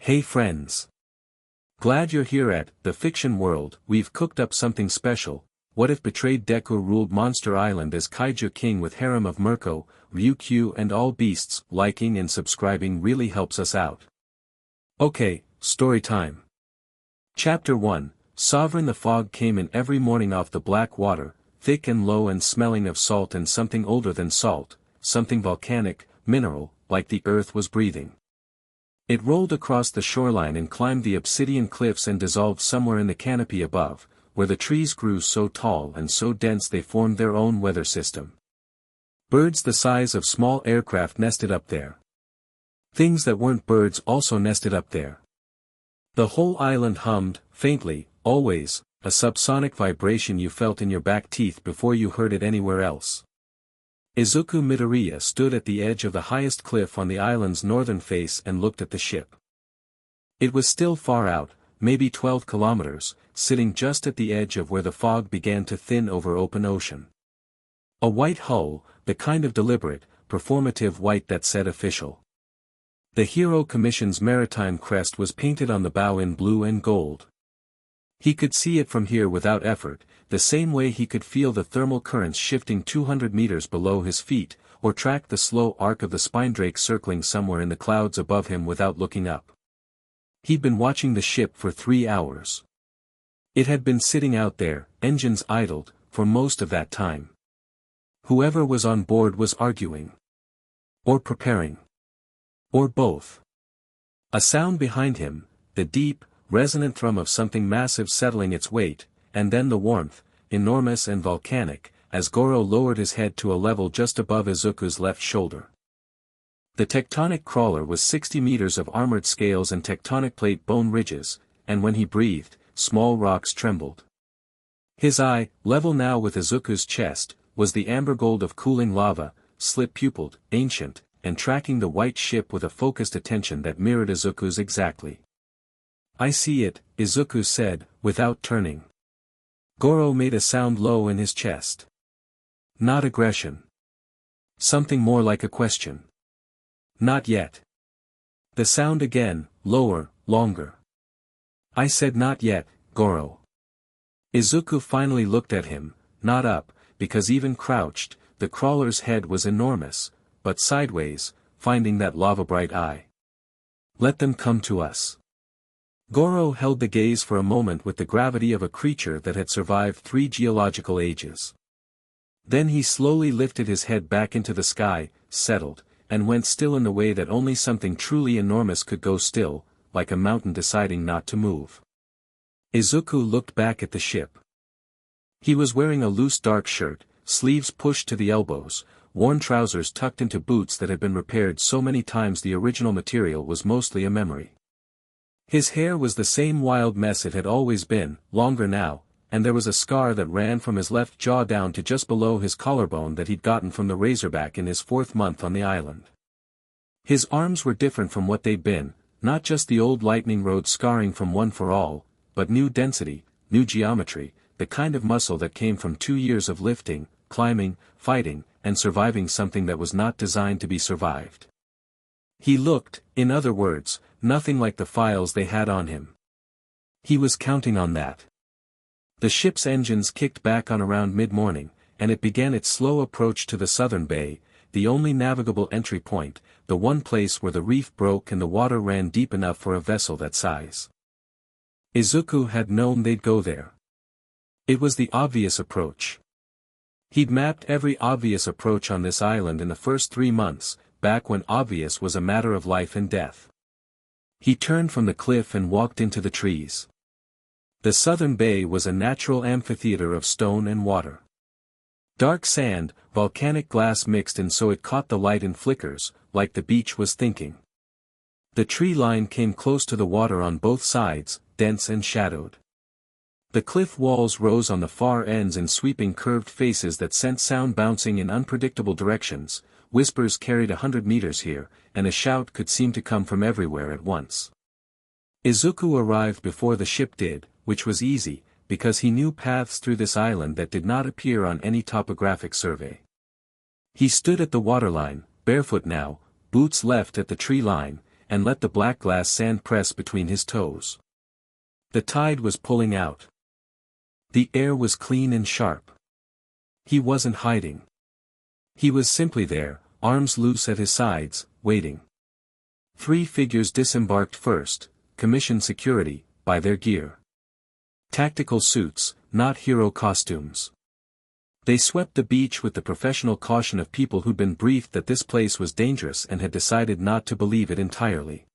Hey friends! Glad you're here at The Fiction World. We've cooked up something special. What if betrayed Deku ruled Monster Island as Kaiju King with Harem of Mirko, Ryukyu and all beasts? Liking and subscribing really helps us out. Okay, story time. Chapter 1. Sovereign. The fog came in every morning off the black water, thick and low and smelling of salt and something older than salt, something volcanic, mineral, like the earth was breathing. It rolled across the shoreline and climbed the obsidian cliffs and dissolved somewhere in the canopy above, where the trees grew so tall and so dense they formed their own weather system. Birds the size of small aircraft nested up there. Things that weren't birds also nested up there. The whole island hummed, faintly, always, a subsonic vibration you felt in your back teeth before you heard it anywhere else. Izuku Midoriya stood at the edge of the highest cliff on the island's northern face and looked at the ship. It was still far out, maybe 12 kilometers, sitting just at the edge of where the fog began to thin over open ocean. A white hull, the kind of deliberate, performative white that said official. The Hero Commission's maritime crest was painted on the bow in blue and gold. He could see it from here without effort, the same way he could feel the thermal currents shifting 200 meters below his feet, or track the slow arc of the spindrake circling somewhere in the clouds above him without looking up. He'd been watching the ship for 3 hours. It had been sitting out there, engines idled, for most of that time. Whoever was on board was arguing. Or preparing. Or both. A sound behind him, the deep, resonant thrum of something massive settling its weight, and then the warmth, enormous and volcanic, as Goro lowered his head to a level just above Izuku's left shoulder. The tectonic crawler was 60 meters of armored scales and tectonic plate bone ridges, and when he breathed, small rocks trembled. His eye, level now with Izuku's chest, was the amber gold of cooling lava, slit-pupilled, ancient, and tracking the white ship with a focused attention that mirrored Izuku's exactly. "I see it," Izuku said, without turning. Goro made a sound low in his chest. Not aggression. Something more like a question. "Not yet." The sound again, lower, longer. "I said not yet, Goro." Izuku finally looked at him, not up, because even crouched, the crawler's head was enormous, but sideways, finding that lava-bright eye. "Let them come to us." Goro held the gaze for a moment with the gravity of a creature that had survived 3 geological ages. Then he slowly lifted his head back into the sky, settled, and went still in the way that only something truly enormous could go still, like a mountain deciding not to move. Izuku looked back at the ship. He was wearing a loose dark shirt, sleeves pushed to the elbows, worn trousers tucked into boots that had been repaired so many times the original material was mostly a memory. His hair was the same wild mess it had always been, longer now, and there was a scar that ran from his left jaw down to just below his collarbone that he'd gotten from the razorback in his 4th month on the island. His arms were different from what they'd been, not just the old lightning rod scarring from One for All, but new density, new geometry, the kind of muscle that came from 2 years of lifting, climbing, fighting, and surviving something that was not designed to be survived. He looked, in other words, nothing like the files they had on him. He was counting on that. The ship's engines kicked back on around mid-morning, and it began its slow approach to the southern bay, the only navigable entry point, the one place where the reef broke and the water ran deep enough for a vessel that size. Izuku had known they'd go there. It was the obvious approach. He'd mapped every obvious approach on this island in the first 3 months, back when obvious was a matter of life and death. He turned from the cliff and walked into the trees. The southern bay was a natural amphitheater of stone and water. Dark sand, volcanic glass mixed in so it caught the light in flickers, like the beach was thinking. The tree line came close to the water on both sides, dense and shadowed. The cliff walls rose on the far ends in sweeping curved faces that sent sound bouncing in unpredictable directions. Whispers carried 100 meters here, and a shout could seem to come from everywhere at once. Izuku arrived before the ship did, which was easy, because he knew paths through this island that did not appear on any topographic survey. He stood at the waterline, barefoot now, boots left at the tree line, and let the black glass sand press between his toes. The tide was pulling out. The air was clean and sharp. He wasn't hiding. He was simply there, arms loose at his sides, waiting. 3 figures disembarked first, commission security, by their gear. Tactical suits, not hero costumes. They swept the beach with the professional caution of people who'd been briefed that this place was dangerous and had decided not to believe it entirely.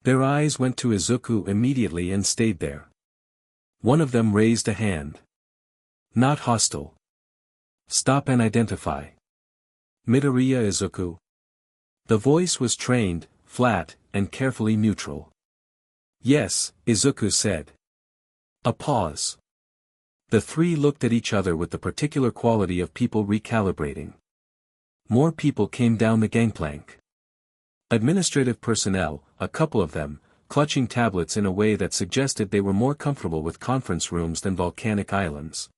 Their eyes went to Izuku immediately and stayed there. One of them raised a hand. Not hostile. Stop and identify. Midoriya Izuku. The voice was trained, flat, and carefully neutral. Yes, Izuku said. A pause. The 3 looked at each other with the particular quality of people recalibrating. More people came down the gangplank. Administrative personnel, a couple of them, clutching tablets in a way that suggested they were more comfortable with conference rooms than volcanic islands.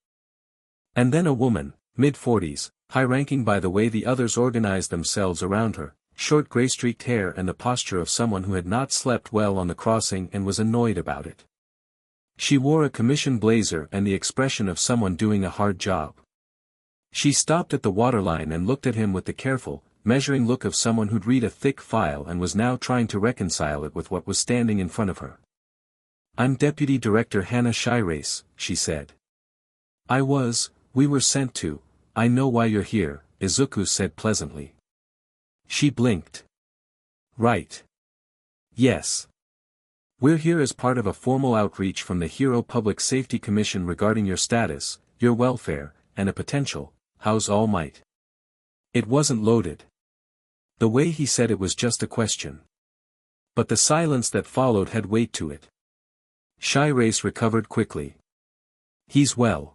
And then a woman, mid-40s, high-ranking by the way the others organized themselves around her, short gray-streaked hair and the posture of someone who had not slept well on the crossing and was annoyed about it. She wore a commission blazer and the expression of someone doing a hard job. She stopped at the waterline and looked at him with the careful, measuring look of someone who'd read a thick file and was now trying to reconcile it with what was standing in front of her. I'm Deputy Director Hannah Shirace, she said. We were sent to. I know why you're here, Izuku said pleasantly. She blinked. Right. Yes. We're here as part of a formal outreach from the Hero Public Safety Commission regarding your status, your welfare, and a potential, how's all might. It wasn't loaded. The way he said it was just a question. But the silence that followed had weight to it. Shirace recovered quickly. He's well.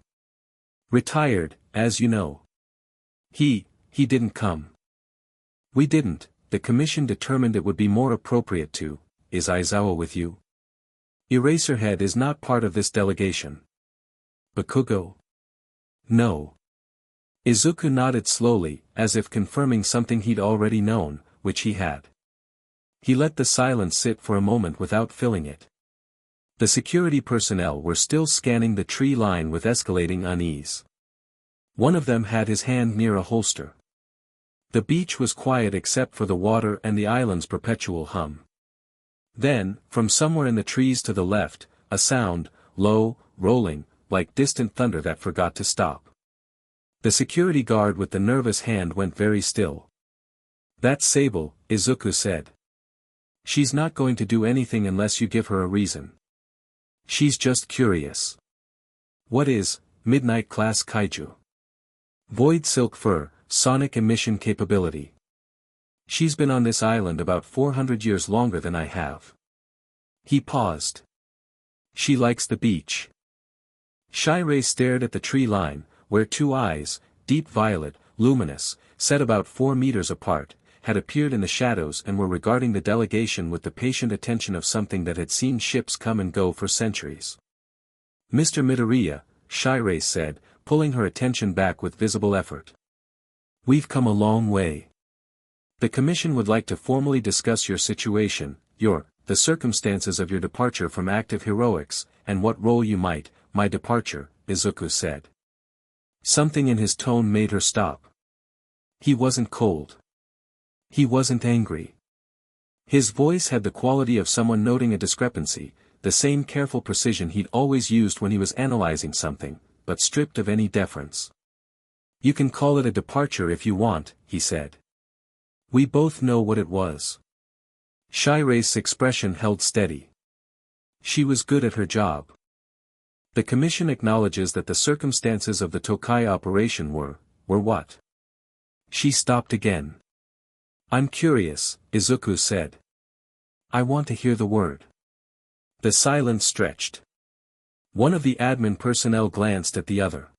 Retired, as you know. He didn't come. We didn't, the commission determined it would be more appropriate to. Is Aizawa with you? Eraserhead is not part of this delegation. Bakugo? No. Izuku nodded slowly, as if confirming something he'd already known, which he had. He let the silence sit for a moment without filling it. The security personnel were still scanning the tree line with escalating unease. One of them had his hand near a holster. The beach was quiet except for the water and the island's perpetual hum. Then, from somewhere in the trees to the left, a sound, low, rolling, like distant thunder that forgot to stop. The security guard with the nervous hand went very still. That's Sable, Izuku said. She's not going to do anything unless you give her a reason. She's just curious. What is, Midnight Class Kaiju? Void silk fur, sonic emission capability. She's been on this island about 400 years longer than I have. He paused. She likes the beach. Shirei stared at the tree line, where 2 eyes, deep violet, luminous, set about 4 meters apart, had appeared in the shadows and were regarding the delegation with the patient attention of something that had seen ships come and go for centuries. Mr. Midoriya, Shirei said, pulling her attention back with visible effort. We've come a long way. The commission would like to formally discuss your situation, the circumstances of your departure from active heroics, and what role you might, my departure, Izuku said. Something in his tone made her stop. He wasn't cold. He wasn't angry. His voice had the quality of someone noting a discrepancy, the same careful precision he'd always used when he was analyzing something, but stripped of any deference. You can call it a departure if you want, he said. We both know what it was. Shirei's expression held steady. She was good at her job. The commission acknowledges that the circumstances of the Tokai operation were what? She stopped again. I'm curious, Izuku said. I want to hear the word. The silence stretched. One of the admin personnel glanced at the other.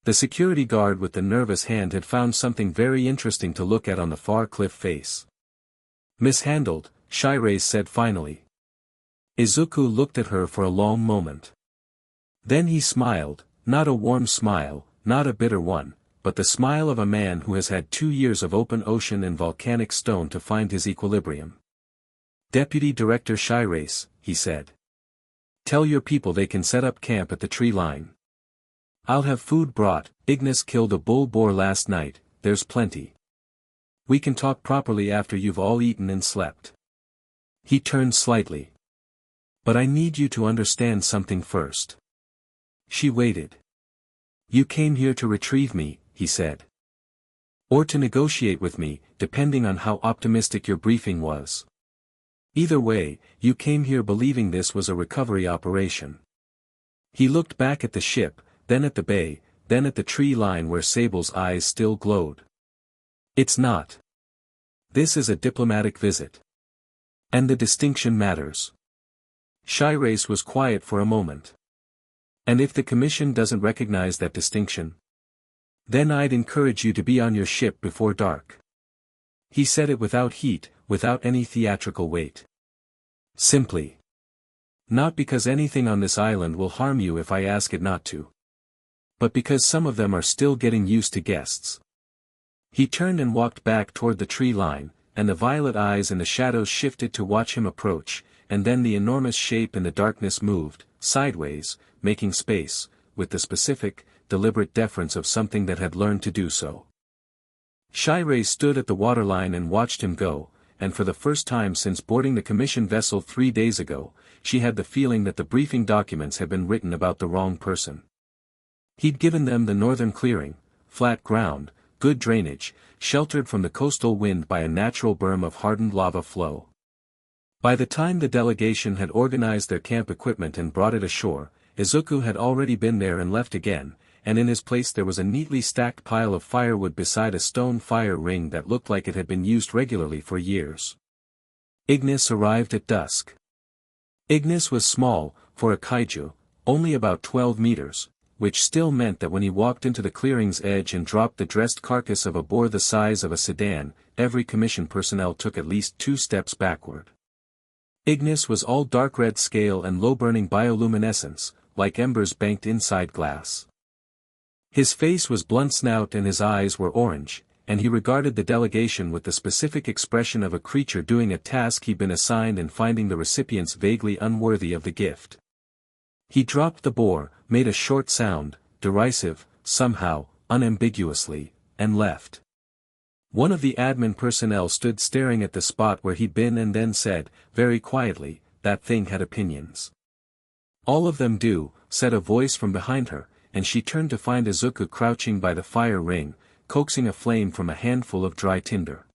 The security guard with the nervous hand had found something very interesting to look at on the far cliff face. Mishandled, Shirei said finally. Izuku looked at her for a long moment. Then he smiled, not a warm smile, not a bitter one, but the smile of a man who has had 2 years of open ocean and volcanic stone to find his equilibrium. Deputy Director Shirace, he said. Tell your people they can set up camp at the tree line. I'll have food brought. Ignis killed a bull boar last night, there's plenty. We can talk properly after you've all eaten and slept. He turned slightly. But I need you to understand something first. She waited. You came here to retrieve me, he said. Or to negotiate with me, depending on how optimistic your briefing was. Either way, you came here believing this was a recovery operation. He looked back at the ship, then at the bay, then at the tree line where Sable's eyes still glowed. It's not. This is a diplomatic visit. And the distinction matters. Shirace was quiet for a moment. And if the Commission doesn't recognize that distinction? Then I'd encourage you to be on your ship before dark. He said it without heat, without any theatrical weight. Simply. Not because anything on this island will harm you if I ask it not to. But because some of them are still getting used to guests. He turned and walked back toward the tree line, and the violet eyes in the shadows shifted to watch him approach, and then the enormous shape in the darkness moved, sideways, making space, with the specific, deliberate deference of something that had learned to do so. Shirace stood at the waterline and watched him go, and for the first time since boarding the Commission vessel 3 days ago, she had the feeling that the briefing documents had been written about the wrong person. He'd given them the northern clearing, flat ground, good drainage, sheltered from the coastal wind by a natural berm of hardened lava flow. By the time the delegation had organized their camp equipment and brought it ashore, Izuku had already been there and left again, and in his place there was a neatly stacked pile of firewood beside a stone fire ring that looked like it had been used regularly for years. Ignis arrived at dusk. Ignis was small, for a kaiju, only about 12 meters, which still meant that when he walked into the clearing's edge and dropped the dressed carcass of a boar the size of a sedan, every Commission personnel took at least 2 steps backward. Ignis was all dark red scale and low-burning bioluminescence, like embers banked inside glass. His face was blunt snout and his eyes were orange, and he regarded the delegation with the specific expression of a creature doing a task he'd been assigned and finding the recipients vaguely unworthy of the gift. He dropped the boar, made a short sound, derisive, somehow, unambiguously, and left. One of the admin personnel stood staring at the spot where he'd been and then said, very quietly, that thing had opinions. All of them do, said a voice from behind her, and she turned to find Izuku crouching by the fire ring, coaxing a flame from a handful of dry tinder.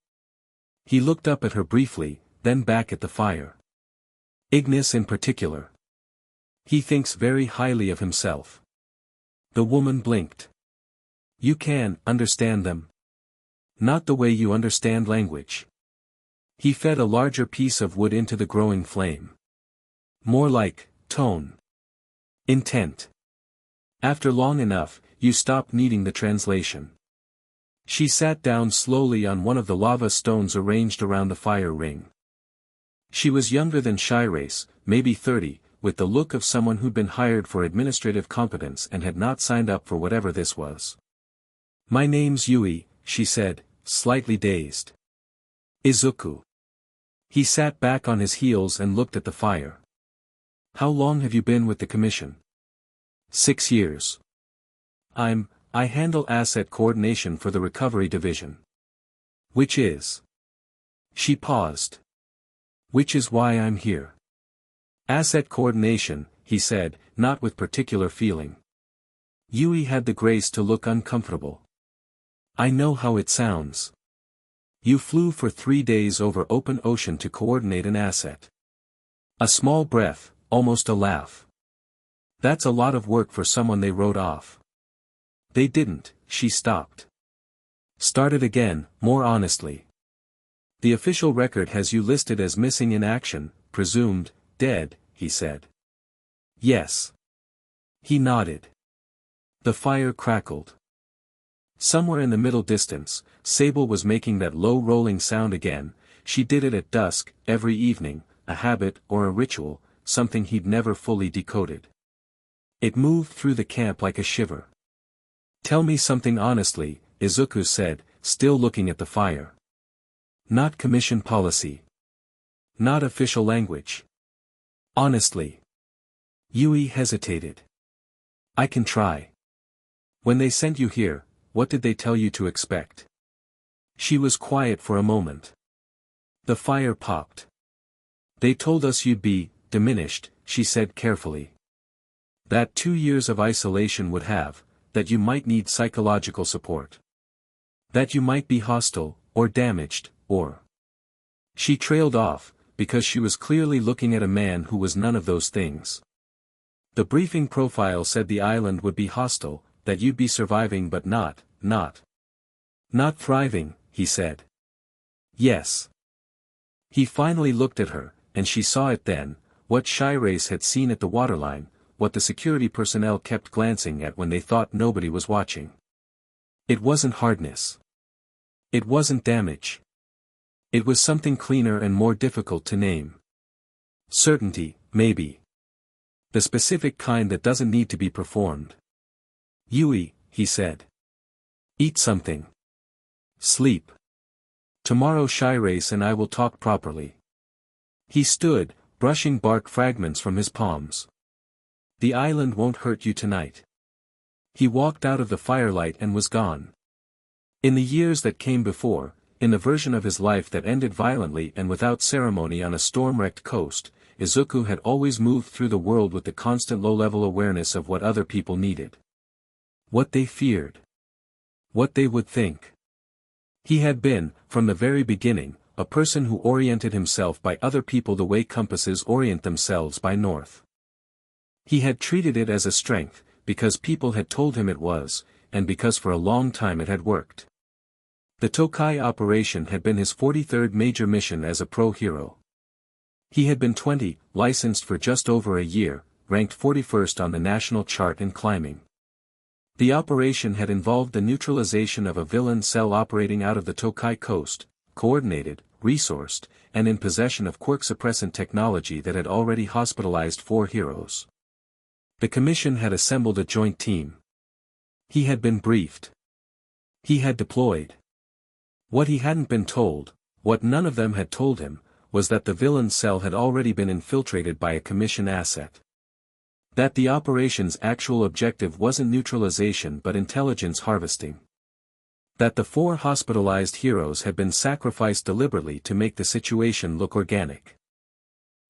He looked up at her briefly, then back at the fire. Ignis in particular. He thinks very highly of himself. The woman blinked. You can understand them. Not the way you understand language. He fed a larger piece of wood into the growing flame. More like, tone. Intent. After long enough, you stop needing the translation. She sat down slowly on one of the lava stones arranged around the fire ring. She was younger than Shirace, maybe 30, with the look of someone who'd been hired for administrative competence and had not signed up for whatever this was. My name's Yui, she said, slightly dazed. Izuku. He sat back on his heels and looked at the fire. How long have you been with the Commission? 6 years. I handle asset coordination for the recovery division. Which is? She paused. Which is why I'm here. Asset coordination, he said, not with particular feeling. Yui had the grace to look uncomfortable. I know how it sounds. You flew for 3 days over open ocean to coordinate an asset. A small breath, almost a laugh. That's a lot of work for someone they wrote off. They didn't, she stopped. Started again, more honestly. The official record has you listed as missing in action, presumed, dead, he said. Yes. He nodded. The fire crackled. Somewhere in the middle distance, Sable was making that low rolling sound again. She did it at dusk, every evening, a habit or a ritual, something he'd never fully decoded. It moved through the camp like a shiver. Tell me something honestly, Izuku said, still looking at the fire. Not Commission policy. Not official language. Honestly. Yui hesitated. I can try. When they sent you here, what did they tell you to expect? She was quiet for a moment. The fire popped. They told us you'd be diminished, she said carefully. That 2 years of isolation would have, that you might need psychological support. That you might be hostile, or damaged, or... She trailed off, because she was clearly looking at a man who was none of those things. The briefing profile said the island would be hostile, that you'd be surviving but not thriving, he said. Yes. He finally looked at her, and she saw it then, what Shiraise had seen at the waterline, what the security personnel kept glancing at when they thought nobody was watching. It wasn't hardness. It wasn't damage. It was something cleaner and more difficult to name. Certainty, maybe. The specific kind that doesn't need to be performed. Yui, he said. Eat something. Sleep. Tomorrow Shiraise and I will talk properly. He stood, brushing bark fragments from his palms. The island won't hurt you tonight. He walked out of the firelight and was gone. In the years that came before, in the version of his life that ended violently and without ceremony on a storm-wrecked coast, Izuku had always moved through the world with the constant low-level awareness of what other people needed. What they feared. What they would think. He had been, from the very beginning, a person who oriented himself by other people the way compasses orient themselves by north. He had treated it as a strength, because people had told him it was, and because for a long time it had worked. The Tokai operation had been his 43rd major mission as a pro-hero. He had been 20, licensed for just over a year, ranked 41st on the national chart in climbing. The operation had involved the neutralization of a villain cell operating out of the Tokai coast, coordinated, resourced, and in possession of quirk-suppressant technology that had already hospitalized 4 heroes. The Commission had assembled a joint team. He had been briefed. He had deployed. What he hadn't been told, what none of them had told him, was that the villain cell had already been infiltrated by a Commission asset. That the operation's actual objective wasn't neutralization but intelligence harvesting. That the 4 hospitalized heroes had been sacrificed deliberately to make the situation look organic.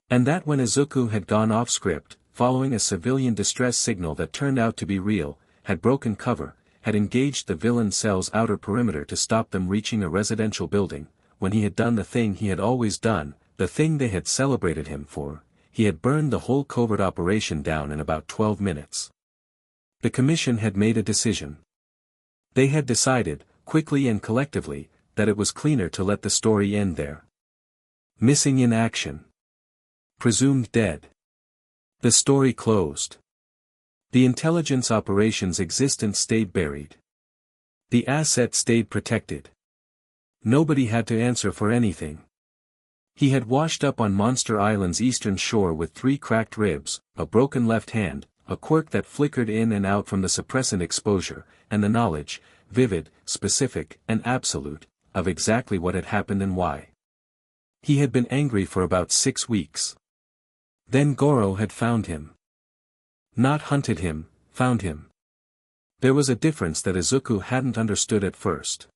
And that when Izuku had gone off script, following a civilian distress signal that turned out to be real, had broken cover, had engaged the villain cell's outer perimeter to stop them reaching a residential building, when he had done the thing he had always done, the thing they had celebrated him for, he had burned the whole covert operation down in about 12 minutes. The Commission had made a decision. They had decided, quickly and collectively, that it was cleaner to let the story end there. Missing in action. Presumed dead. The story closed. The intelligence operation's existence stayed buried. The asset stayed protected. Nobody had to answer for anything. He had washed up on Monster Island's eastern shore with 3 cracked ribs, a broken left hand, a quirk that flickered in and out from the suppressant exposure, and the knowledge, vivid, specific, and absolute, of exactly what had happened and why. He had been angry for about 6 weeks. Then Goro had found him. Not hunted him, found him. There was a difference that Izuku hadn't understood at first.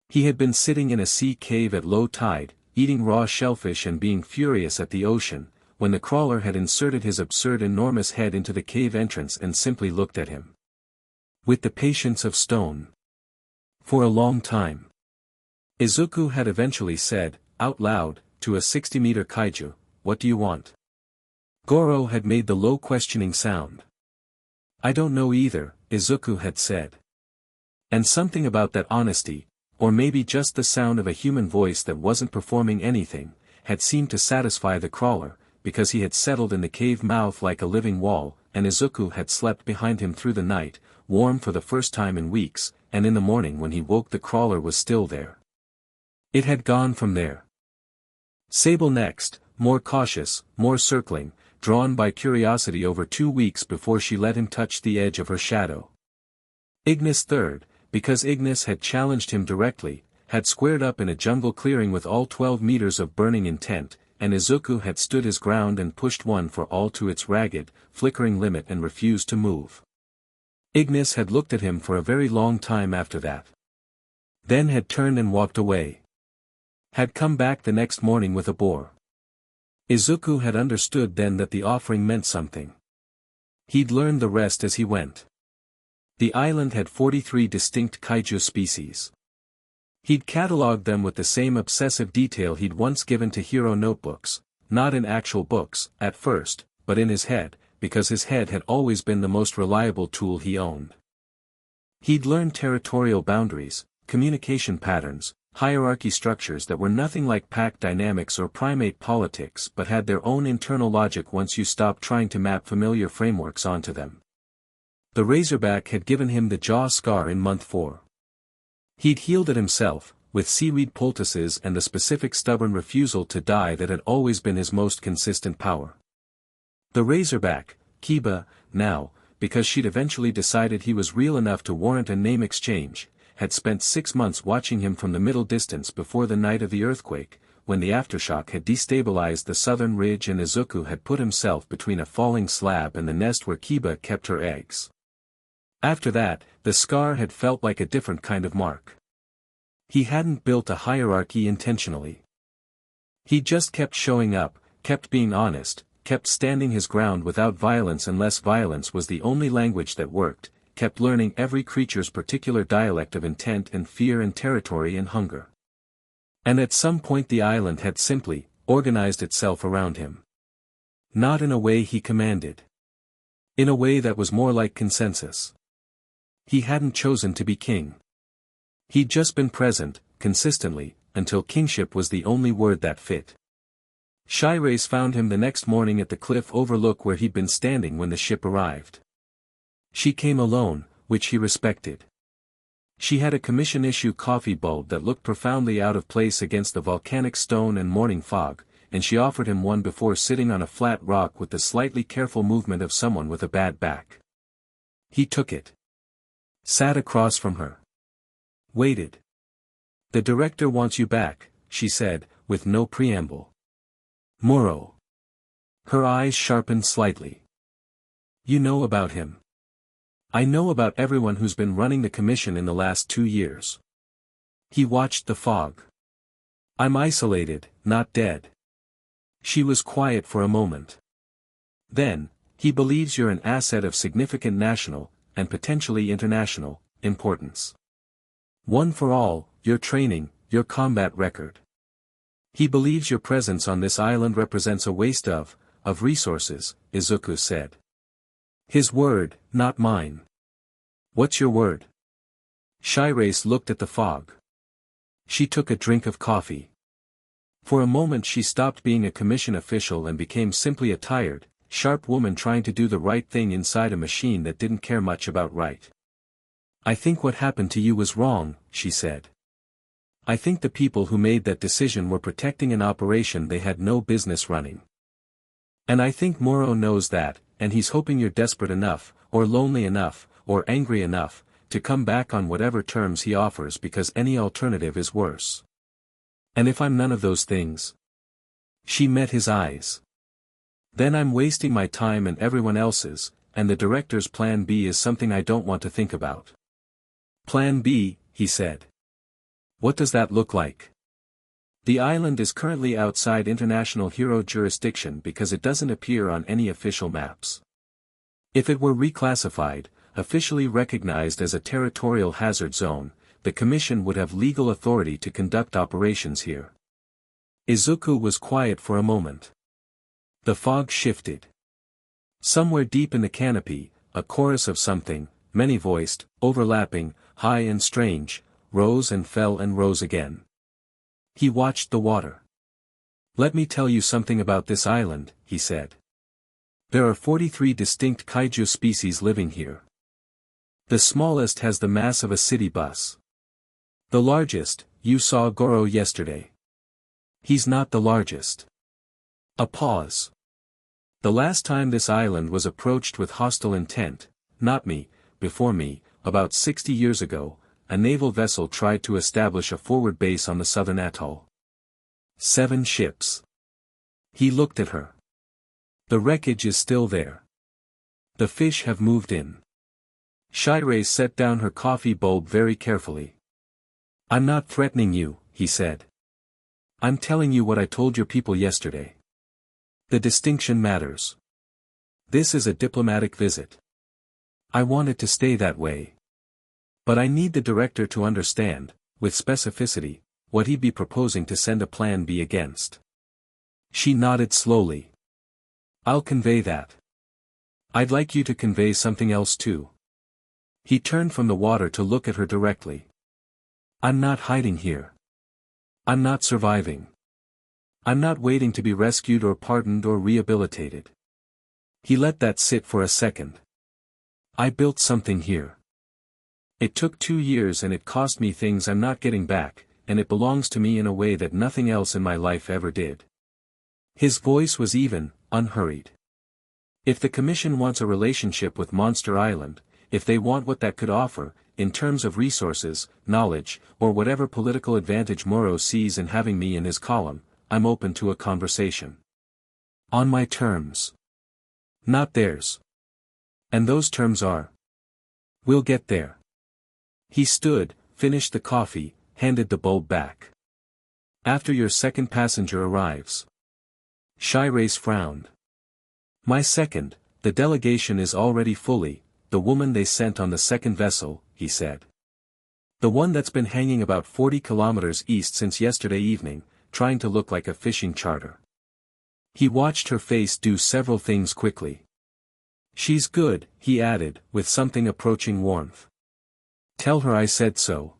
He had been sitting in a sea cave at low tide, eating raw shellfish and being furious at the ocean, when the crawler had inserted his absurd enormous head into the cave entrance and simply looked at him. With the patience of stone. For a long time. Izuku had eventually said, out loud, to a 60-meter kaiju, "What do you want?" Goro had made the low questioning sound. "I don't know either," Izuku had said. And something about that honesty, or maybe just the sound of a human voice that wasn't performing anything, had seemed to satisfy the crawler, because he had settled in the cave mouth like a living wall, and Izuku had slept behind him through the night, warm for the first time in weeks, and in the morning when he woke the crawler was still there. It had gone from there. Sable next, more cautious, more circling, drawn by curiosity over 2 weeks before she let him touch the edge of her shadow. Ignis third, because Ignis had challenged him directly, had squared up in a jungle clearing with all 12 meters of burning intent, and Izuku had stood his ground and pushed one for all to its ragged, flickering limit and refused to move. Ignis had looked at him for a very long time after that. Then had turned and walked away. Had come back the next morning with a boar. Izuku had understood then that the offering meant something. He'd learned the rest as he went. The island had 43 distinct kaiju species. He'd catalogued them with the same obsessive detail he'd once given to hero notebooks, not in actual books, at first, but in his head, because his head had always been the most reliable tool he owned. He'd learned territorial boundaries, communication patterns, hierarchy structures that were nothing like pack dynamics or primate politics but had their own internal logic once you stopped trying to map familiar frameworks onto them. The Razorback had given him the jaw scar in month 4. He'd healed it himself, with seaweed poultices and the specific stubborn refusal to die that had always been his most consistent power. The Razorback, Kiba, now, because she'd eventually decided he was real enough to warrant a name exchange, had spent 6 months watching him from the middle distance before the night of the earthquake, when the aftershock had destabilized the southern ridge and Izuku had put himself between a falling slab and the nest where Kiba kept her eggs. After that, the scar had felt like a different kind of mark. He hadn't built a hierarchy intentionally. He just kept showing up, kept being honest, kept standing his ground without violence unless violence was the only language that worked, kept learning every creature's particular dialect of intent and fear and territory and hunger. And at some point the island had simply organized itself around him. Not in a way he commanded. In a way that was more like consensus. He hadn't chosen to be king. He'd just been present, consistently, until kingship was the only word that fit. Shiraise found him the next morning at the cliff overlook where he'd been standing when the ship arrived. She came alone, which he respected. She had a commission-issue coffee bulb that looked profoundly out of place against the volcanic stone and morning fog, and she offered him one before sitting on a flat rock with the slightly careful movement of someone with a bad back. He took it. Sat across from her. Waited. "The director wants you back," she said, with no preamble. "Moro." Her eyes sharpened slightly. "You know about him." "I know about everyone who's been running the commission in the last 2 years." He watched the fog. "I'm isolated, not dead." She was quiet for a moment. Then, "He believes you're an asset of significant national, and potentially international, importance. One for all, your training, your combat record. He believes your presence on this island represents a waste of resources," Izuku said. "His word, not mine." "What's your word?" Shiraise looked at the fog. She took a drink of coffee. For a moment she stopped being a commission official and became simply a tired, sharp woman trying to do the right thing inside a machine that didn't care much about right. "I think what happened to you was wrong," she said. "I think the people who made that decision were protecting an operation they had no business running. And I think Moro knows that, and he's hoping you're desperate enough, or lonely enough, or angry enough, to come back on whatever terms he offers because any alternative is worse. And if I'm none of those things?" She met his eyes. "Then I'm wasting my time and everyone else's, and the director's plan B is something I don't want to think about." "Plan B," he said. "What does that look like?" "The island is currently outside international hero jurisdiction because it doesn't appear on any official maps. If it were reclassified, officially recognized as a territorial hazard zone, the Commission would have legal authority to conduct operations here." Izuku was quiet for a moment. The fog shifted. Somewhere deep in the canopy, a chorus of something, many-voiced, overlapping, high and strange, rose and fell and rose again. He watched the water. "Let me tell you something about this island," he said. "There are 43 distinct kaiju species living here. The smallest has the mass of a city bus. The largest, you saw Goro yesterday. He's not the largest." A pause. "The last time this island was approached with hostile intent, not me, before me, about 60 years ago, a naval vessel tried to establish a forward base on the southern atoll. 7 ships. He looked at her. The wreckage is still there. The fish have moved in. Shirei set down her coffee bulb very carefully. I'm not threatening you, he said. I'm telling you what I told your people yesterday. The distinction matters. This is a diplomatic visit. I want it to stay that way. But I need the director to understand, with specificity, what he'd be proposing to send a plan B against. She nodded slowly. I'll convey that. I'd like you to convey something else too. He turned from the water to look at her directly. I'm not hiding here. I'm not surviving. I'm not waiting to be rescued or pardoned or rehabilitated. He let that sit for a second. I built something here. It took 2 years and it cost me things I'm not getting back, and it belongs to me in a way that nothing else in my life ever did. His voice was even, unhurried. If the Commission wants a relationship with Monster Island, if they want what that could offer, in terms of resources, knowledge, or whatever political advantage Moro sees in having me in his column, I'm open to a conversation. On my terms. Not theirs. And those terms are. We'll get there. He stood, finished the coffee, handed the bulb back. After your second passenger arrives. Shirei frowned. My second, the delegation is already fully, the woman they sent on the second vessel, he said. The one that's been hanging about 40 kilometers east since yesterday evening, trying to look like a fishing charter. He watched her face do several things quickly. She's good, he added, with something approaching warmth. Tell her I said so.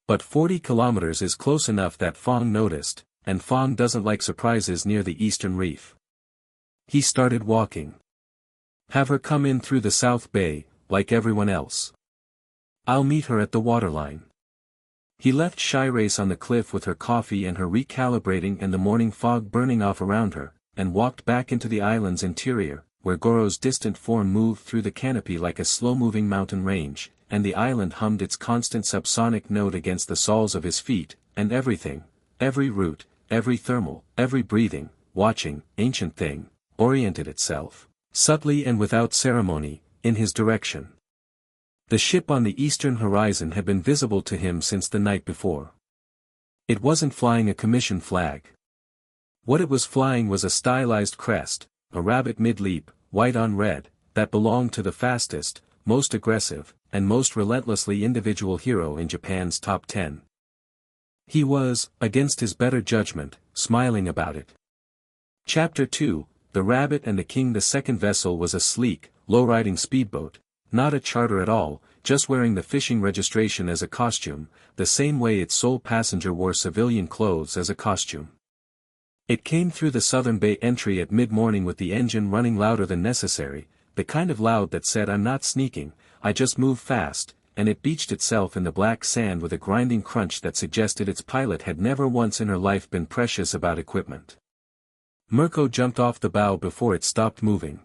But 40 kilometers is close enough that Fong noticed, and Fong doesn't like surprises near the eastern reef. He started walking. Have her come in through the South Bay, like everyone else. I'll meet her at the waterline. He left Shirei on the cliff with her coffee and her recalibrating and the morning fog burning off around her, and walked back into the island's interior, where Goro's distant form moved through the canopy like a slow-moving mountain range, and the island hummed its constant subsonic note against the soles of his feet, and everything, every root, every thermal, every breathing, watching, ancient thing, oriented itself, subtly and without ceremony, in his direction. The ship on the eastern horizon had been visible to him since the night before. It wasn't flying a commission flag. What it was flying was a stylized crest, a rabbit mid-leap, white on red, that belonged to the fastest, most aggressive, and most relentlessly individual hero in Japan's top 10. He was, against his better judgment, smiling about it. Chapter 2, The Rabbit and the King. The second vessel was a sleek, low-riding speedboat, not a charter at all, just wearing the fishing registration as a costume, the same way its sole passenger wore civilian clothes as a costume. It came through the southern bay entry at mid-morning with the engine running louder than necessary, the kind of loud that said I'm not sneaking, I just move fast, and it beached itself in the black sand with a grinding crunch that suggested its pilot had never once in her life been precious about equipment. Mirko jumped off the bow before it stopped moving.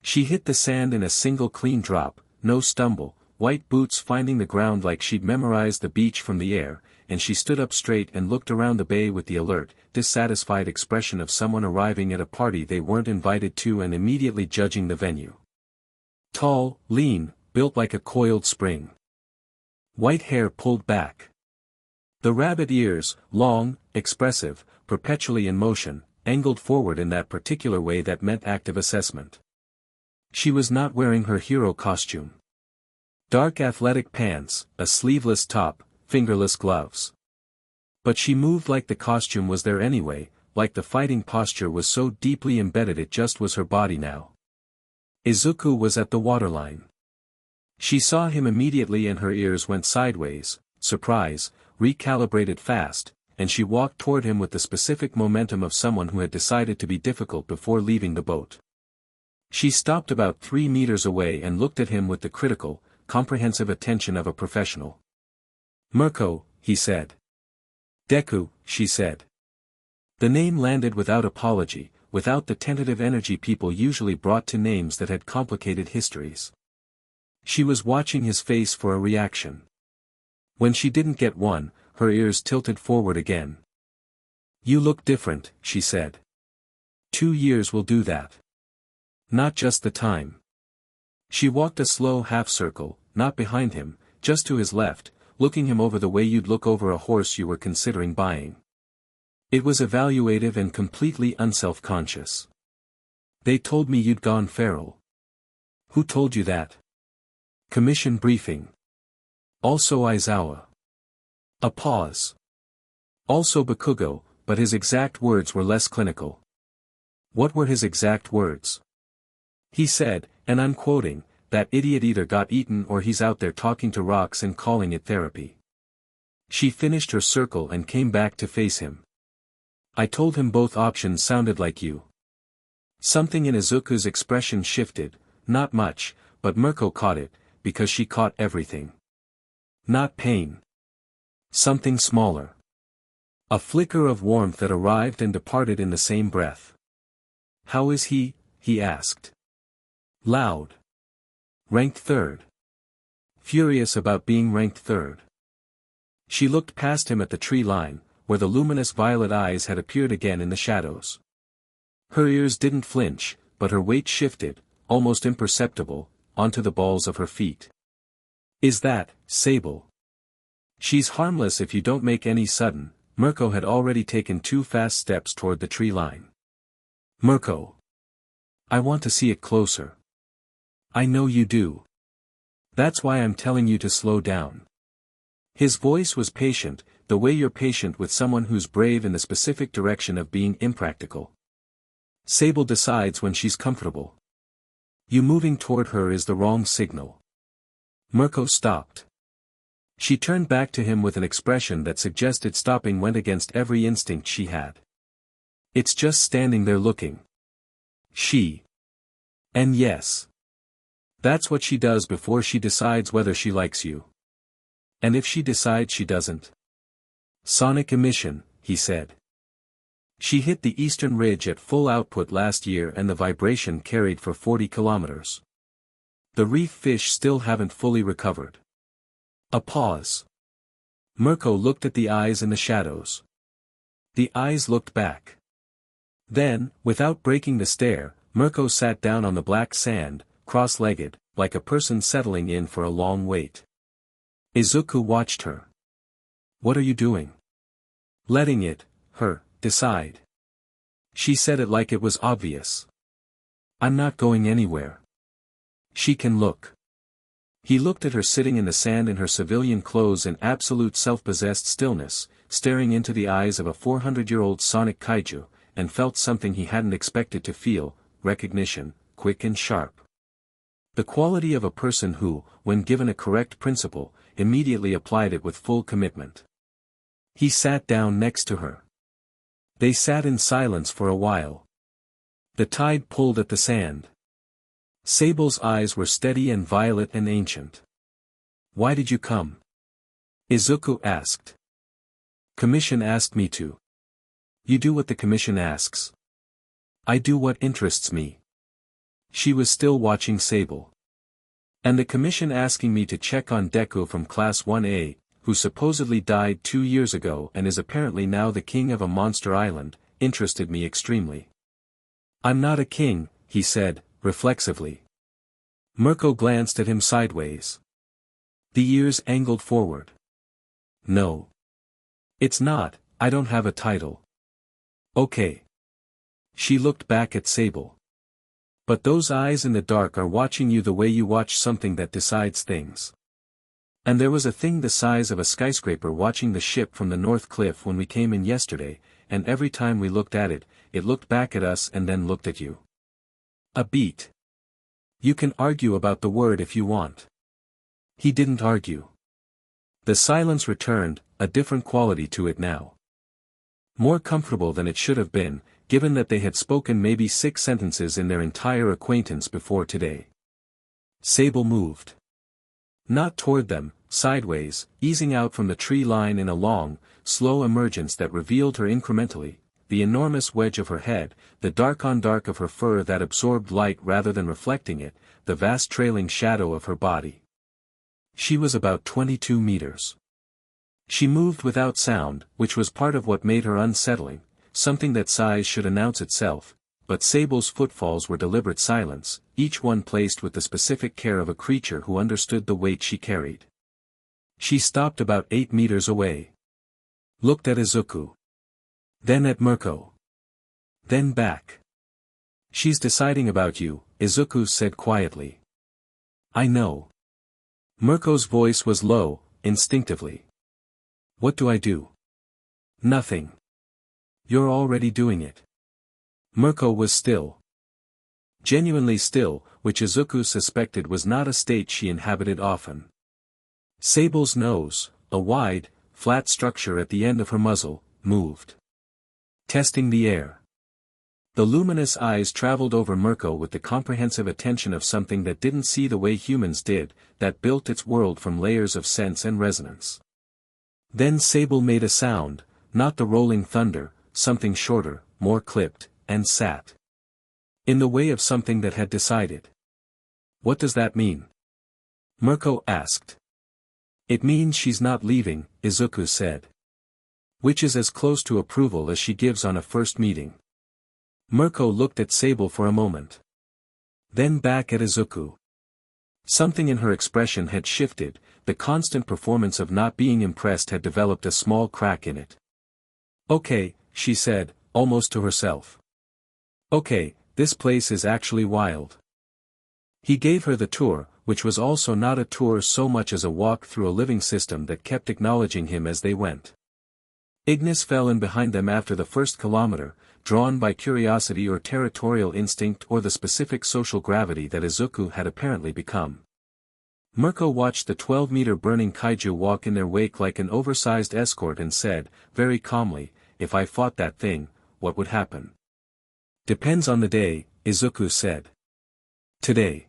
She hit the sand in a single clean drop, no stumble, white boots finding the ground like she'd memorized the beach from the air, and she stood up straight and looked around the bay with the alert, dissatisfied expression of someone arriving at a party they weren't invited to and immediately judging the venue. Tall, lean, built like a coiled spring. White hair pulled back. The rabbit ears, long, expressive, perpetually in motion, angled forward in that particular way that meant active assessment. She was not wearing her hero costume. Dark athletic pants, a sleeveless top, fingerless gloves. But she moved like the costume was there anyway, like the fighting posture was so deeply embedded it just was her body now. Izuku was at the waterline. She saw him immediately and her ears went sideways, surprise, recalibrated fast, and she walked toward him with the specific momentum of someone who had decided to be difficult before leaving the boat. She stopped about 3 meters away and looked at him with the critical, comprehensive attention of a professional. Mirko, he said. Deku, she said. The name landed without apology, without the tentative energy people usually brought to names that had complicated histories. She was watching his face for a reaction. When she didn't get one, her ears tilted forward again. You look different, she said. 2 years will do that. Not just the time. She walked a slow half-circle, not behind him, just to his left, looking him over the way you'd look over a horse you were considering buying. It was evaluative and completely unself-conscious. They told me you'd gone feral. Who told you that? Commission briefing. Also Aizawa. A pause. Also Bakugo, but his exact words were less clinical. What were his exact words? He said, and I'm quoting, "That idiot either got eaten or he's out there talking to rocks and calling it therapy." She finished her circle and came back to face him. I told him both options sounded like you. Something in Izuku's expression shifted, not much, but Mirko caught it, because she caught everything. Not pain. Something smaller. A flicker of warmth that arrived and departed in the same breath. How is he asked. Loud. Ranked third. Furious about being ranked third. She looked past him at the tree line, where the luminous violet eyes had appeared again in the shadows. Her ears didn't flinch, but her weight shifted, almost imperceptible, onto the balls of her feet. Is that, Sable? She's harmless if you don't make any sudden. Mirko had already taken 2 fast steps toward the tree line. Mirko. I want to see it closer. I know you do. That's why I'm telling you to slow down. His voice was patient, the way you're patient with someone who's brave in the specific direction of being impractical. Sable decides when she's comfortable. You moving toward her is the wrong signal. Mirko stopped. She turned back to him with an expression that suggested stopping went against every instinct she had. It's just standing there looking. And yes. That's what she does before she decides whether she likes you. And if she decides she doesn't? Sonic emission, he said. She hit the eastern ridge at full output last year and the vibration carried for 40 kilometers. The reef fish still haven't fully recovered. A pause. Mirko looked at the eyes in the shadows. The eyes looked back. Then, without breaking the stare, Mirko sat down on the black sand, cross-legged, like a person settling in for a long wait. Izuku watched her. What are you doing? Letting it, her, decide. She said it like it was obvious. I'm not going anywhere. She can look. He looked at her sitting in the sand in her civilian clothes in absolute self-possessed stillness, staring into the eyes of a 400-year-old sonic kaiju, and felt something he hadn't expected to feel, recognition, quick and sharp. The quality of a person who, when given a correct principle, immediately applied it with full commitment. He sat down next to her. They sat in silence for a while. The tide pulled at the sand. Sable's eyes were steady and violet and ancient. Why did you come? Izuku asked. Commission asked me to. You do what the commission asks. I do what interests me. She was still watching Sable. And the commission asking me to check on Deku from Class 1A, who supposedly died 2 years ago and is apparently now the king of a monster island, interested me extremely. I'm not a king, he said, reflexively. Mirko glanced at him sideways. The ears angled forward. No. It's not, I don't have a title. Okay. She looked back at Sable. But those eyes in the dark are watching you the way you watch something that decides things. And there was a thing the size of a skyscraper watching the ship from the North Cliff when we came in yesterday, and every time we looked at it, it looked back at us and then looked at you. A beat. You can argue about the word if you want. He didn't argue. The silence returned, a different quality to it now. More comfortable than it should have been, given that they had spoken maybe 6 sentences in their entire acquaintance before today. Sable moved. Not toward them, sideways, easing out from the tree line in a long, slow emergence that revealed her incrementally, the enormous wedge of her head, the dark-on-dark of her fur that absorbed light rather than reflecting it, the vast trailing shadow of her body. She was about 22 meters. She moved without sound, which was part of what made her unsettling, something that size should announce itself, but Sable's footfalls were deliberate silence, each one placed with the specific care of a creature who understood the weight she carried. She stopped about 8 meters away. Looked at Izuku. Then at Mirko. Then back. "She's deciding about you," Izuku said quietly. "I know." Mirko's voice was low, instinctively. "What do I do?" "Nothing. You're already doing it." Mirko was still. Genuinely still, which Izuku suspected was not a state she inhabited often. Sable's nose, a wide, flat structure at the end of her muzzle, moved. Testing the air. The luminous eyes traveled over Mirko with the comprehensive attention of something that didn't see the way humans did, that built its world from layers of sense and resonance. Then Sable made a sound, not the rolling thunder, something shorter, more clipped, and sat. In the way of something that had decided. "What does that mean?" Mirko asked. "It means she's not leaving," Izuku said. "Which is as close to approval as she gives on a first meeting." Mirko looked at Sable for a moment. Then back at Izuku. Something in her expression had shifted, the constant performance of not being impressed had developed a small crack in it. "Okay," she said, almost to herself. "Okay, this place is actually wild." He gave her the tour, which was also not a tour so much as a walk through a living system that kept acknowledging him as they went. Ignis fell in behind them after the first kilometer, drawn by curiosity or territorial instinct or the specific social gravity that Izuku had apparently become. Mirko watched the 12-meter burning kaiju walk in their wake like an oversized escort and said, very calmly, "If I fought that thing, what would happen?" "Depends on the day," Izuku said. "Today.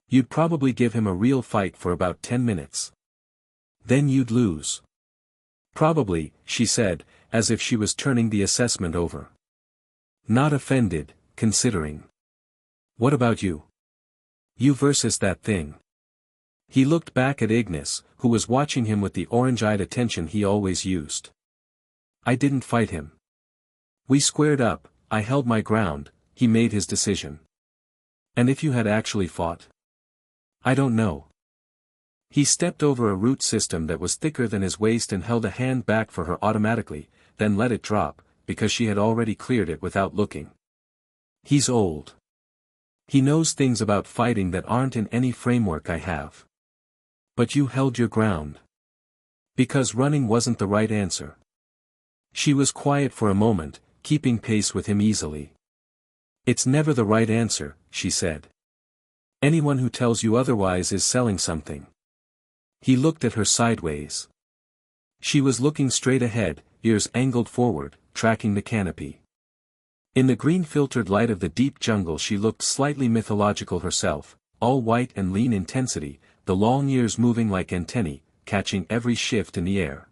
You'd probably give him a real fight for about 10 minutes. Then you'd lose." "Probably," she said, as if she was turning the assessment over. Not offended, considering. "What about you? You versus that thing." He looked back at Ignis, who was watching him with the orange-eyed attention he always used. "I didn't fight him. We squared up, I held my ground," he made his decision. "And if you had actually fought?" "I don't know." He stepped over a root system that was thicker than his waist and held a hand back for her automatically, then let it drop, because she had already cleared it without looking. "He's old. He knows things about fighting that aren't in any framework I have. But you held your ground. Because running wasn't the right answer." She was quiet for a moment, keeping pace with him easily. "It's never the right answer," she said. "Anyone who tells you otherwise is selling something." He looked at her sideways. She was looking straight ahead, ears angled forward, tracking the canopy. In the green-filtered light of the deep jungle she looked slightly mythological herself, all white and lean intensity, the long ears moving like antennae, catching every shift in the air.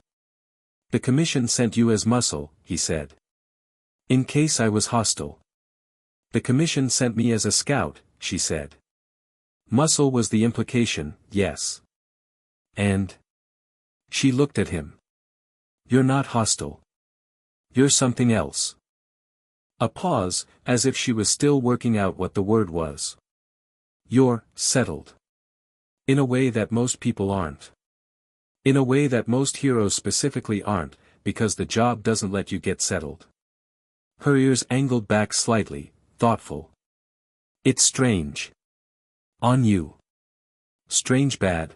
"The commission sent you as muscle," he said. "In case I was hostile." "The commission sent me as a scout," she said. Muscle was the implication, yes. "And?" She looked at him. "You're not hostile. You're something else." A pause, as if she was still working out what the word was. "You're settled. In a way that most people aren't. In a way that most heroes specifically aren't, because the job doesn't let you get settled." Her ears angled back slightly, thoughtful. "It's strange. On you. Strange bad."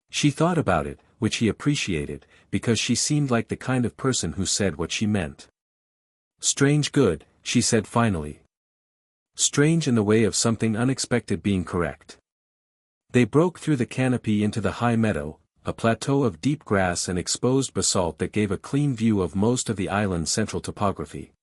She thought about it, which he appreciated, because she seemed like the kind of person who said what she meant. "Strange good," she said finally. "Strange in the way of something unexpected being correct." They broke through the canopy into the high meadow, a plateau of deep grass and exposed basalt that gave a clean view of most of the island's central topography.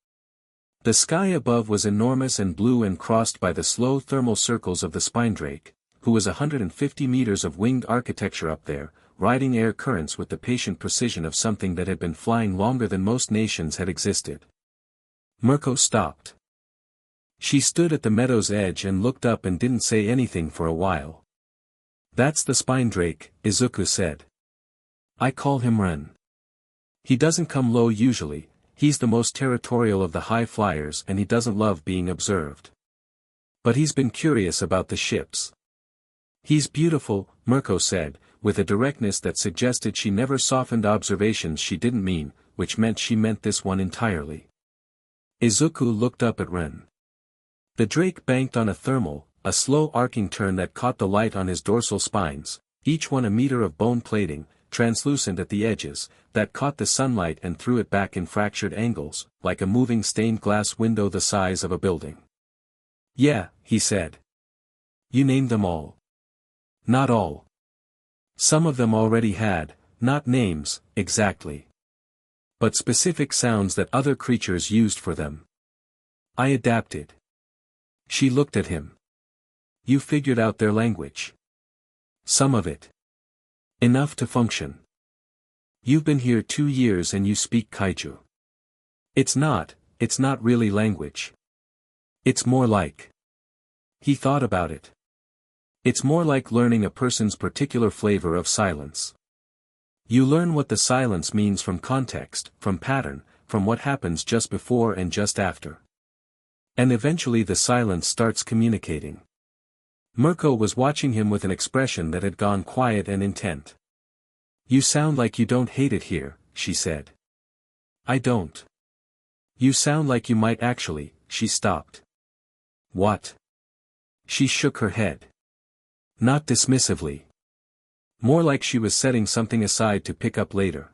The sky above was enormous and blue and crossed by the slow thermal circles of the spine-drake, who was 150 meters of winged architecture up there, riding air currents with the patient precision of something that had been flying longer than most nations had existed. Mirko stopped. She stood at the meadow's edge and looked up and didn't say anything for a while. "That's the spine-drake," Izuku said. "I call him Ren. He doesn't come low usually, he's the most territorial of the high flyers and he doesn't love being observed. But he's been curious about the ships. He's beautiful, Mirko said, with a directness that suggested she never softened observations she didn't mean, which meant she meant this one entirely. Izuku looked up at Ren. The Drake banked on a thermal, a slow arcing turn that caught the light on his dorsal spines, each one a meter of bone plating, translucent at the edges, that caught the sunlight and threw it back in fractured angles, like a moving stained glass window the size of a building. Yeah, he said. You named them all. Not all. Some of them already had, not names, exactly. But specific sounds that other creatures used for them. I adapted. She looked at him. You figured out their language. Some of it. Enough to function. You've been here 2 years and you speak Kaiju. It's not really language. It's more like. He thought about it. It's more like learning a person's particular flavor of silence. You learn what the silence means from context, from pattern, from what happens just before and just after. And eventually the silence starts communicating. Mirko was watching him with an expression that had gone quiet and intent. You sound like you don't hate it here, she said. I don't. You sound like you might actually, she stopped. What? She shook her head. Not dismissively. More like she was setting something aside to pick up later.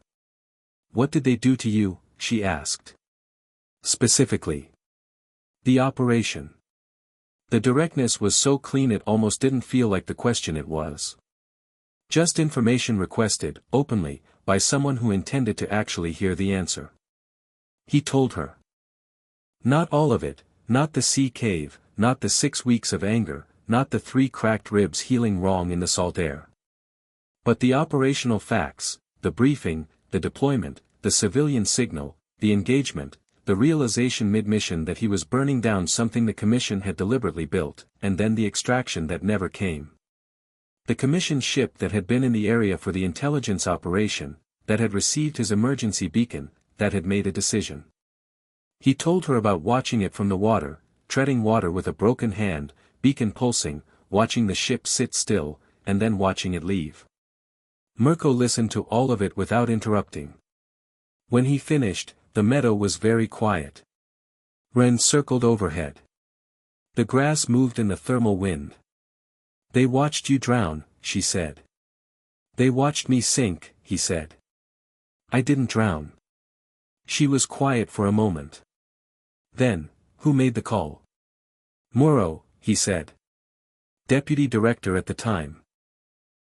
What did they do to you? She asked. Specifically. The operation. The directness was so clean it almost didn't feel like the question it was. Just information requested, openly, by someone who intended to actually hear the answer. He told her. Not all of it, not the sea cave, not the 6 weeks of anger, not the 3 cracked ribs healing wrong in the salt air. But the operational facts, the briefing, the deployment, the civilian signal, the engagement, the realization mid-mission that he was burning down something the Commission had deliberately built, and then the extraction that never came. The Commission ship that had been in the area for the intelligence operation, that had received his emergency beacon, that had made a decision. He told her about watching it from the water, treading water with a broken hand, beacon pulsing, watching the ship sit still, and then watching it leave. Mirko listened to all of it without interrupting. When he finished, the meadow was very quiet. Ren circled overhead. The grass moved in the thermal wind. They watched you drown, she said. They watched me sink, he said. I didn't drown. She was quiet for a moment. Then, who made the call? Muro, he said. Deputy director at the time.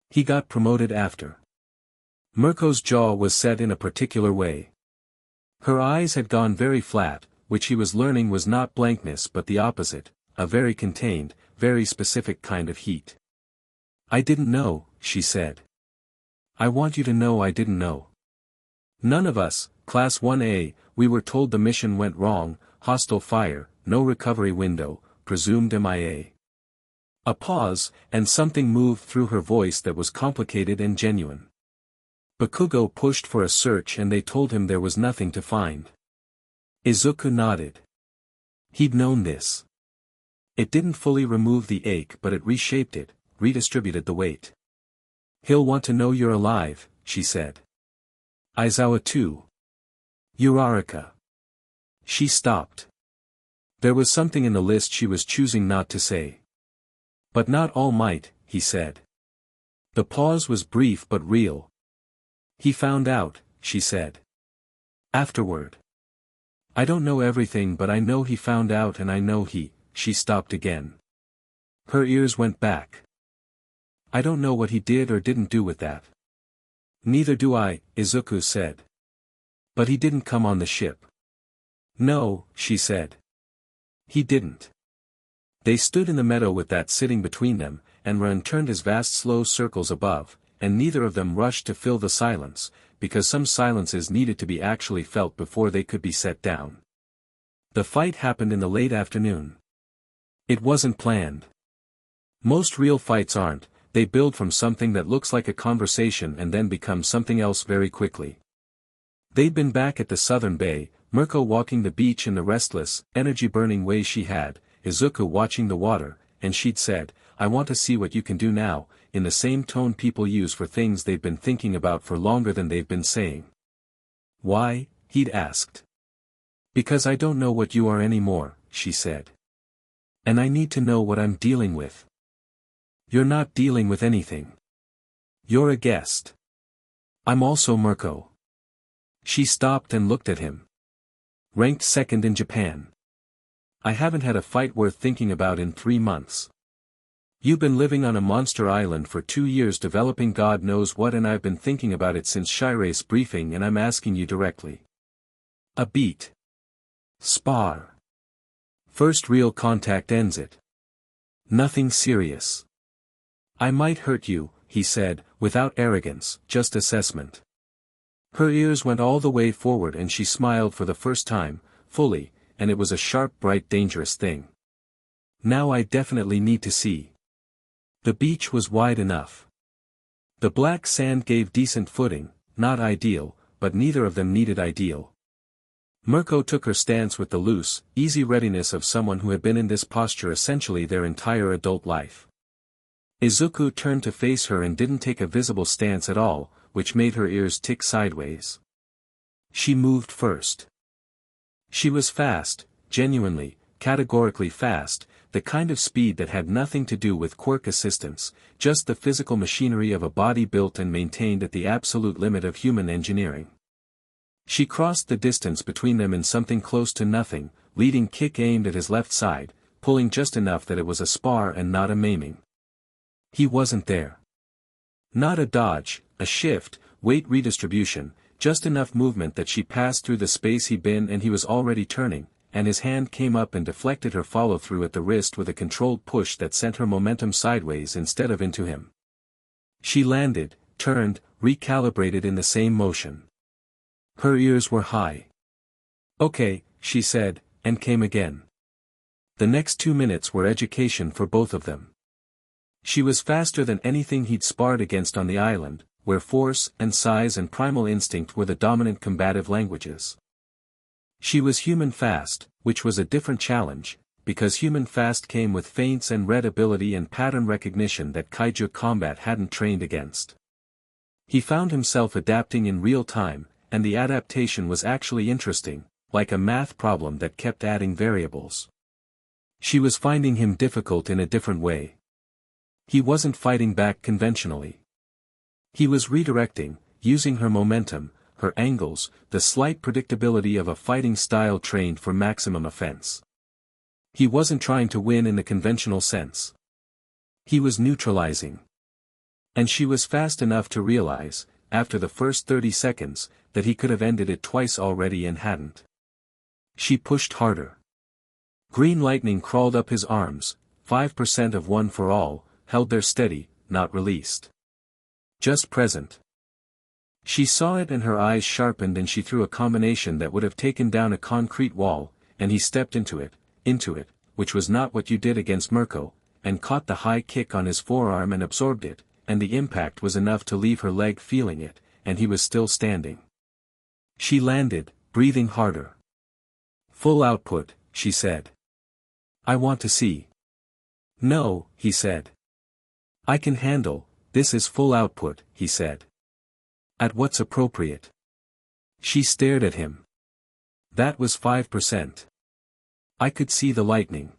He got promoted after. Mirko's jaw was set in a particular way. Her eyes had gone very flat, which he was learning was not blankness but the opposite, a very contained, very specific kind of heat. I didn't know, she said. I want you to know I didn't know. None of us, Class 1A, we were told the mission went wrong, hostile fire, no recovery window, presumed MIA. A pause, and something moved through her voice that was complicated and genuine. Bakugo pushed for a search and they told him there was nothing to find. Izuku nodded. He'd known this. It didn't fully remove the ache but it reshaped it, redistributed the weight. He'll want to know you're alive, she said. Aizawa too. Uraraka. She stopped. There was something in the list she was choosing not to say. But not all might, he said. The pause was brief but real. He found out, she said. Afterward. I don't know everything but I know he found out and I know she stopped again. Her ears went back. I don't know what he did or didn't do with that. Neither do I, Izuku said. But he didn't come on the ship. No, she said. He didn't. They stood in the meadow with that sitting between them, and Ren turned his vast slow circles above, and neither of them rushed to fill the silence, because some silences needed to be actually felt before they could be set down. The fight happened in the late afternoon. It wasn't planned. Most real fights aren't, they build from something that looks like a conversation and then become something else very quickly. They'd been back at the southern bay, Mirko walking the beach in the restless, energy-burning way she had, Izuku watching the water, and she'd said, "I want to see what you can do now," in the same tone people use for things they've been thinking about for longer than they've been saying. "Why?" he'd asked. "Because I don't know what you are anymore," she said. "And I need to know what I'm dealing with." "You're not dealing with anything. You're a guest." "I'm also Mirko." She stopped and looked at him. "Ranked second in Japan. I haven't had a fight worth thinking about in 3 months. You've been living on a monster island for 2 years developing God knows what, and I've been thinking about it since Shire's briefing, and I'm asking you directly. A beat. Spar. First real contact ends it. Nothing serious. I might hurt you," he said, without arrogance, just assessment. Her ears went all the way forward and she smiled for the first time, fully, and it was a sharp, bright, dangerous thing. "Now I definitely need to see." The beach was wide enough. The black sand gave decent footing, not ideal, but neither of them needed ideal. Mirko took her stance with the loose, easy readiness of someone who had been in this posture essentially their entire adult life. Izuku turned to face her and didn't take a visible stance at all, which made her ears tick sideways. She moved first. She was fast, genuinely, categorically fast, the kind of speed that had nothing to do with quirk assistance, just the physical machinery of a body built and maintained at the absolute limit of human engineering. She crossed the distance between them in something close to nothing, leading kick aimed at his left side, pulling just enough that it was a spar and not a maiming. He wasn't there. Not a dodge, a shift, weight redistribution, just enough movement that she passed through the space he'd been and he was already turning, and his hand came up and deflected her follow-through at the wrist with a controlled push that sent her momentum sideways instead of into him. She landed, turned, recalibrated in the same motion. Her ears were high. "Okay," she said, and came again. The next 2 minutes were education for both of them. She was faster than anything he'd sparred against on the island, where force and size and primal instinct were the dominant combative languages. She was human fast, which was a different challenge, because human fast came with feints and red ability and pattern recognition that Kaiju combat hadn't trained against. He found himself adapting in real time, and the adaptation was actually interesting, like a math problem that kept adding variables. She was finding him difficult in a different way. He wasn't fighting back conventionally. He was redirecting, using her momentum, her angles, the slight predictability of a fighting style trained for maximum offense. He wasn't trying to win in the conventional sense. He was neutralizing. And she was fast enough to realize, after the first 30 seconds, that he could have ended it twice already and hadn't. She pushed harder. Green lightning crawled up his arms, 5% of one for all, held there steady, not released. Just present. She saw it and her eyes sharpened and she threw a combination that would have taken down a concrete wall, and he stepped into it, which was not what you did against Mirko, and caught the high kick on his forearm and absorbed it, and the impact was enough to leave her leg feeling it, and he was still standing. She landed, breathing harder. "Full output," she said. "I want to see." "No," he said. "I can handle, this is full output," he said. "At what's appropriate?" She stared at him. "That was 5%. I could see the lightning.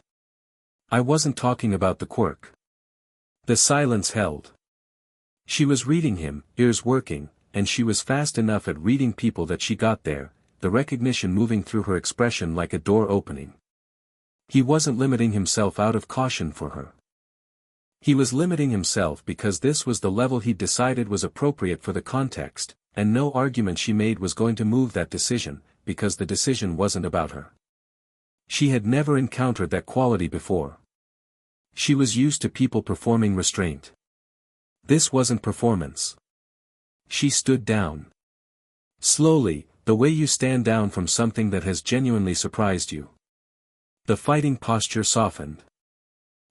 I wasn't talking about the quirk." The silence held. She was reading him, ears working, and she was fast enough at reading people that she got there, the recognition moving through her expression like a door opening. He wasn't limiting himself out of caution for her. He was limiting himself because this was the level he'd decided was appropriate for the context, and no argument she made was going to move that decision, because the decision wasn't about her. She had never encountered that quality before. She was used to people performing restraint. This wasn't performance. She stood down. Slowly, the way you stand down from something that has genuinely surprised you. The fighting posture softened.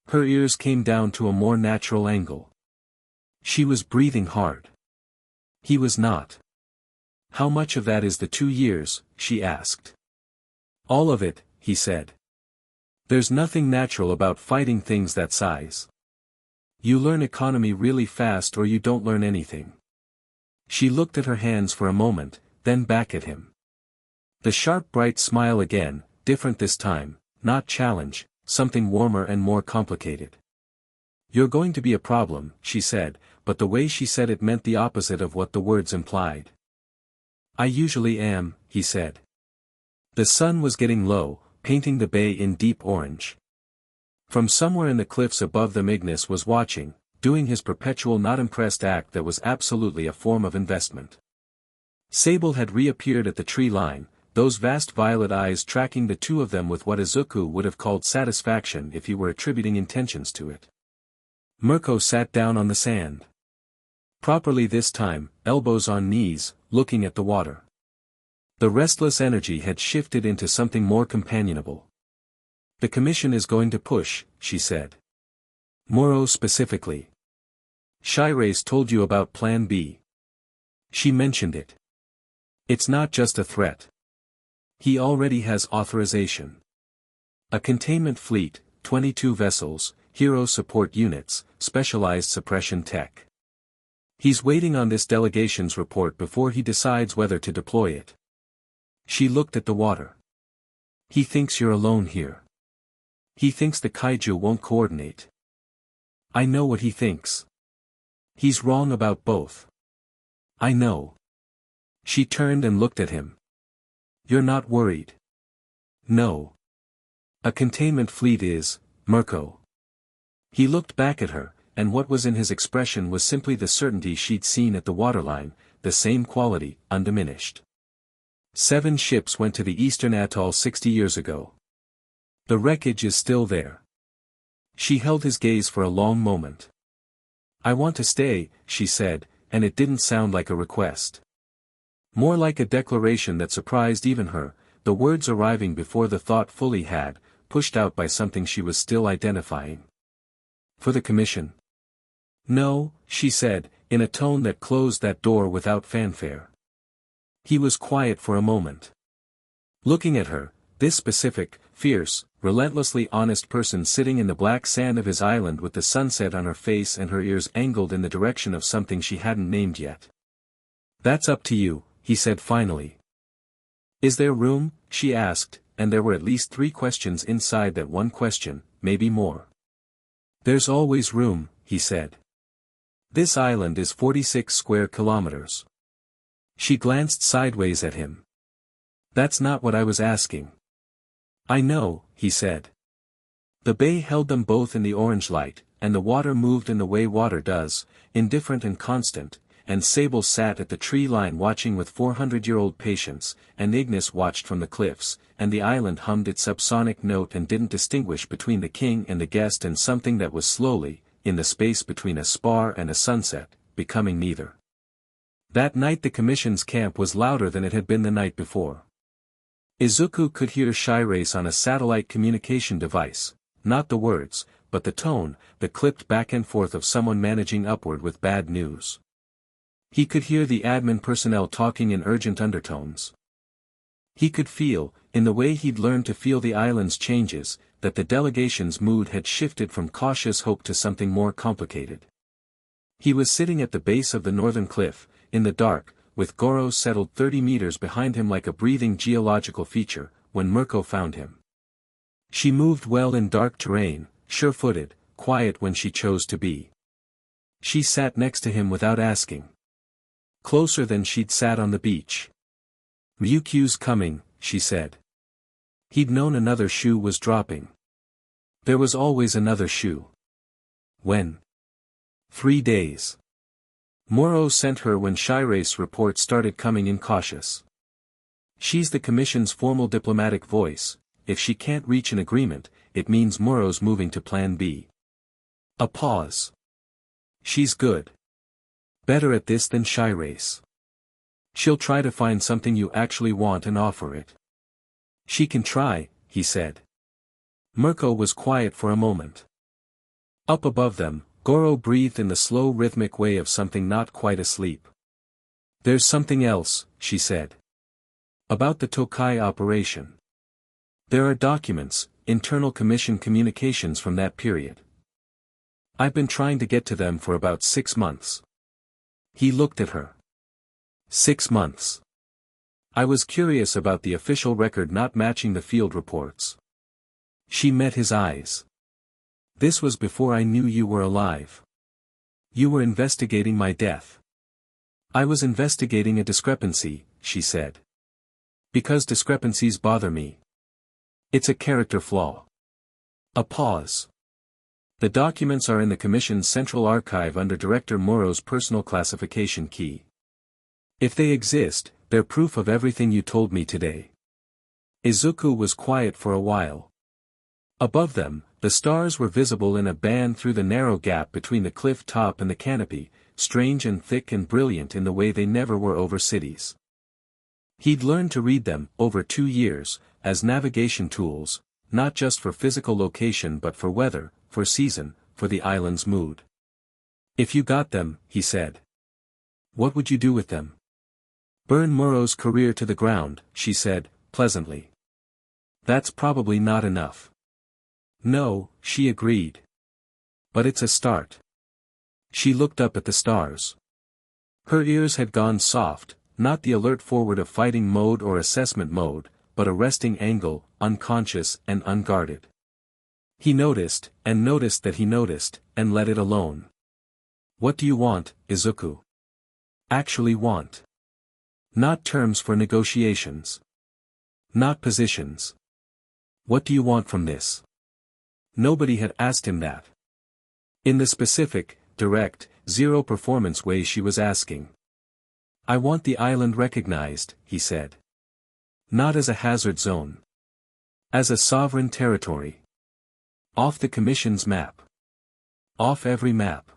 Her ears came down to a more natural angle. She was breathing hard. He was not. "How much of that is the 2 years?" she asked. All of it, he said. There's nothing natural about fighting things that size. You learn economy really fast or you don't learn anything. She looked at her hands for a moment, then back at him. The sharp bright smile again, different this time, not challenge, something warmer and more complicated. You're going to be a problem, she said, but the way she said it meant the opposite of what the words implied. I usually am, he said. The sun was getting low, painting the bay in deep orange. From somewhere in the cliffs above them Ignis was watching, doing his perpetual not impressed act that was absolutely a form of investment. Sable had reappeared at the tree line, those vast violet eyes tracking the two of them with what Izuku would have called satisfaction if he were attributing intentions to it. Mirko sat down on the sand. Properly this time, elbows on knees, looking at the water. The restless energy had shifted into something more companionable. The commission is going to push, she said. Moro specifically. Shiraise told you about Plan B. She mentioned it. It's not just a threat. He already has authorization. A containment fleet, 22 vessels, hero support units, specialized suppression tech. He's waiting on this delegation's report before he decides whether to deploy it. She looked at the water. He thinks you're alone here. He thinks the kaiju won't coordinate. I know what he thinks. He's wrong about both. I know. She turned and looked at him. You're not worried? No. A containment fleet is, Mirko. He looked back at her, and what was in his expression was simply the certainty she'd seen at the waterline, the same quality, undiminished. 7 ships went to the eastern atoll 60 years ago. The wreckage is still there. She held his gaze for a long moment. I want to stay, she said, and it didn't sound like a request. More like a declaration that surprised even her, the words arriving before the thought fully had, pushed out by something she was still identifying. For the commission? No, she said, in a tone that closed that door without fanfare. He was quiet for a moment. Looking at her, this specific, fierce, relentlessly honest person sitting in the black sand of his island with the sunset on her face and her ears angled in the direction of something she hadn't named yet. That's up to you, he said finally. Is there room, she asked, and there were at least 3 questions inside that one question, maybe more. There's always room, he said. This island is 46 square kilometers. She glanced sideways at him. That's not what I was asking. I know, he said. The bay held them both in the orange light, and the water moved in the way water does, indifferent and constant, and Sable sat at the tree line watching with 400-year-old patience, and Ignis watched from the cliffs, and the island hummed its subsonic note and didn't distinguish between the king and the guest and something that was slowly, in the space between a spar and a sunset, becoming neither. That night the commission's camp was louder than it had been the night before. Izuku could hear Shiraise on a satellite communication device, not the words, but the tone, the clipped back and forth of someone managing upward with bad news. He could hear the admin personnel talking in urgent undertones. He could feel, in the way he'd learned to feel the island's changes, that the delegation's mood had shifted from cautious hope to something more complicated. He was sitting at the base of the northern cliff, in the dark, with Goro settled 30 meters behind him like a breathing geological feature, when Mirko found him. She moved well in dark terrain, sure-footed, quiet when she chose to be. She sat next to him without asking. Closer than she'd sat on the beach. Ryukyu's coming, she said. He'd known another shoe was dropping. There was always another shoe. When? 3 days. Moro sent her when Shiraise reports started coming in cautious. She's the commission's formal diplomatic voice. If she can't reach an agreement, it means Moro's moving to Plan B. A pause. She's good. Better at this than Shiraise. She'll try to find something you actually want and offer it. She can try, he said. Mirko was quiet for a moment. Up above them, Goro breathed in the slow rhythmic way of something not quite asleep. There's something else, she said. About the Tokai operation. There are documents, internal commission communications from that period. I've been trying to get to them for about 6 months. He looked at her. 6 months. I was curious about the official record not matching the field reports. She met his eyes. This was before I knew you were alive. You were investigating my death. I was investigating a discrepancy, she said. Because discrepancies bother me. It's a character flaw. A pause. The documents are in the Commission's central archive under Director Moro's personal classification key. If they exist, they're proof of everything you told me today. Izuku was quiet for a while. Above them, the stars were visible in a band through the narrow gap between the cliff top and the canopy, strange and thick and brilliant in the way they never were over cities. He'd learned to read them, over 2 years, as navigation tools, not just for physical location but for weather, for season, for the island's mood. If you got them, he said. What would you do with them? Burn Moro's career to the ground, she said, pleasantly. That's probably not enough. No, she agreed. But it's a start. She looked up at the stars. Her ears had gone soft, not the alert forward of fighting mode or assessment mode, but a resting angle, unconscious and unguarded. He noticed, and noticed that he noticed, and let it alone. What do you want, Izuku? Actually want. Not terms for negotiations. Not positions. What do you want from this? Nobody had asked him that. In the specific, direct, zero-performance way she was asking. I want the island recognized, he said. Not as a hazard zone. As a sovereign territory. Off the Commission's map. Off every map.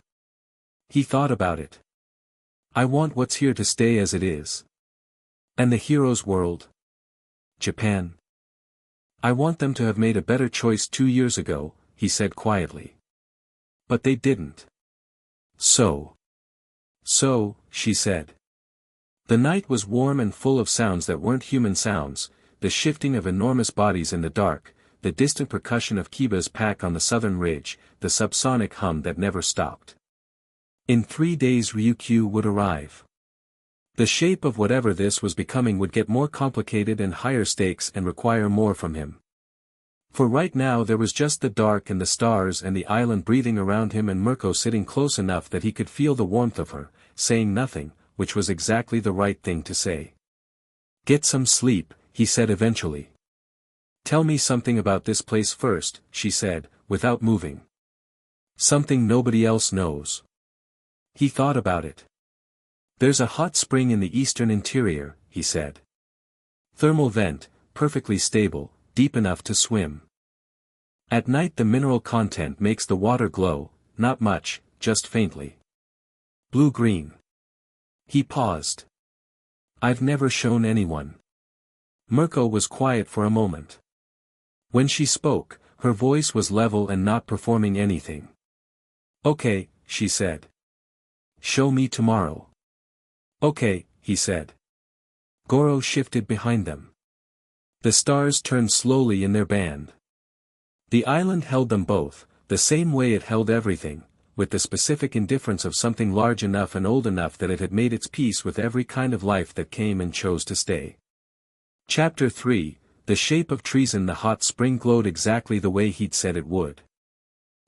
He thought about it. I want what's here to stay as it is. And the hero's world? Japan. I want them to have made a better choice 2 years ago, he said quietly. But they didn't. So, she said. The night was warm and full of sounds that weren't human sounds, the shifting of enormous bodies in the dark, the distant percussion of Kiba's pack on the southern ridge, the subsonic hum that never stopped. In 3 days Ryukyu would arrive. The shape of whatever this was becoming would get more complicated and higher stakes and require more from him. For right now there was just the dark and the stars and the island breathing around him and Mirko sitting close enough that he could feel the warmth of her, saying nothing, which was exactly the right thing to say. Get some sleep, he said eventually. Tell me something about this place first, she said, without moving. Something nobody else knows. He thought about it. There's a hot spring in the eastern interior, he said. Thermal vent, perfectly stable, deep enough to swim. At night the mineral content makes the water glow, not much, just faintly. Blue-green. He paused. I've never shown anyone. Mirko was quiet for a moment. When she spoke, her voice was level and not performing anything. Okay, she said. Show me tomorrow. Okay, he said. Goro shifted behind them. The stars turned slowly in their band. The island held them both, the same way it held everything, with the specific indifference of something large enough and old enough that it had made its peace with every kind of life that came and chose to stay. Chapter 3, The shape of treason. The hot spring glowed exactly the way he'd said it would.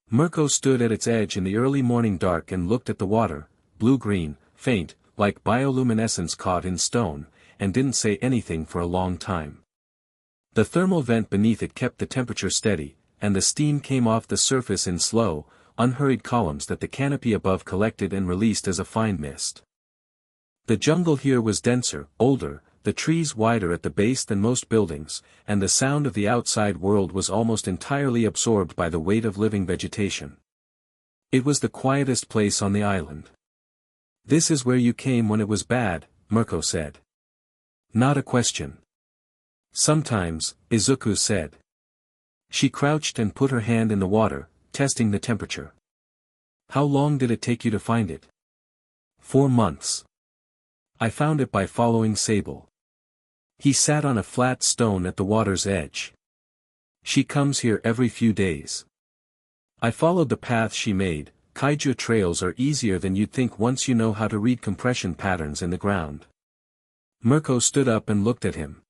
Mirko stood at its edge in the early morning dark and looked at the water, blue-green, faint, like bioluminescence caught in stone, and didn't say anything for a long time. The thermal vent beneath it kept the temperature steady, and the steam came off the surface in slow, unhurried columns that the canopy above collected and released as a fine mist. The jungle here was denser, older, the trees wider at the base than most buildings, and the sound of the outside world was almost entirely absorbed by the weight of living vegetation. It was the quietest place on the island. This is where you came when it was bad, Mirko said. Not a question. Sometimes, Izuku said. She crouched and put her hand in the water, testing the temperature. How long did it take you to find it? 4 months. I found it by following Sable. He sat on a flat stone at the water's edge. She comes here every few days. I followed the path she made. Kaiju trails are easier than you'd think once you know how to read compression patterns in the ground. Mirko stood up and looked at him.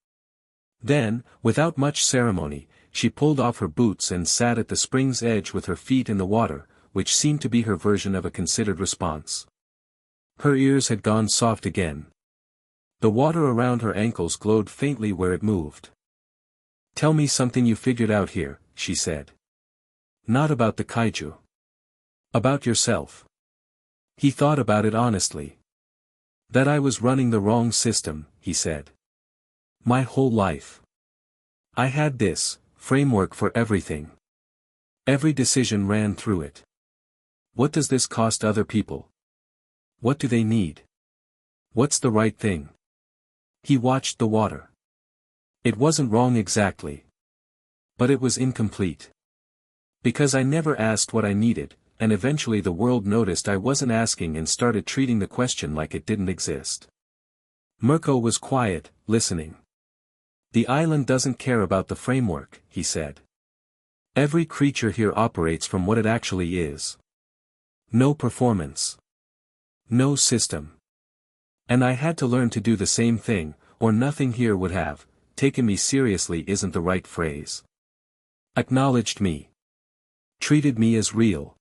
Then, without much ceremony, she pulled off her boots and sat at the spring's edge with her feet in the water, which seemed to be her version of a considered response. Her ears had gone soft again. The water around her ankles glowed faintly where it moved. "Tell me something you figured out here," she said. "Not about the kaiju. About yourself." He thought about it honestly. "That I was running the wrong system," he said. "My whole life. I had this framework for everything. Every decision ran through it. What does this cost other people? What do they need? What's the right thing?" He watched the water. It wasn't wrong exactly. But it was incomplete. Because I never asked what I needed, and eventually the world noticed I wasn't asking and started treating the question like it didn't exist. Mirko was quiet, listening. "The island doesn't care about the framework," he said. "Every creature here operates from what it actually is. No performance. No system. And I had to learn to do the same thing, or nothing here would have, taken me seriously isn't the right phrase. Acknowledged me. Treated me as real."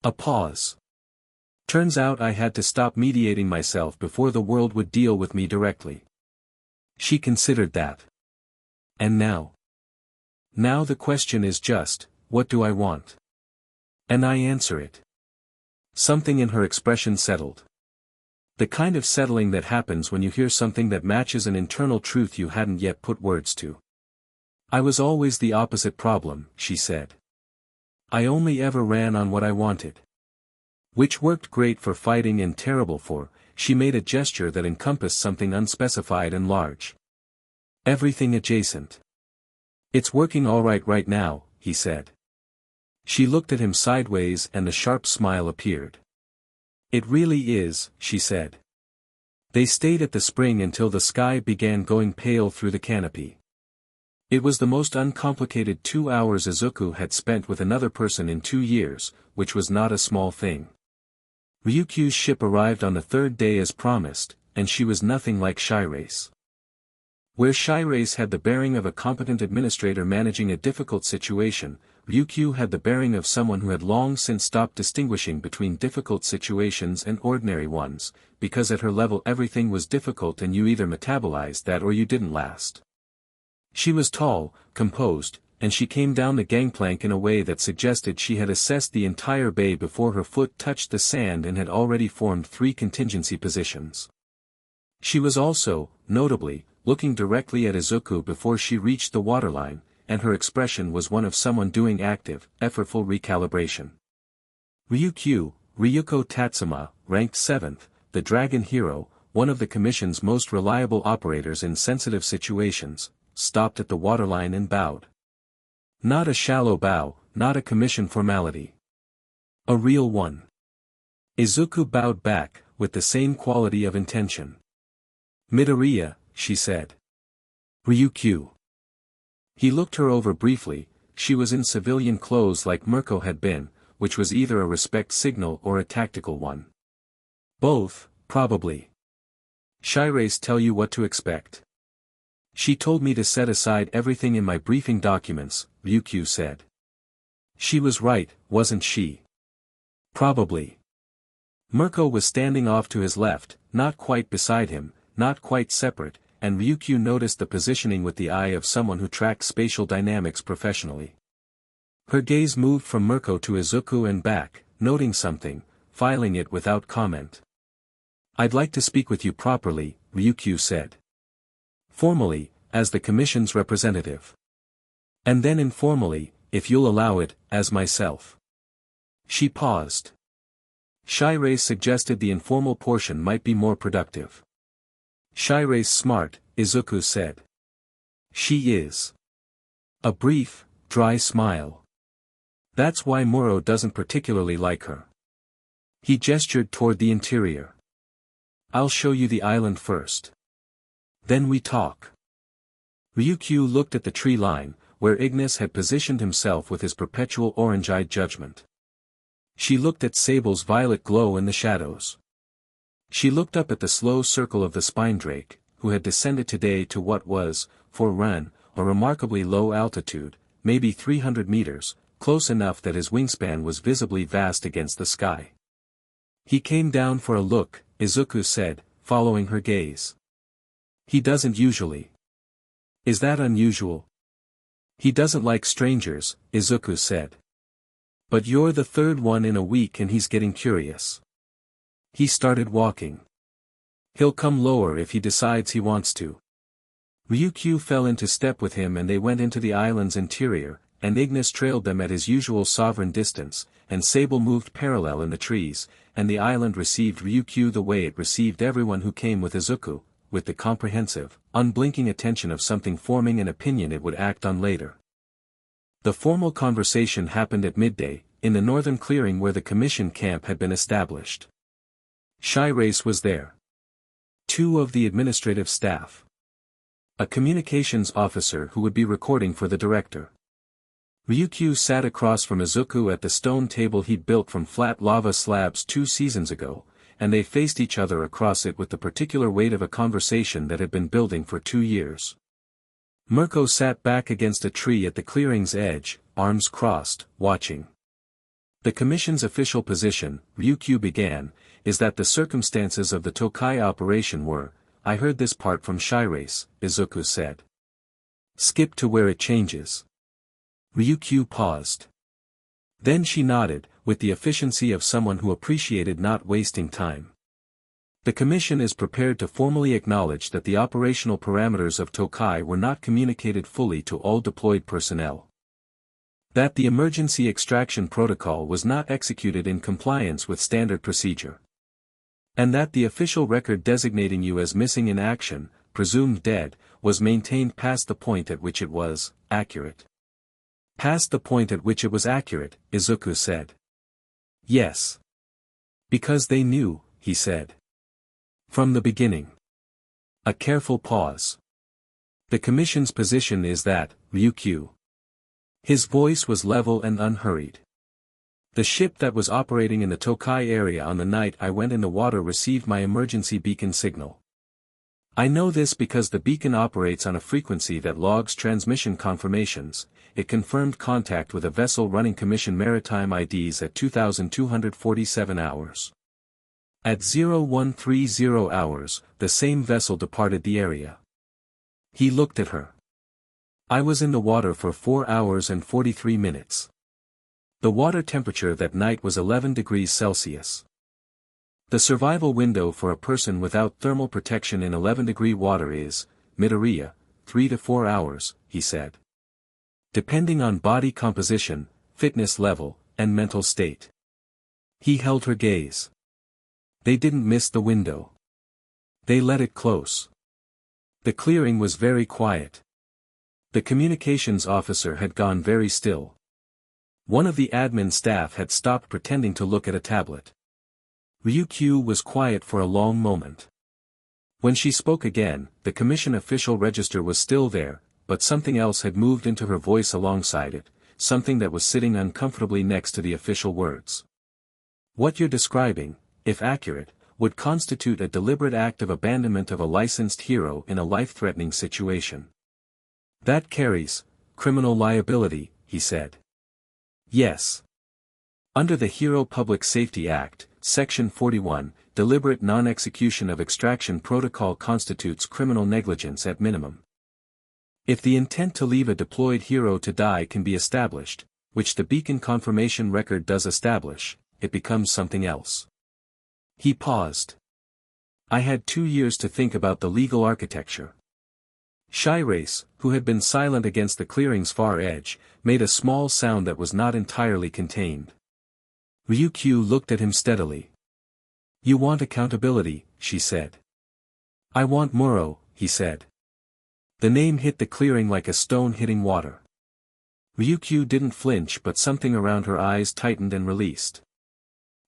A pause. "Turns out I had to stop mediating myself before the world would deal with me directly." She considered that. "And now? Now the question is just, what do I want? And I answer it." Something in her expression settled. The kind of settling that happens when you hear something that matches an internal truth you hadn't yet put words to. "I was always the opposite problem," she said. "I only ever ran on what I wanted." Which worked great for fighting and terrible for, she made a gesture that encompassed something unspecified and large. "Everything adjacent." "It's working all right now," he said. She looked at him sideways and the sharp smile appeared. "It really is," she said. They stayed at the spring until the sky began going pale through the canopy. It was the most uncomplicated 2 hours Izuku had spent with another person in 2 years, which was not a small thing. Ryukyu's ship arrived on the 3rd day as promised, and she was nothing like Shiraise. Where Shiraise had the bearing of a competent administrator managing a difficult situation, Ryukyu had the bearing of someone who had long since stopped distinguishing between difficult situations and ordinary ones, because at her level everything was difficult and you either metabolized that or you didn't last. She was tall, composed, and she came down the gangplank in a way that suggested she had assessed the entire bay before her foot touched the sand and had already formed 3 contingency positions. She was also, notably, looking directly at Izuku before she reached the waterline, and her expression was one of someone doing active, effortful recalibration. Ryukyu, Ryuko Tatsuma, ranked 7th, the Dragon Hero, one of the Commission's most reliable operators in sensitive situations, stopped at the waterline and bowed. Not a shallow bow, not a Commission formality. A real one. Izuku bowed back, with the same quality of intention. "Midoriya," she said. "Ryukyu." He looked her over briefly. She was in civilian clothes like Mirko had been, which was either a respect signal or a tactical one. "Both, probably. Shiraise tell you what to expect?" "She told me to set aside everything in my briefing documents," Ryukyu said. "She was right, wasn't she?" "Probably." Mirko was standing off to his left, not quite beside him, not quite separate, and Ryukyu noticed the positioning with the eye of someone who tracked spatial dynamics professionally. Her gaze moved from Mirko to Izuku and back, noting something, filing it without comment. "I'd like to speak with you properly," Ryukyu said. "Formally, as the Commission's representative. And then informally, if you'll allow it, as myself." She paused. Shiraise suggested the informal portion might be more productive. "Shiraise smart," Izuku said. "She is." A brief, dry smile. "That's why Muro doesn't particularly like her." He gestured toward the interior. "I'll show you the island first. Then we talk." Ryukyu looked at the tree line, where Ignis had positioned himself with his perpetual orange-eyed judgment. She looked at Sable's violet glow in the shadows. She looked up at the slow circle of the spine drake, who had descended today to what was, for Ran, a remarkably low altitude, maybe 300 meters, close enough that his wingspan was visibly vast against the sky. He came down for a look, Izuku said, following her gaze. He doesn't usually. Is that unusual? He doesn't like strangers, Izuku said. But you're the third one in a week and he's getting curious. He started walking. He'll come lower if he decides he wants to. Ryukyu fell into step with him and they went into the island's interior, and Ignis trailed them at his usual sovereign distance, and Sable moved parallel in the trees, and the island received Ryukyu the way it received everyone who came with Izuku, with the comprehensive, unblinking attention of something forming an opinion it would act on later. The formal conversation happened at midday, in the northern clearing where the commission camp had been established. Shirace was there. 2 of the administrative staff. A communications officer who would be recording for the director. Ryukyu sat across from Izuku at the stone table he'd built from flat lava slabs 2 seasons ago, and they faced each other across it with the particular weight of a conversation that had been building for 2 years. Mirko sat back against a tree at the clearing's edge, arms crossed, watching. The commission's official position, Ryukyu began, is that the circumstances of the Tokai operation were, I heard this part from Shirace, Izuku said. Skip to where it changes. Ryukyu paused. Then she nodded, with the efficiency of someone who appreciated not wasting time. The Commission is prepared to formally acknowledge that the operational parameters of Tokai were not communicated fully to all deployed personnel. That the emergency extraction protocol was not executed in compliance with standard procedure. And that the official record designating you as missing in action, presumed dead, was maintained past the point at which it was accurate. Past the point at which it was accurate, Izuku said. Yes. Because they knew, he said. From the beginning. A careful pause. The Commission's position is that, Ryukyu. His voice was level and unhurried. The ship that was operating in the Tokai area on the night I went in the water received my emergency beacon signal. I know this because the beacon operates on a frequency that logs transmission confirmations. It confirmed contact with a vessel running Commission maritime IDs at 2,247 hours. At 0130 hours, the same vessel departed the area. He looked at her. I was in the water for 4 hours and 43 minutes. The water temperature that night was 11 degrees Celsius. The survival window for a person without thermal protection in 11-degree water is, Midoriya, 3 to 4 hours, he said. Depending on body composition, fitness level, and mental state. He held her gaze. They didn't miss the window. They let it close. The clearing was very quiet. The communications officer had gone very still. One of the admin staff had stopped pretending to look at a tablet. Ryukyu was quiet for a long moment. When she spoke again, the commission official register was still there, but something else had moved into her voice alongside it, something that was sitting uncomfortably next to the official words. What you're describing, if accurate, would constitute a deliberate act of abandonment of a licensed hero in a life-threatening situation. That carries criminal liability, he said. Yes. Under the Hero Public Safety Act, Section 41, deliberate non-execution of extraction protocol constitutes criminal negligence at minimum. If the intent to leave a deployed hero to die can be established, which the beacon confirmation record does establish, it becomes something else. He paused. I had 2 years to think about the legal architecture. Shirace, who had been silent against the clearing's far edge, made a small sound that was not entirely contained. Ryukyu looked at him steadily. You want accountability, she said. I want Muro, he said. The name hit the clearing like a stone hitting water. Ryukyu didn't flinch, but something around her eyes tightened and released.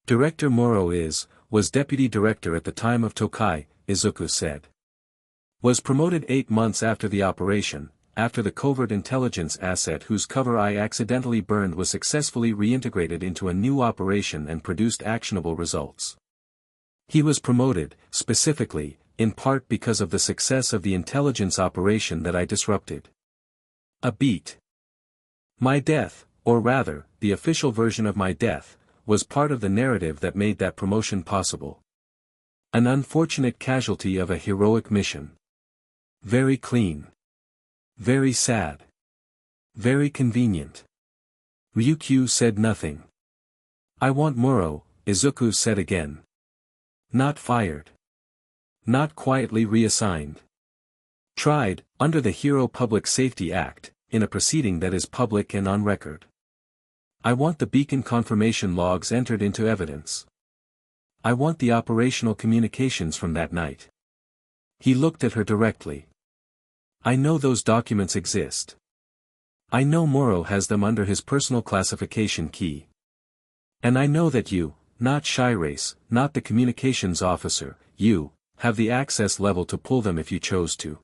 Director Muro was deputy director at the time of Tokai, Izuku said. Was promoted 8 months after the operation, after the covert intelligence asset whose cover I accidentally burned was successfully reintegrated into a new operation and produced actionable results. He was promoted, specifically, in part because of the success of the intelligence operation that I disrupted. A beat. My death, or rather, the official version of my death, was part of the narrative that made that promotion possible. An unfortunate casualty of a heroic mission. Very clean. Very sad. Very convenient. Ryukyu said nothing. I want Muro, Izuku said again. Not fired. Not quietly reassigned. Tried, under the Hero Public Safety Act, in a proceeding that is public and on record. I want the beacon confirmation logs entered into evidence. I want the operational communications from that night. He looked at her directly. I know those documents exist. I know Muro has them under his personal classification key. And I know that you, not Shyrace, not the communications officer, you, have the access level to pull them if you chose to.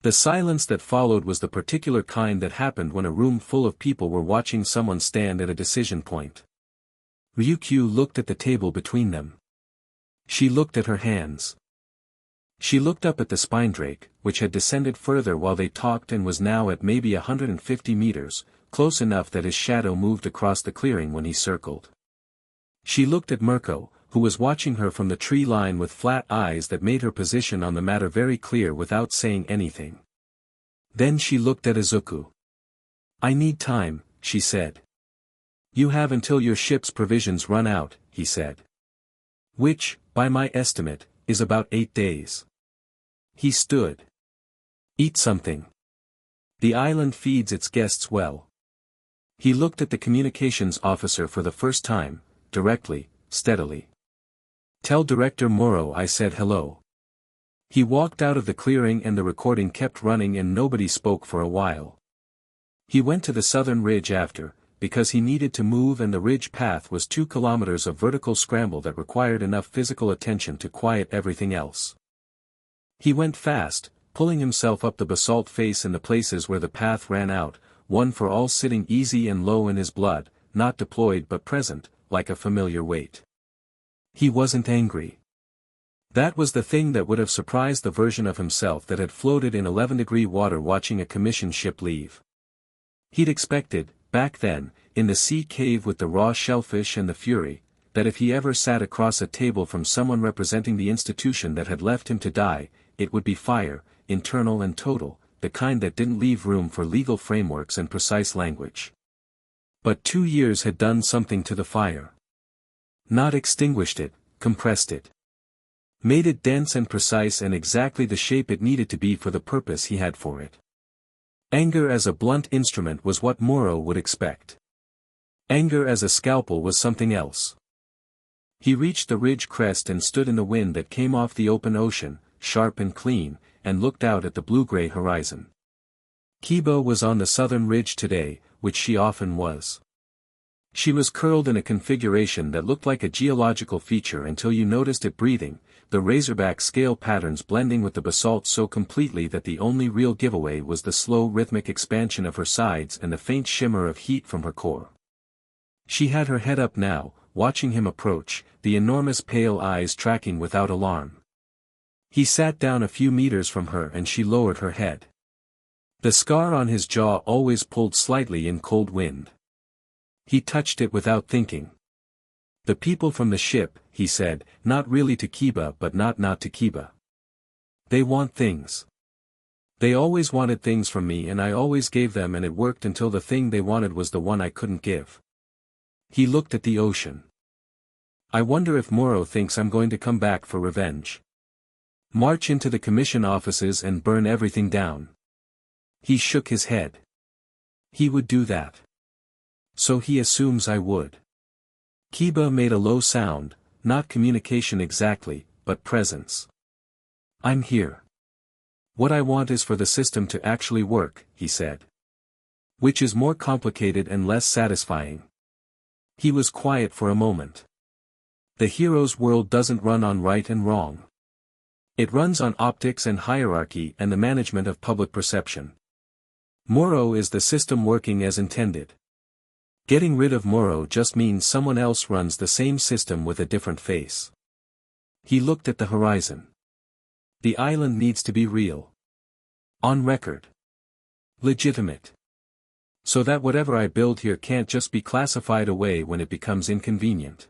The silence that followed was the particular kind that happened when a room full of people were watching someone stand at a decision point. Ryukyu looked at the table between them. She looked at her hands. She looked up at the spine-drake, which had descended further while they talked and was now at maybe 150 meters, close enough that his shadow moved across the clearing when he circled. She looked at Mirko, who was watching her from the tree line with flat eyes that made her position on the matter very clear without saying anything. Then she looked at Izuku. I need time, she said. You have until your ship's provisions run out, he said. Which, by my estimate, is about 8 days. He stood. Eat something. The island feeds its guests well. He looked at the communications officer for the first time, directly, steadily. Tell Director Muro I said hello. He walked out of the clearing and the recording kept running and nobody spoke for a while. He went to the southern ridge after, because he needed to move and the ridge path was 2 kilometers of vertical scramble that required enough physical attention to quiet everything else. He went fast, pulling himself up the basalt face in the places where the path ran out, one for all sitting easy and low in his blood, not deployed but present, like a familiar weight. He wasn't angry. That was the thing that would have surprised the version of himself that had floated in 11-degree water watching a commission ship leave. He'd expected, back then, in the sea cave with the raw shellfish and the fury, that if he ever sat across a table from someone representing the institution that had left him to die, it would be fire, internal and total, the kind that didn't leave room for legal frameworks and precise language. But 2 years had done something to the fire. Not extinguished it, compressed it. Made it dense and precise and exactly the shape it needed to be for the purpose he had for it. Anger as a blunt instrument was what Muro would expect. Anger as a scalpel was something else. He reached the ridge crest and stood in the wind that came off the open ocean, sharp and clean, and looked out at the blue-gray horizon. Kiba was on the southern ridge today, which she often was. She was curled in a configuration that looked like a geological feature until you noticed it breathing, the razorback scale patterns blending with the basalt so completely that the only real giveaway was the slow rhythmic expansion of her sides and the faint shimmer of heat from her core. She had her head up now, watching him approach, the enormous pale eyes tracking without alarm. He sat down a few meters from her and she lowered her head. The scar on his jaw always pulled slightly in cold wind. He touched it without thinking. The people from the ship, he said, not really to Kiba but not to Kiba. They want things. They always wanted things from me and I always gave them and it worked until the thing they wanted was the one I couldn't give. He looked at the ocean. I wonder if Muro thinks I'm going to come back for revenge. March into the commission offices and burn everything down. He shook his head. He would do that. So he assumes I would. Kiba made a low sound, not communication exactly, but presence. I'm here. What I want is for the system to actually work, he said. Which is more complicated and less satisfying. He was quiet for a moment. The hero's world doesn't run on right and wrong. It runs on optics and hierarchy and the management of public perception. Moro is the system working as intended. Getting rid of Moro just means someone else runs the same system with a different face. He looked at the horizon. The island needs to be real. On record. Legitimate. So that whatever I build here can't just be classified away when it becomes inconvenient.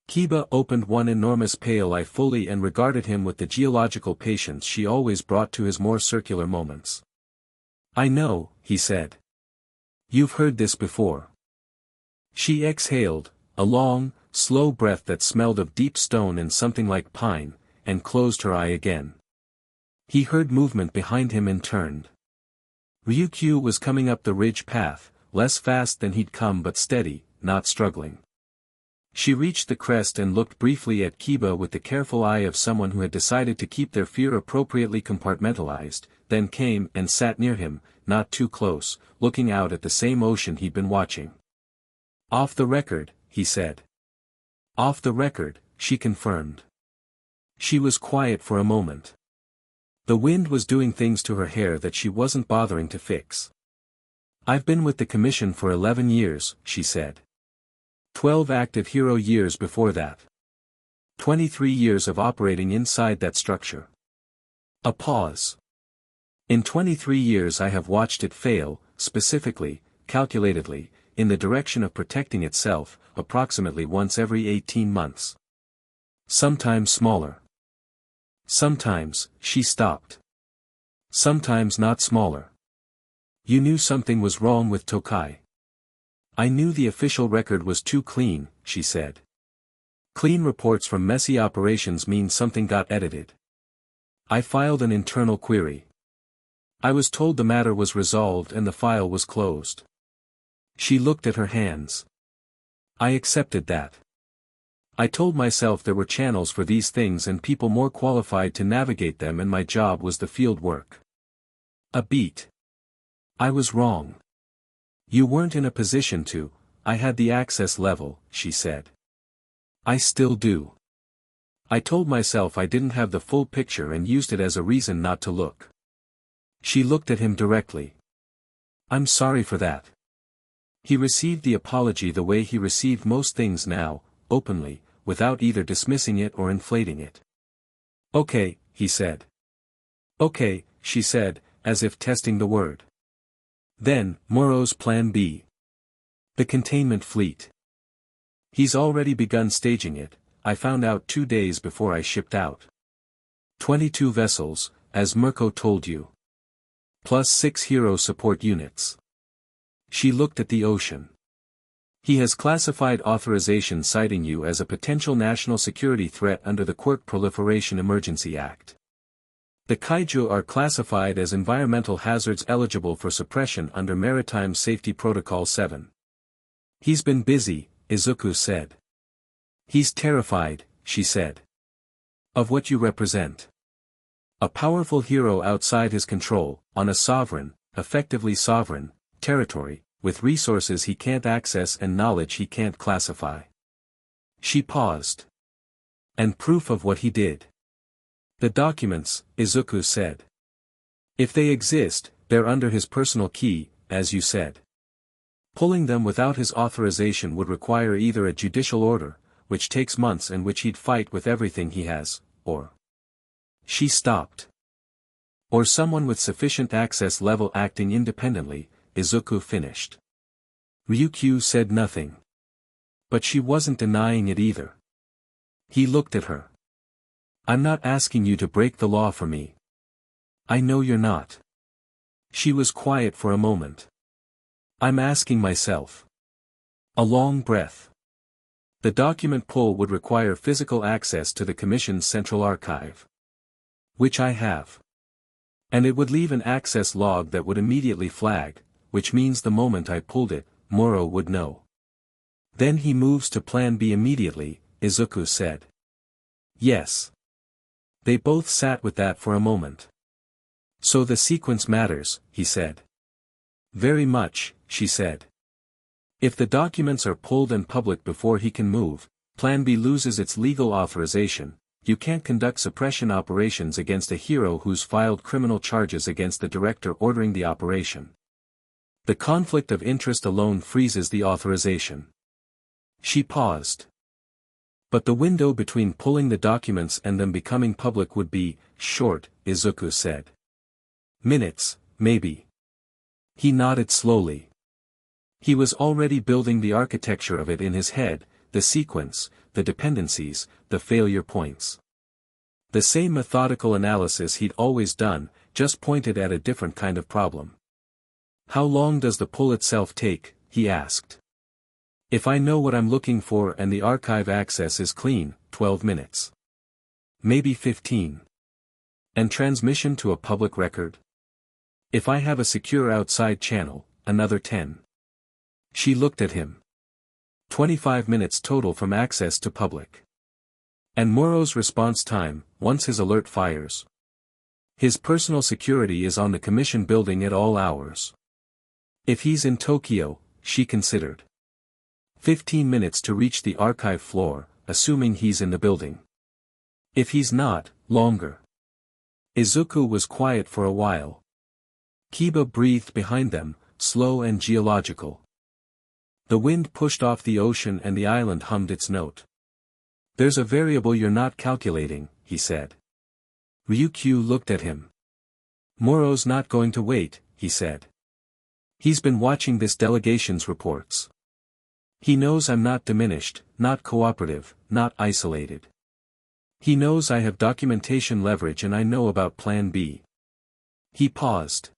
Kiba opened one enormous pale eye fully and regarded him with the geological patience she always brought to his more circular moments. I know, he said. You've heard this before. She exhaled, a long, slow breath that smelled of deep stone and something like pine, and closed her eye again. He heard movement behind him and turned. Ryukyu was coming up the ridge path, less fast than he'd come but steady, not struggling. She reached the crest and looked briefly at Kiba with the careful eye of someone who had decided to keep their fear appropriately compartmentalized, then came and sat near him, not too close, looking out at the same ocean he'd been watching. Off the record, he said. Off the record, she confirmed. She was quiet for a moment. The wind was doing things to her hair that she wasn't bothering to fix. I've been with the commission for 11 years, she said. 12 active hero years before that. 23 years of operating inside that structure. A pause. In 23 years I have watched it fail, specifically, calculatedly, in the direction of protecting itself, approximately once every 18 months. Sometimes smaller. Sometimes, she stopped. Sometimes not smaller. You knew something was wrong with Tokai. I knew the official record was too clean, she said. Clean reports from messy operations mean something got edited. I filed an internal query. I was told the matter was resolved and the file was closed. She looked at her hands. I accepted that. I told myself there were channels for these things and people more qualified to navigate them, and my job was the field work. A beat. I was wrong. You weren't in a position to. I had the access level, she said. I still do. I told myself I didn't have the full picture and used it as a reason not to look. She looked at him directly. I'm sorry for that. He received the apology the way he received most things now, openly, without either dismissing it or inflating it. Okay, he said. Okay, she said, as if testing the word. Then, Moro's plan B. The containment fleet. He's already begun staging it, I found out 2 days before I shipped out. 22 vessels, as Mirko told you. Plus 6 hero support units. She looked at the ocean. He has classified authorization citing you as a potential national security threat under the Quirk Proliferation Emergency Act. The Kaiju are classified as environmental hazards eligible for suppression under Maritime Safety Protocol 7. He's been busy, Izuku said. He's terrified, she said. Of what you represent. A powerful hero outside his control, on a sovereign, effectively sovereign, territory, with resources he can't access and knowledge he can't classify. She paused. And proof of what he did. The documents, Izuku said. If they exist, they're under his personal key, as you said. Pulling them without his authorization would require either a judicial order, which takes months and which he'd fight with everything he has, or... She stopped. Or someone with sufficient access level acting independently, Izuku finished. Ryukyu said nothing. But she wasn't denying it either. He looked at her. I'm not asking you to break the law for me. I know you're not. She was quiet for a moment. I'm asking myself. A long breath. The document pull would require physical access to the Commission's central archive. Which I have. And it would leave an access log that would immediately flag, which means the moment I pulled it, Moro would know. Then he moves to Plan B immediately, Izuku said. Yes. They both sat with that for a moment. So the sequence matters, he said. Very much, she said. If the documents are pulled and public before he can move, Plan B loses its legal authorization. You can't conduct suppression operations against a hero who's filed criminal charges against the director ordering the operation. The conflict of interest alone freezes the authorization. She paused. But the window between pulling the documents and them becoming public would be short, Izuku said. Minutes, maybe. He nodded slowly. He was already building the architecture of it in his head, the sequence, the dependencies, the failure points. The same methodical analysis he'd always done, just pointed at a different kind of problem. How long does the pull itself take, he asked. If I know what I'm looking for and the archive access is clean, 12 minutes. Maybe 15. And transmission to a public record? If I have a secure outside channel, another 10. She looked at him. 25 minutes total from access to public. And Moro's response time, once his alert fires. His personal security is on the commission building at all hours. If he's in Tokyo, she considered. 15 minutes to reach the archive floor, assuming he's in the building. If he's not, longer. Izuku was quiet for a while. Kiba breathed behind them, slow and geological. The wind pushed off the ocean and the island hummed its note. There's a variable you're not calculating, he said. Ryukyu looked at him. Moro's not going to wait, he said. He's been watching this delegation's reports. He knows I'm not diminished, not cooperative, not isolated. He knows I have documentation leverage and I know about Plan B. He paused.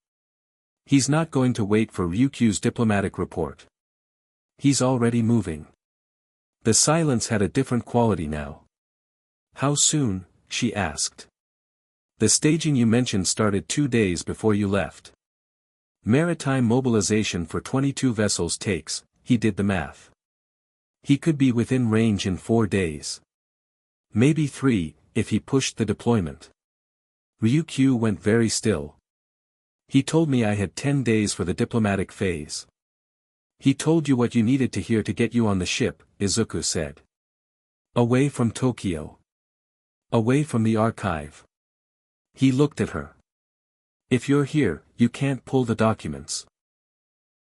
He's not going to wait for Ryukyu's diplomatic report. He's already moving. The silence had a different quality now. How soon? She asked. The staging you mentioned started 2 days before you left. Maritime mobilization for 22 vessels takes, he did the math. He could be within range in 4 days. Maybe 3, if he pushed the deployment. Ryukyu went very still. He told me I had 10 days for the diplomatic phase. He told you what you needed to hear to get you on the ship, Izuku said. Away from Tokyo. Away from the archive. He looked at her. If you're here, you can't pull the documents.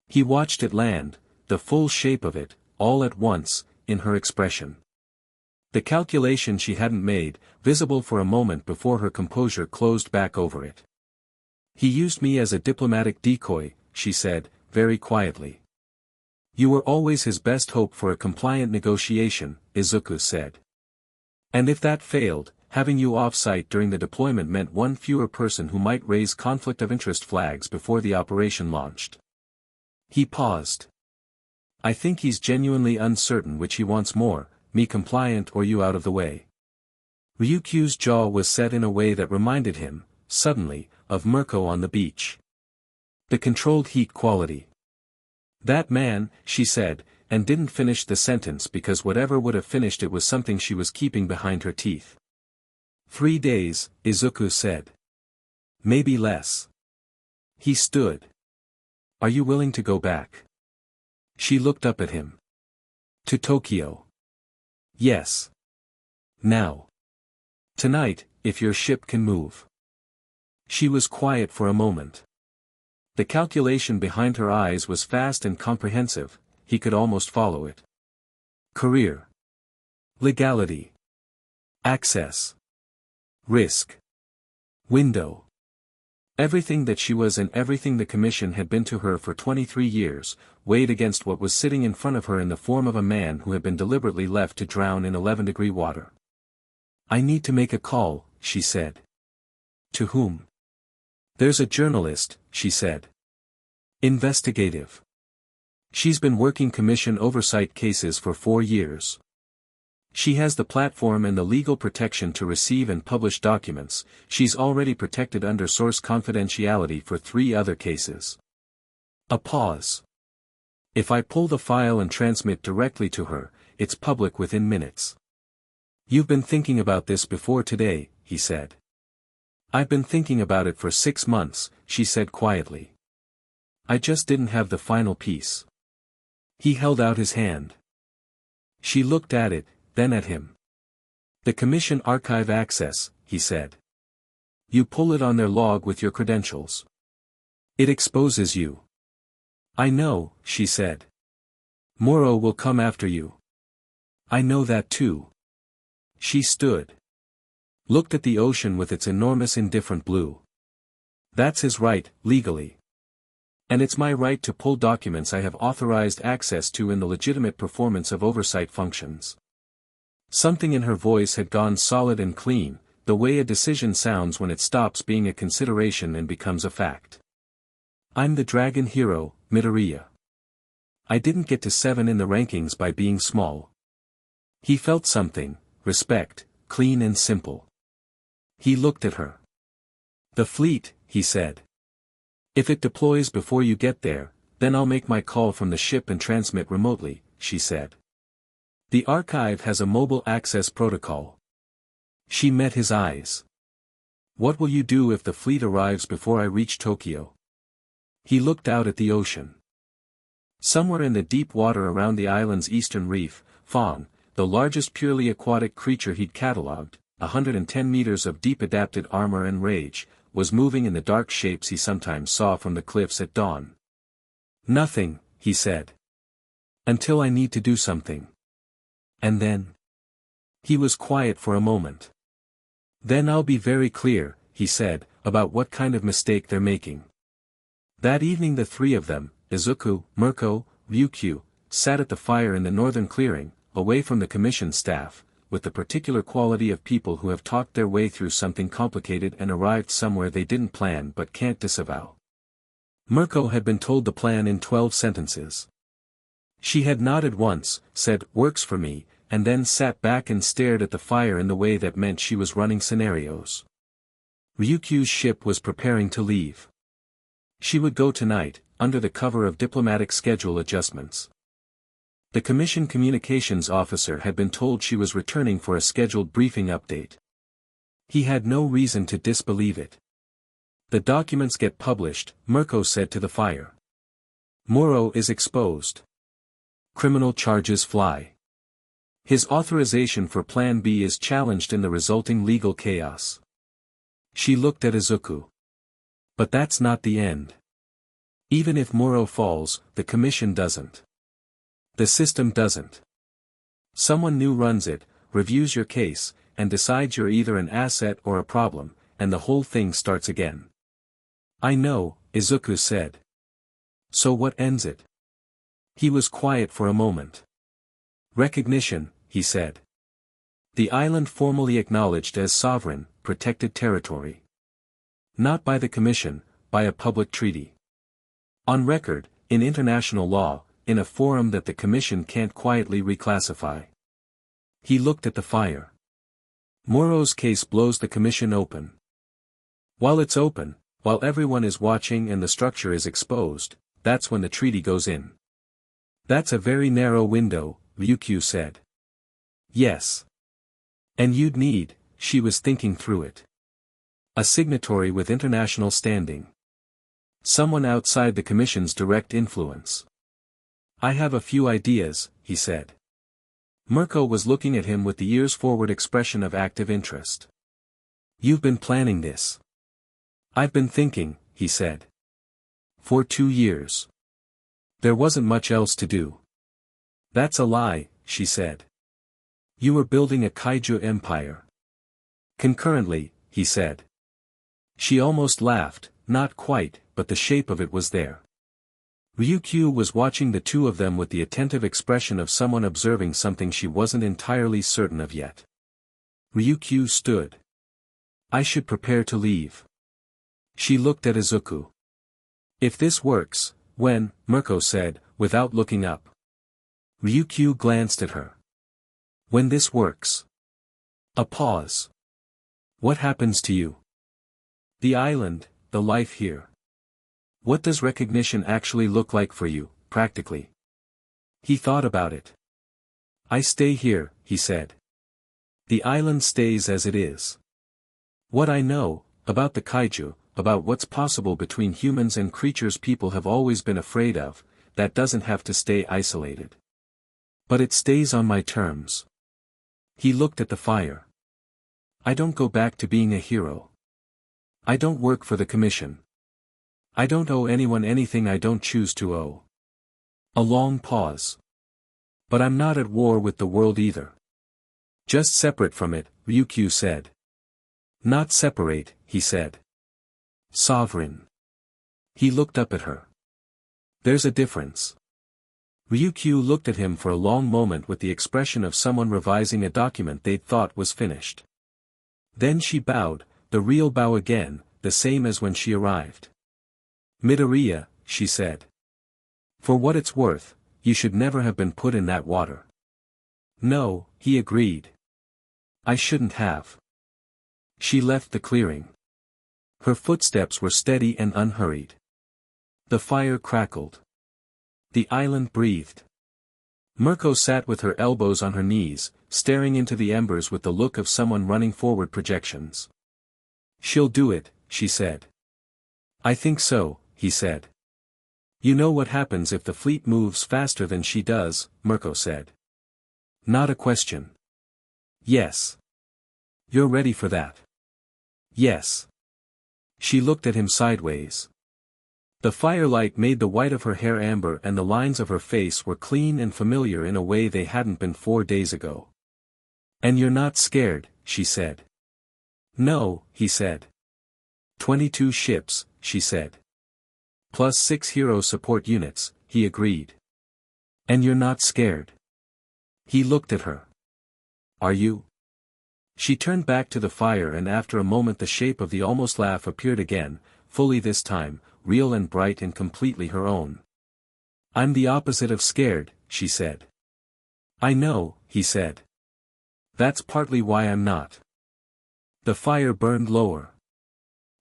He watched it land, the full shape of it, all at once, in her expression. The calculation she hadn't made, visible for a moment before her composure closed back over it. He used me as a diplomatic decoy, she said, very quietly. You were always his best hope for a compliant negotiation, Izuku said. And if that failed, having you off-site during the deployment meant one fewer person who might raise conflict of interest flags before the operation launched. He paused. I think he's genuinely uncertain which he wants more, me compliant or you out of the way. Ryukyu's jaw was set in a way that reminded him, suddenly, of Mirko on the beach. The controlled heat quality. That man, she said, and didn't finish the sentence because whatever would have finished it was something she was keeping behind her teeth. 3 days, Izuku said. Maybe less. He stood. Are you willing to go back? She looked up at him. To Tokyo. Yes. Now. Tonight, if your ship can move. She was quiet for a moment. The calculation behind her eyes was fast and comprehensive, he could almost follow it. Career. Legality. Access. Risk. Window. Everything that she was and everything the commission had been to her for 23 years, weighed against what was sitting in front of her in the form of a man who had been deliberately left to drown in 11-degree water. I need to make a call, she said. To whom? There's a journalist, she said. Investigative. She's been working commission oversight cases for 4 years. She has the platform and the legal protection to receive and publish documents. She's already protected under source confidentiality for 3 other cases. A pause. If I pull the file and transmit directly to her, it's public within minutes. You've been thinking about this before today, he said. I've been thinking about it for 6 months, she said quietly. I just didn't have the final piece. He held out his hand. She looked at it, then at him. The commission archive access, he said. You pull it on their log with your credentials. It exposes you. I know, she said. Moro will come after you. I know that too. She stood. Looked at the ocean with its enormous indifferent blue. That's his right, legally. And it's my right to pull documents I have authorized access to in the legitimate performance of oversight functions. Something in her voice had gone solid and clean, the way a decision sounds when it stops being a consideration and becomes a fact. I'm the dragon hero, Midoriya. I didn't get to 7 in the rankings by being small. He felt something, respect, clean and simple. He looked at her. The fleet, he said. If it deploys before you get there, then I'll make my call from the ship and transmit remotely, she said. The archive has a mobile access protocol. She met his eyes. What will you do if the fleet arrives before I reach Tokyo? He looked out at the ocean. Somewhere in the deep water around the island's eastern reef, Fawn, the largest purely aquatic creature he'd catalogued, 110 meters of deep adapted armor and rage, was moving in the dark shapes he sometimes saw from the cliffs at dawn. Nothing, he said. Until I need to do something. And then? He was quiet for a moment. Then I'll be very clear, he said, about what kind of mistake they're making. That evening the three of them, Izuku, Mirko, Ryukyu, sat at the fire in the northern clearing, away from the commission staff, with the particular quality of people who have talked their way through something complicated and arrived somewhere they didn't plan but can't disavow. Mirko had been told the plan in 12 sentences. She had nodded once, said, "Works for me," and then sat back and stared at the fire in the way that meant she was running scenarios. Ryukyu's ship was preparing to leave. She would go tonight, under the cover of diplomatic schedule adjustments. The commission communications officer had been told she was returning for a scheduled briefing update. He had no reason to disbelieve it. The documents get published, Mirko said to the fire. Moro is exposed. Criminal charges fly. His authorization for Plan B is challenged in the resulting legal chaos. She looked at Izuku. But that's not the end. Even if Moro falls, the commission doesn't. The system doesn't. Someone new runs it, reviews your case, and decides you're either an asset or a problem, and the whole thing starts again. I know, Izuku said. So what ends it? He was quiet for a moment. Recognition, he said. The island formally acknowledged as sovereign, protected territory. Not by the commission, by a public treaty. On record, in international law, in a forum that the commission can't quietly reclassify. He looked at the fire. Moro's case blows the commission open. While it's open, while everyone is watching and the structure is exposed, that's when the treaty goes in. That's a very narrow window, Ryukyu said. Yes. And you'd need, she was thinking through it. A signatory with international standing. Someone outside the commission's direct influence. I have a few ideas, he said. Mirko was looking at him with the ears-forward expression of active interest. You've been planning this. I've been thinking, he said. For 2 years. There wasn't much else to do. That's a lie, she said. You were building a kaiju empire. Concurrently, he said. She almost laughed, not quite, but the shape of it was there. Ryukyu was watching the two of them with the attentive expression of someone observing something she wasn't entirely certain of yet. Ryukyu stood. I should prepare to leave. She looked at Izuku. If this works, when, Mirko said, without looking up. Ryukyu glanced at her. When this works. A pause. What happens to you? The island, the life here. What does recognition actually look like for you, practically? He thought about it. I stay here, he said. The island stays as it is. What I know, about the kaiju, about what's possible between humans and creatures people have always been afraid of, that doesn't have to stay isolated. But it stays on my terms. He looked at the fire. I don't go back to being a hero. I don't work for the commission. I don't owe anyone anything I don't choose to owe. A long pause. But I'm not at war with the world either. Just separate from it, Ryukyu said. Not separate, he said. Sovereign. He looked up at her. There's a difference. Ryukyu looked at him for a long moment with the expression of someone revising a document they'd thought was finished. Then she bowed, the real bow again, the same as when she arrived. Midoriya, she said. For what it's worth, you should never have been put in that water. No, he agreed. I shouldn't have. She left the clearing. Her footsteps were steady and unhurried. The fire crackled. The island breathed. Mirko sat with her elbows on her knees, staring into the embers with the look of someone running forward projections. She'll do it, she said. I think so, he said. You know what happens if the fleet moves faster than she does, Mirko said. Not a question. Yes. You're ready for that. Yes. She looked at him sideways. The firelight made the white of her hair amber and the lines of her face were clean and familiar in a way they hadn't been 4 days ago. And you're not scared, she said. No, he said. 22 ships, she said. Plus 6 hero support units, he agreed. And you're not scared. He looked at her. Are you? She turned back to the fire and after a moment the shape of the almost laugh appeared again, fully this time, real and bright and completely her own. I'm the opposite of scared, she said. I know, he said. That's partly why I'm not. The fire burned lower.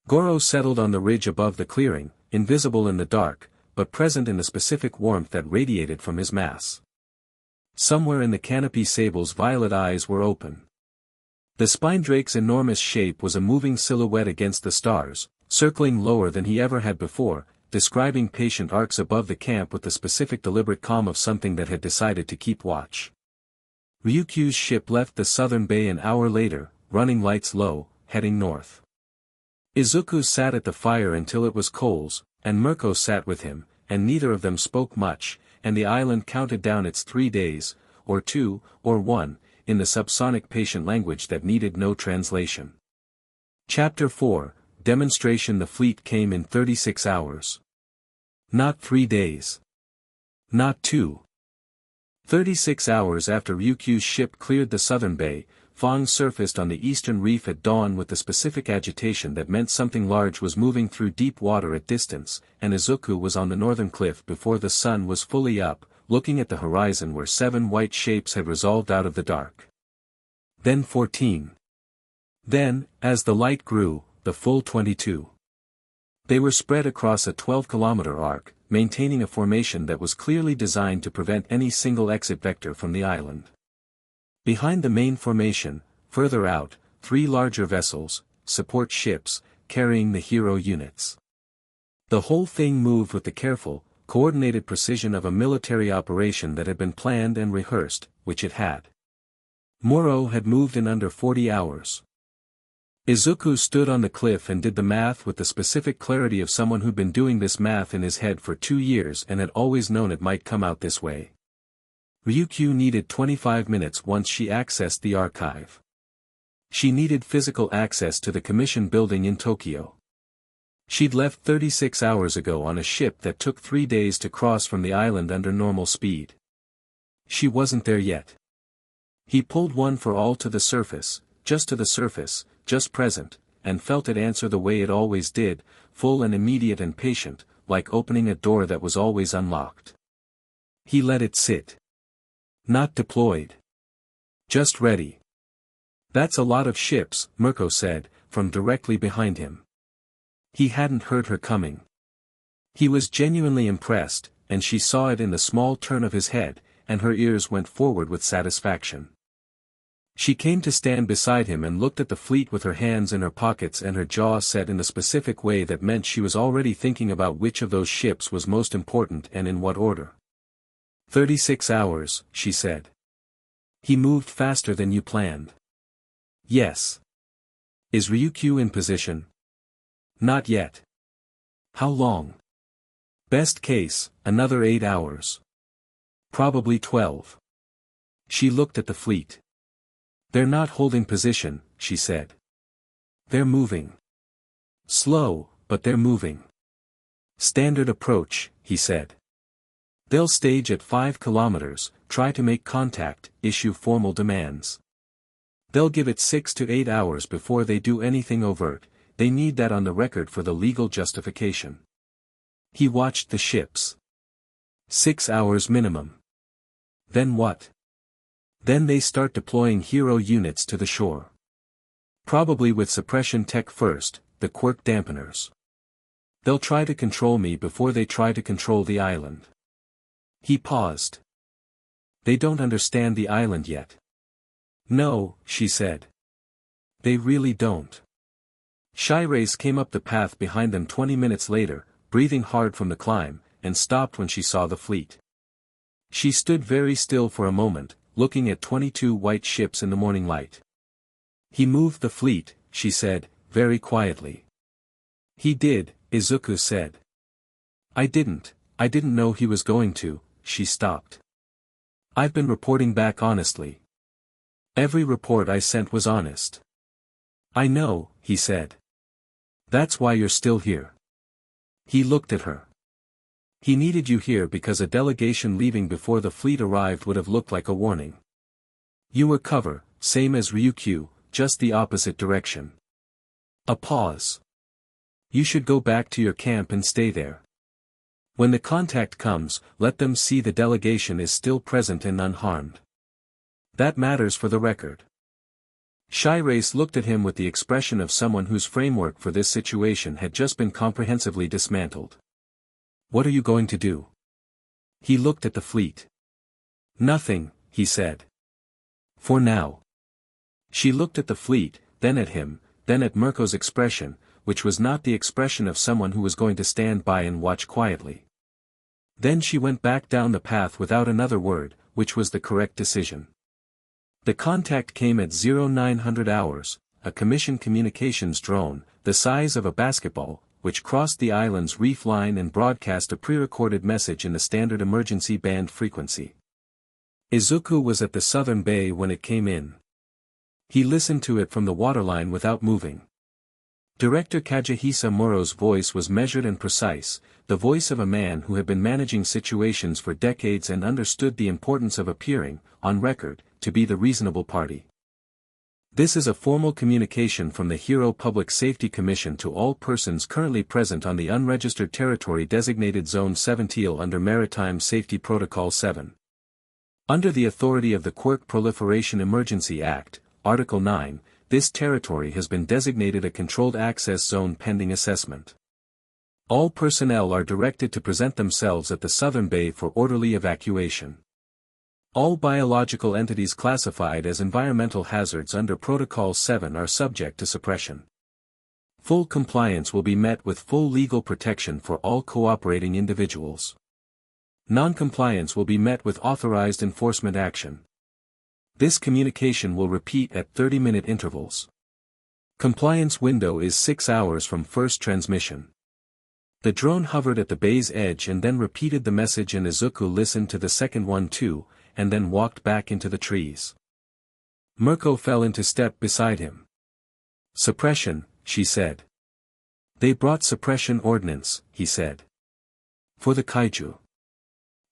Goro settled on the ridge above the clearing, invisible in the dark, but present in the specific warmth that radiated from his mass. Somewhere in the canopy Sable's violet eyes were open. The Spinedrake's enormous shape was a moving silhouette against the stars, circling lower than he ever had before, describing patient arcs above the camp with the specific deliberate calm of something that had decided to keep watch. Ryukyu's ship left the southern bay an hour later, running lights low, heading north. Izuku sat at the fire until it was coals, and Mirko sat with him, and neither of them spoke much, and the island counted down its 3 days, or 2, or 1, in the subsonic patient language that needed no translation. Chapter 4, Demonstration. The fleet came in 36 hours. Not 3 days. Not 2. 36 hours after Ryukyu's ship cleared the southern bay, Fang surfaced on the eastern reef at dawn with the specific agitation that meant something large was moving through deep water at distance, and Izuku was on the northern cliff before the sun was fully up, looking at the horizon where 7 white shapes had resolved out of the dark. Then 14. Then, as the light grew, the full 22. They were spread across a 12-kilometer arc, maintaining a formation that was clearly designed to prevent any single exit vector from the island. Behind the main formation, further out, 3 larger vessels, support ships, carrying the hero units. The whole thing moved with the careful, coordinated precision of a military operation that had been planned and rehearsed, which it had. Moro had moved in under 40 hours. Izuku stood on the cliff and did the math with the specific clarity of someone who'd been doing this math in his head for 2 years and had always known it might come out this way. Ryukyu needed 25 minutes once she accessed the archive. She needed physical access to the commission building in Tokyo. She'd left 36 hours ago on a ship that took 3 days to cross from the island under normal speed. She wasn't there yet. He pulled one for all to the surface, just present, and felt it answer the way it always did, full and immediate and patient, like opening a door that was always unlocked. He let it sit. Not deployed. Just ready. That's a lot of ships, Mirko said, from directly behind him. He hadn't heard her coming. He was genuinely impressed, and she saw it in the small turn of his head, and her ears went forward with satisfaction. She came to stand beside him and looked at the fleet with her hands in her pockets and her jaw set in the specific way that meant she was already thinking about which of those ships was most important and in what order. 36 hours, she said. He moved faster than you planned. Yes. Is Ryukyu in position? Not yet. How long? Best case, another 8 hours. Probably 12. She looked at the fleet. They're not holding position, she said. They're moving. Slow, but they're moving. Standard approach, he said. They'll stage at 5 kilometers, try to make contact, issue formal demands. They'll give it 6 to 8 hours before they do anything overt, they need that on the record for the legal justification. He watched the ships. 6 hours minimum. Then what? Then they start deploying hero units to the shore. Probably with suppression tech first, the quirk dampeners. They'll try to control me before they try to control the island. He paused. They don't understand the island yet. No, she said. They really don't. Shiraise came up the path behind them 20 minutes later, breathing hard from the climb, and stopped when she saw the fleet. She stood very still for a moment, looking at 22 white ships in the morning light. He moved the fleet, she said, very quietly. He did, Izuku said. I didn't know he was going to, she stopped. I've been reporting back honestly. Every report I sent was honest. I know, he said. That's why you're still here. He looked at her. He needed you here because a delegation leaving before the fleet arrived would have looked like a warning. You were cover, same as Ryukyu, just the opposite direction. A pause. You should go back to your camp and stay there. When the contact comes, let them see the delegation is still present and unharmed. That matters for the record. Shiraise looked at him with the expression of someone whose framework for this situation had just been comprehensively dismantled. What are you going to do? He looked at the fleet. Nothing, he said. For now. She looked at the fleet, then at him, then at Mirko's expression, which was not the expression of someone who was going to stand by and watch quietly. Then she went back down the path without another word, which was the correct decision. The contact came at 0900 hours, a commissioned communications drone, the size of a basketball, which crossed the island's reef line and broadcast a pre-recorded message in the standard emergency band frequency. Izuku was at the southern bay when it came in. He listened to it from the waterline without moving. Director Kajihisa Muro's voice was measured and precise, the voice of a man who had been managing situations for decades and understood the importance of appearing, on record, to be the reasonable party. This is a formal communication from the Hero Public Safety Commission to all persons currently present on the unregistered territory designated Zone 7 Teal under Maritime Safety Protocol 7. Under the authority of the Quirk Proliferation Emergency Act, Article 9, this territory has been designated a controlled access zone pending assessment. All personnel are directed to present themselves at the southern bay for orderly evacuation. All biological entities classified as environmental hazards under Protocol 7 are subject to suppression. Full compliance will be met with full legal protection for all cooperating individuals. Non-compliance will be met with authorized enforcement action. This communication will repeat at 30-minute intervals. Compliance window is 6 hours from first transmission. The drone hovered at the bay's edge and then repeated the message, and Izuku listened to the second one too, and then walked back into the trees. Mirko fell into step beside him. Suppression, she said. They brought suppression ordnance, he said. For the kaiju.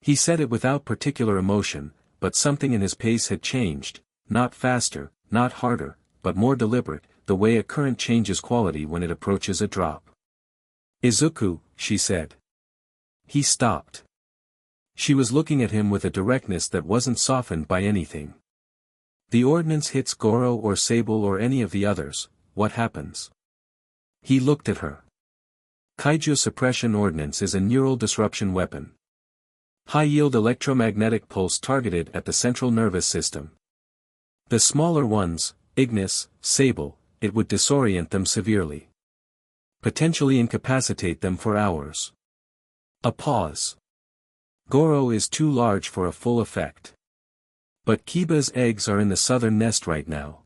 He said it without particular emotion, but something in his pace had changed, not faster, not harder, but more deliberate, the way a current changes quality when it approaches a drop. Izuku, she said. He stopped. She was looking at him with a directness that wasn't softened by anything. The ordnance hits Goro or Sable or any of the others, what happens? He looked at her. Kaiju suppression ordnance is a neural disruption weapon. High-yield electromagnetic pulse targeted at the central nervous system. The smaller ones, Ignis, Sable, it would disorient them severely. Potentially incapacitate them for hours. A pause. Goro is too large for a full effect. But Kiba's eggs are in the southern nest right now.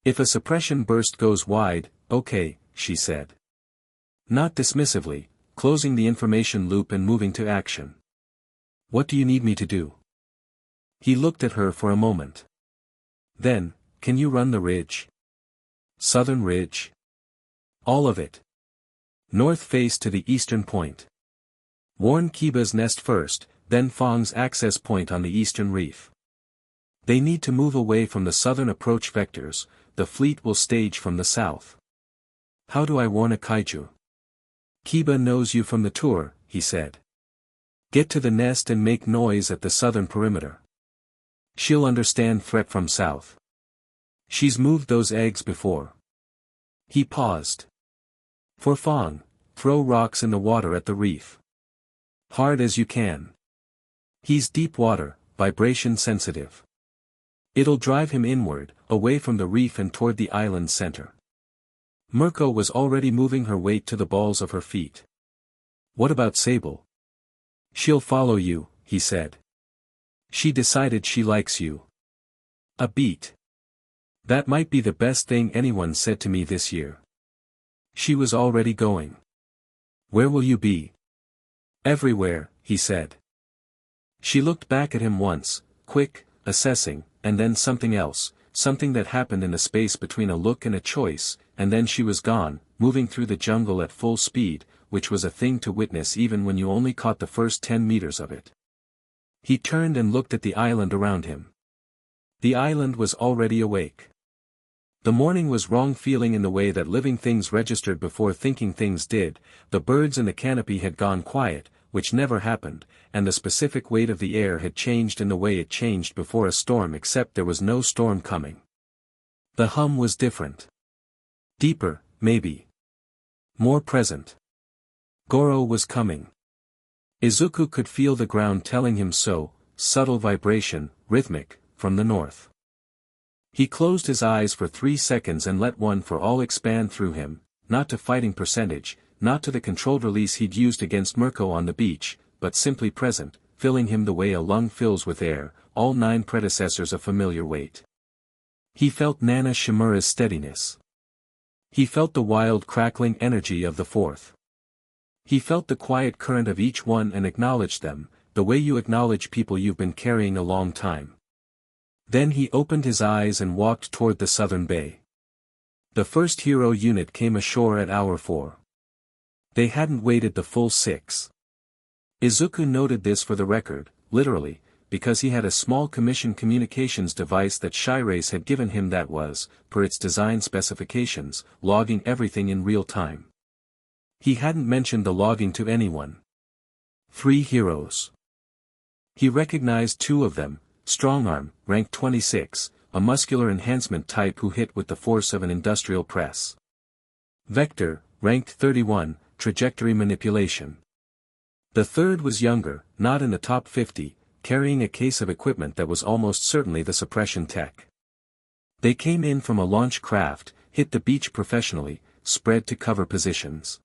If a suppression burst goes wide, okay, she said. Not dismissively, closing the information loop and moving to action. What do you need me to do? He looked at her for a moment. Then, can you run the ridge? Southern ridge? All of it. North face to the eastern point. Warn Kiba's nest first, then Fong's access point on the eastern reef. They need to move away from the southern approach vectors, the fleet will stage from the south. How do I warn a kaiju? Kiba knows you from the tour, he said. Get to the nest and make noise at the southern perimeter. She'll understand threat from south. She's moved those eggs before. He paused. For Fong, throw rocks in the water at the reef. Hard as you can. He's deep water, vibration sensitive. It'll drive him inward, away from the reef and toward the island's center. Mirko was already moving her weight to the balls of her feet. What about Sable? She'll follow you, he said. She decided she likes you. A beat. That might be the best thing anyone said to me this year. She was already going. Where will you be? Everywhere, he said. She looked back at him once, quick, assessing, and then something else, something that happened in the space between a look and a choice, and then she was gone, moving through the jungle at full speed, which was a thing to witness even when you only caught the first 10 meters of it. He turned and looked at the island around him. The island was already awake. The morning was wrong, feeling in the way that living things registered before thinking things did. The birds in the canopy had gone quiet, which never happened, and the specific weight of the air had changed in the way it changed before a storm, except there was no storm coming. The hum was different. Deeper, maybe. More present. Goro was coming. Izuku could feel the ground telling him so, subtle vibration, rhythmic, from the north. He closed his eyes for 3 seconds and let one for all expand through him, not to fighting percentage, not to the controlled release he'd used against Mirko on the beach, but simply present, filling him the way a lung fills with air, all 9 predecessors of familiar weight. He felt Nana Shimura's steadiness. He felt the wild crackling energy of the fourth. He felt the quiet current of each one and acknowledged them, the way you acknowledge people you've been carrying a long time. Then he opened his eyes and walked toward the southern bay. The first hero unit came ashore at hour 4. They hadn't waited the full 6. Izuku noted this for the record, literally, because he had a small commission communications device that Shiraise had given him that was, per its design specifications, logging everything in real time. He hadn't mentioned the logging to anyone. 3 heroes. He recognized 2 of them, Strongarm, rank 26, a muscular enhancement type who hit with the force of an industrial press. Vector, ranked 31, trajectory manipulation. The third was younger, not in the top 50, carrying a case of equipment that was almost certainly the suppression tech. They came in from a launch craft, hit the beach professionally, spread to cover positions.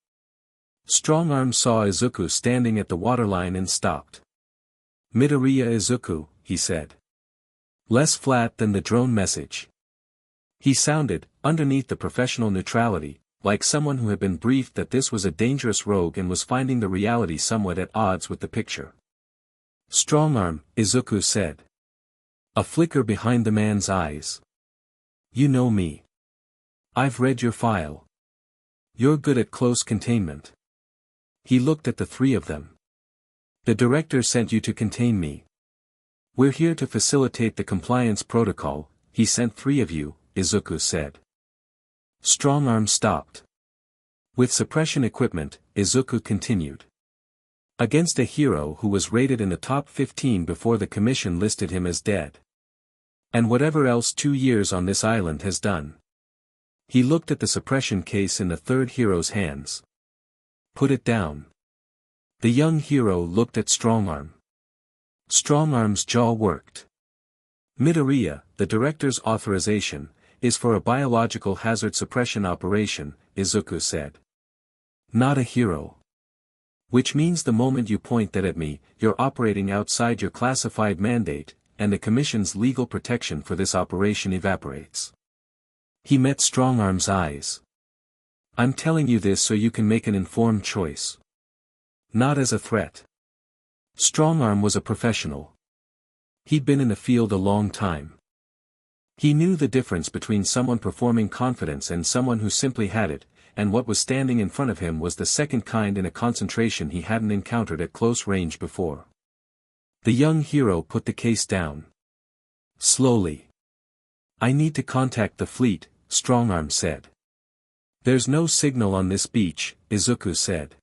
Strongarm saw Izuku standing at the waterline and stopped. Midoriya Izuku, he said. Less flat than the drone message. He sounded, underneath the professional neutrality, like someone who had been briefed that this was a dangerous rogue and was finding the reality somewhat at odds with the picture. Strongarm, Izuku said. A flicker behind the man's eyes. You know me. I've read your file. You're good at close containment. He looked at the 3 of them. The director sent you to contain me. We're here to facilitate the compliance protocol. He sent 3 of you, Izuku said. Strongarm stopped. With suppression equipment, Izuku continued. Against a hero who was rated in the top 15 before the commission listed him as dead. And whatever else 2 years on this island has done. He looked at the suppression case in the third hero's hands. Put it down. The young hero looked at Strongarm. Strongarm's jaw worked. Midoriya, the director's authorization, is for a biological hazard suppression operation, Izuku said. Not a hero. Which means the moment you point that at me, you're operating outside your classified mandate, and the Commission's legal protection for this operation evaporates. He met Strongarm's eyes. I'm telling you this so you can make an informed choice. Not as a threat. Strongarm was a professional. He'd been in the field a long time. He knew the difference between someone performing confidence and someone who simply had it, and what was standing in front of him was the second kind in a concentration he hadn't encountered at close range before. The young hero put the case down. Slowly. "I need to contact the fleet," Strongarm said. "There's no signal on this beach," Izuku said.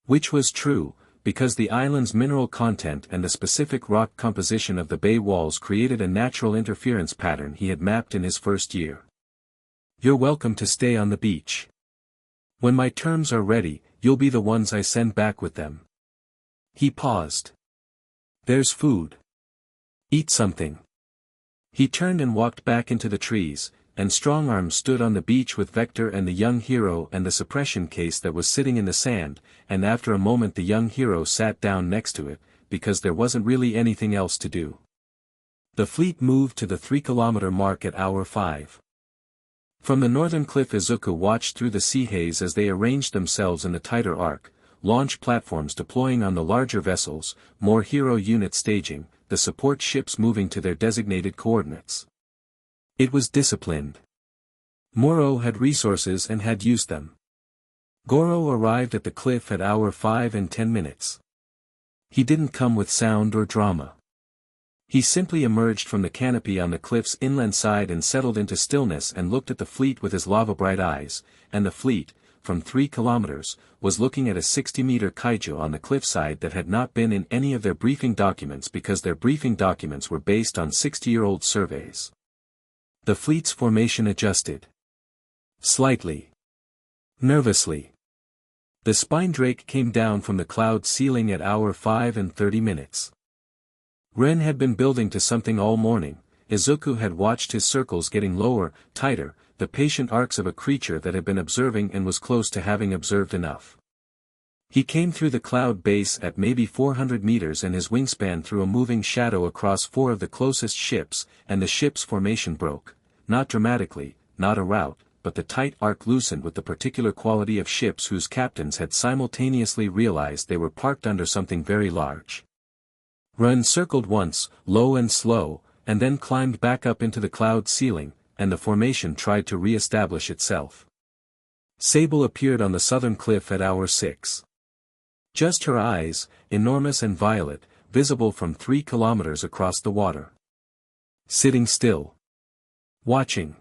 Which was true, because the island's mineral content and the specific rock composition of the bay walls created a natural interference pattern he had mapped in his first year. "You're welcome to stay on the beach. When my terms are ready, you'll be the ones I send back with them." He paused. "There's food. Eat something." He turned and walked back into the trees, and Strongarm stood on the beach with Vector and the young hero and the suppression case that was sitting in the sand, and after a moment the young hero sat down next to it, because there wasn't really anything else to do. The fleet moved to the 3-kilometer mark at hour 5. From the northern cliff Izuku watched through the sea haze as they arranged themselves in the tighter arc, launch platforms deploying on the larger vessels, more hero units staging, the support ships moving to their designated coordinates. It was disciplined. Moro had resources and had used them. Goro arrived at the cliff at hour 5 and 10 minutes. He didn't come with sound or drama. He simply emerged from the canopy on the cliff's inland side and settled into stillness and looked at the fleet with his lava-bright eyes, and the fleet, from 3 kilometers, was looking at a 60-meter kaiju on the cliffside that had not been in any of their briefing documents because their briefing documents were based on 60-year-old surveys. The fleet's formation adjusted. Slightly. Nervously. The spine drake came down from the cloud ceiling at hour 5 and 30 minutes. Ren had been building to something all morning. Izuku had watched his circles getting lower, tighter, the patient arcs of a creature that had been observing and was close to having observed enough. He came through the cloud base at maybe 400 meters and his wingspan threw a moving shadow across 4 of the closest ships, and the ship's formation broke, not dramatically, not a rout, but the tight arc loosened with the particular quality of ships whose captains had simultaneously realized they were parked under something very large. Ren circled once, low and slow, and then climbed back up into the cloud ceiling, and the formation tried to re-establish itself. Sable appeared on the southern cliff at hour 6. Just her eyes, enormous and violet, visible from 3 kilometers across the water. Sitting still. Watching.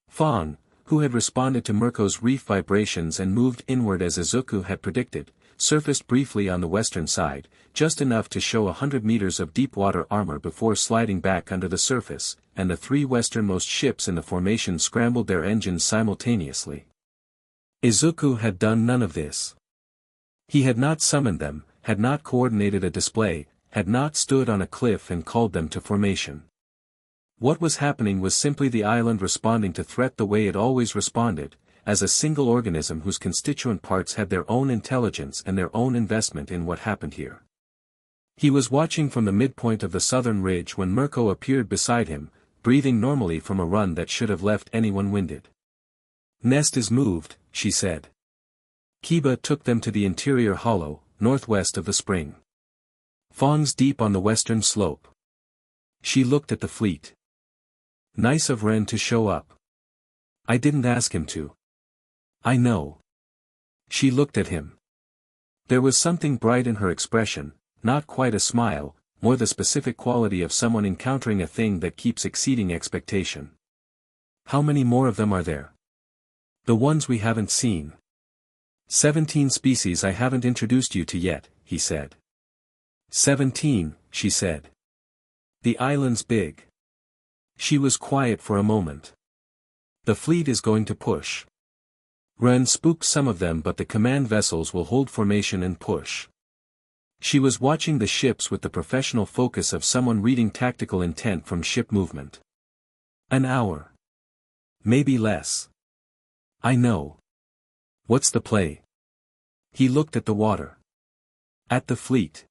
Fawn, who had responded to Mirko's reef vibrations and moved inward as Izuku had predicted, surfaced briefly on the western side, just enough to show 100 meters of deep-water armor before sliding back under the surface, and the 3 westernmost ships in the formation scrambled their engines simultaneously. Izuku had done none of this. He had not summoned them, had not coordinated a display, had not stood on a cliff and called them to formation. What was happening was simply the island responding to threat the way it always responded, as a single organism whose constituent parts had their own intelligence and their own investment in what happened here. He was watching from the midpoint of the southern ridge when Mirko appeared beside him, breathing normally from a run that should have left anyone winded. "Nest is moved," she said. Kiba took them to the interior hollow, northwest of the spring. Fawn's deep on the western slope. She looked at the fleet. "Nice of Ren to show up. I didn't ask him to." "I know." She looked at him. There was something bright in her expression, not quite a smile, more the specific quality of someone encountering a thing that keeps exceeding expectation. "How many more of them are there?" "The ones we haven't seen." 17 species I haven't introduced you to yet," he said. 17, she said. "The island's big." She was quiet for a moment. "The fleet is going to push. Ren spooked some of them, but the command vessels will hold formation and push." She was watching the ships with the professional focus of someone reading tactical intent from ship movement. "An hour. Maybe less." "I know. What's the play?" He looked at the water. At the fleet.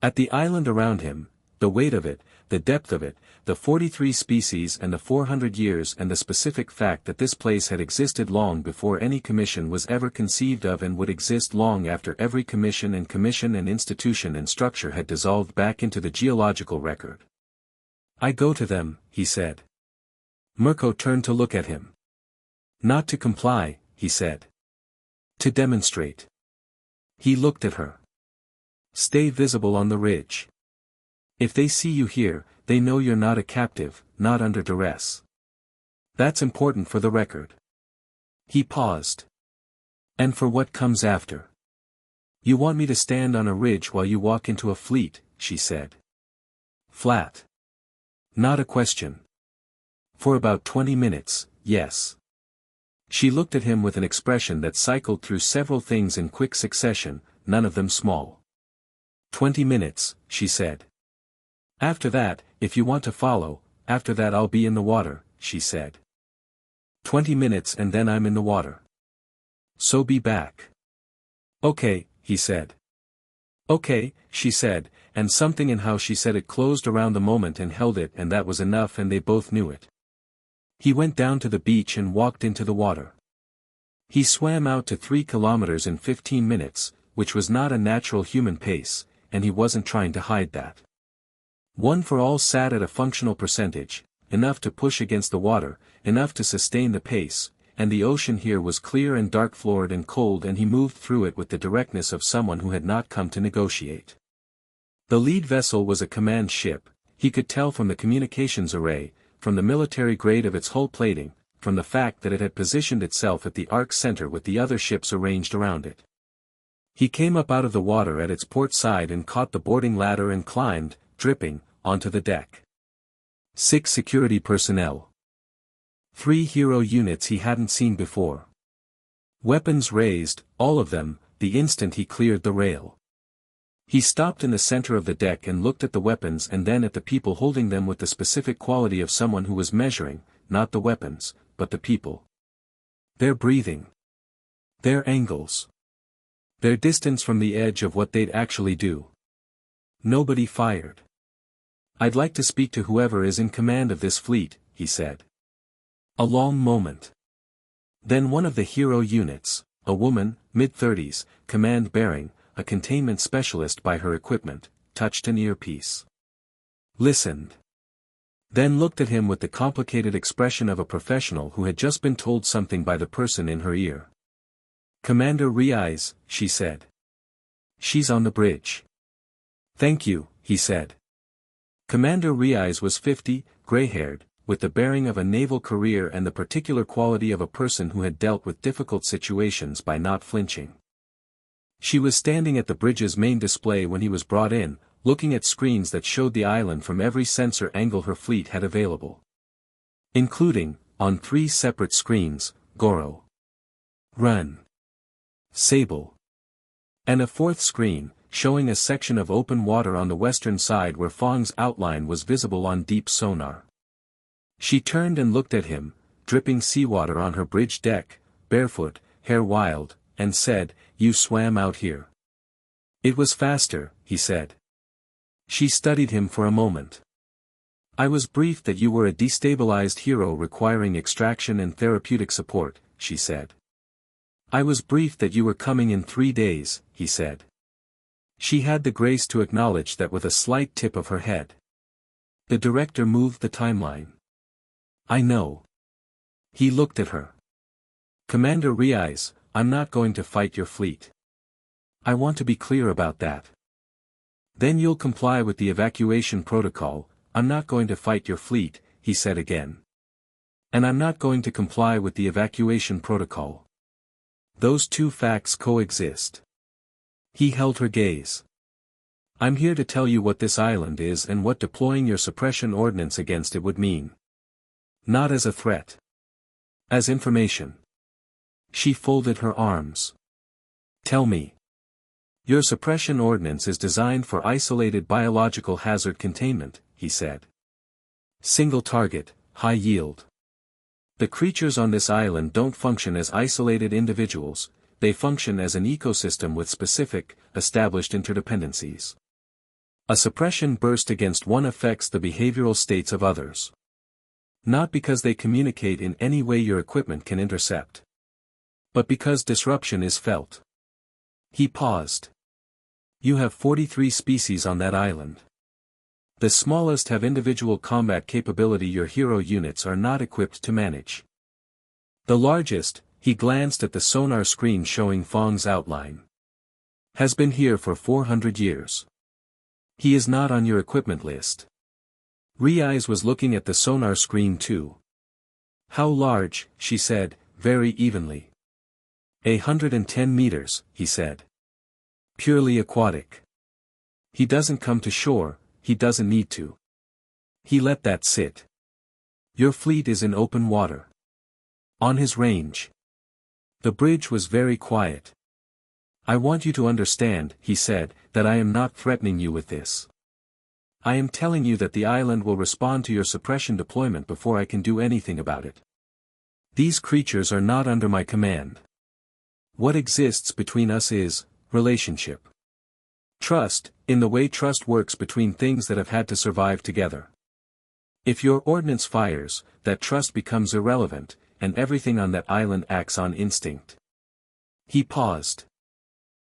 At the island around him, The weight of it, the depth of it, the 43 species and the 400 years and the specific fact that this place had existed long before any commission was ever conceived of and would exist long after every commission and institution and structure had dissolved back into the geological record. I go to them, he said. Mirko turned to look at him. Not to comply, he said. To demonstrate. He looked at her. Stay visible on the ridge. If they see you here, they know you're not a captive, not under duress. That's important for the record. He paused. And for what comes after. You want me to stand on a ridge while you walk into a fleet, she said. Flat. Not a question. For about 20 minutes, yes. She looked at him with an expression that cycled through several things in quick succession, none of them small. 20 minutes, she said. After that, if you want to follow, after that I'll be in the water, she said. 20 minutes and then I'm in the water. So be back. Okay, he said. Okay, she said, and something in how she said it closed around the moment and held it, and that was enough, and they both knew it. He went down to the beach and walked into the water. He swam out to 3 kilometers in 15 minutes, which was not a natural human pace, and he wasn't trying to hide that. One for all sat at a functional percentage, enough to push against the water, enough to sustain the pace, and the ocean here was clear and dark floored and cold, and he moved through it with the directness of someone who had not come to negotiate. The lead vessel was a command ship, he could tell from the communications array, from the military grade of its hull plating, from the fact that it had positioned itself at the arc center with the other ships arranged around it. He came up out of the water at its port side and caught the boarding ladder and climbed, dripping, onto the deck. 6 security personnel. 3 hero units he hadn't seen before. Weapons raised, all of them, the instant he cleared the rail. He stopped in the center of the deck and looked at the weapons and then at the people holding them with the specific quality of someone who was measuring, not the weapons, but the people. Their breathing. Their angles. Their distance from the edge of what they'd actually do. Nobody fired. I'd like to speak to whoever is in command of this fleet, he said. A long moment. Then one of the hero units, a woman, mid-30s, command-bearing, a containment specialist by her equipment, touched an earpiece. Listened. Then looked at him with the complicated expression of a professional who had just been told something by the person in her ear. Commander Ryukyu, she said. She's on the bridge. Thank you, he said. Commander Ryukyu was 50, gray-haired, with the bearing of a naval career and the particular quality of a person who had dealt with difficult situations by not flinching. She was standing at the bridge's main display when he was brought in, looking at screens that showed the island from every sensor angle her fleet had available. Including, on 3 separate screens, Goro, Run, Sable, and a 4th screen, showing a section of open water on the western side where Fong's outline was visible on deep sonar. She turned and looked at him, dripping seawater on her bridge deck, barefoot, hair wild, and said, "You swam out here." "It was faster," he said. She studied him for a moment. "I was briefed that you were a destabilized hero requiring extraction and therapeutic support," she said. "I was briefed that you were coming in 3 days," he said. She had the grace to acknowledge that with a slight tip of her head. The director moved the timeline. "I know." He looked at her. "Commander Ryukyu, I'm not going to fight your fleet. I want to be clear about that. Then you'll comply with the evacuation protocol. I'm not going to fight your fleet," he said again. "And I'm not going to comply with the evacuation protocol. Those 2 facts coexist." He held her gaze. "I'm here to tell you what this island is and what deploying your suppression ordnance against it would mean. Not as a threat. As information." She folded her arms. "Tell me." "Your suppression ordnance is designed for isolated biological hazard containment," he said. "Single target, high yield. The creatures on this island don't function as isolated individuals, they function as an ecosystem with specific, established interdependencies. A suppression burst against one affects the behavioral states of others. Not because they communicate in any way your equipment can intercept, but because disruption is felt. He paused. You have 43 species on that island. The smallest have individual combat capability your hero units are not equipped to manage. The largest, he glanced at the sonar screen showing Fong's outline, has been here for 400 years. He is not on your equipment list. Ryukyu was looking at the sonar screen too. How large, she said, very evenly. 110 meters, he said. Purely aquatic. He doesn't come to shore, he doesn't need to. He let that sit. Your fleet is in open water. On his range. The bridge was very quiet. I want you to understand, he said, that I am not threatening you with this. I am telling you that the island will respond to your suppression deployment before I can do anything about it. These creatures are not under my command. What exists between us is relationship. Trust, in the way trust works between things that have had to survive together. If your ordnance fires, that trust becomes irrelevant, and everything on that island acts on instinct. He paused.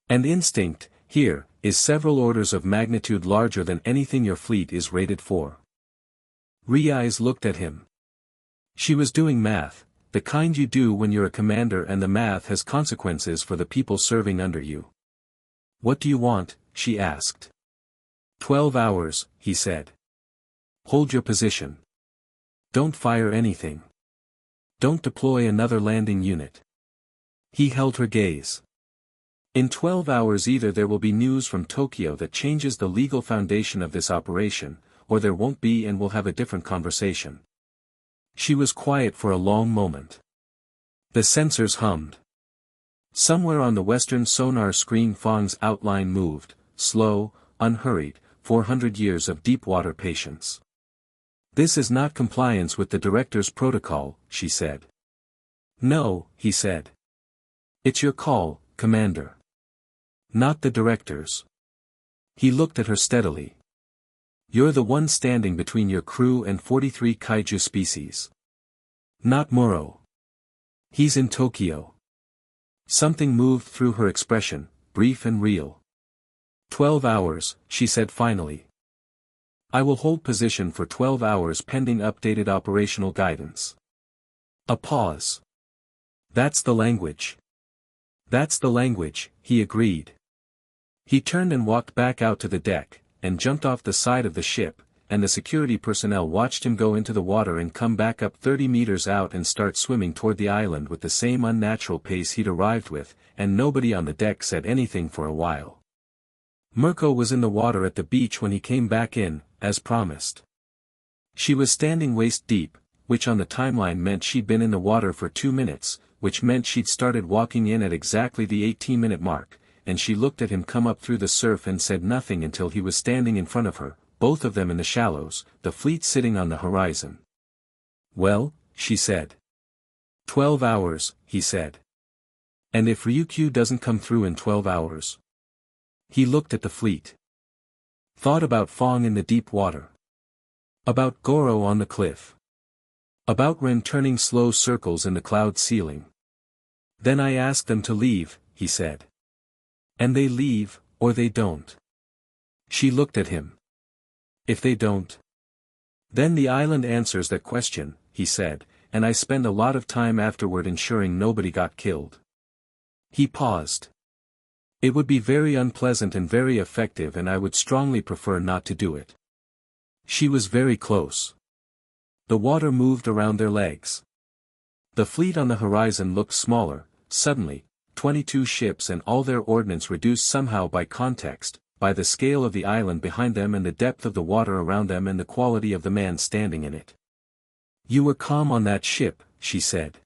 And instinct, here, is several orders of magnitude larger than anything your fleet is rated for. Ryukyu looked at him. She was doing math, the kind you do when you're a commander and the math has consequences for the people serving under you. What do you want? She asked. 12 hours, he said. Hold your position. Don't fire anything. Don't deploy another landing unit. He held her gaze. In 12 hours either there will be news from Tokyo that changes the legal foundation of this operation, or there won't be and we'll have a different conversation. She was quiet for a long moment. The sensors hummed. Somewhere on the western sonar screen Fong's outline moved, slow, unhurried, 400 years of deep water patience. This is not compliance with the director's protocol, she said. No, he said. It's your call, Commander. Not the director's. He looked at her steadily. You're the one standing between your crew and 43 kaiju species. Not Muro. He's in Tokyo. Something moved through her expression, brief and real. 12 hours, she said finally. I will hold position for 12 hours pending updated operational guidance. A pause. That's the language. That's the language, he agreed. He turned and walked back out to the deck, and jumped off the side of the ship, and the security personnel watched him go into the water and come back up 30 meters out and start swimming toward the island with the same unnatural pace he'd arrived with, and nobody on the deck said anything for a while. Mirko was in the water at the beach when he came back in, as promised. She was standing waist deep, which on the timeline meant she'd been in the water for 2 minutes, which meant she'd started walking in at exactly the 18-minute mark, and she looked at him come up through the surf and said nothing until he was standing in front of her, both of them in the shallows, the fleet sitting on the horizon. Well, she said. 12 hours, he said. And if Ryukyu doesn't come through in 12 hours? He looked at the fleet. Thought about Fong in the deep water. About Goro on the cliff. About Ren turning slow circles in the cloud ceiling. Then I asked them to leave, he said. And they leave, or they don't. She looked at him. If they don't? Then the island answers that question, he said, and I spend a lot of time afterward ensuring nobody got killed. He paused. It would be very unpleasant and very effective and I would strongly prefer not to do it. She was very close. The water moved around their legs. The fleet on the horizon looked smaller, suddenly, 22 ships and all their ordnance reduced somehow by context, by the scale of the island behind them and the depth of the water around them and the quality of the man standing in it. You were calm on that ship, she said.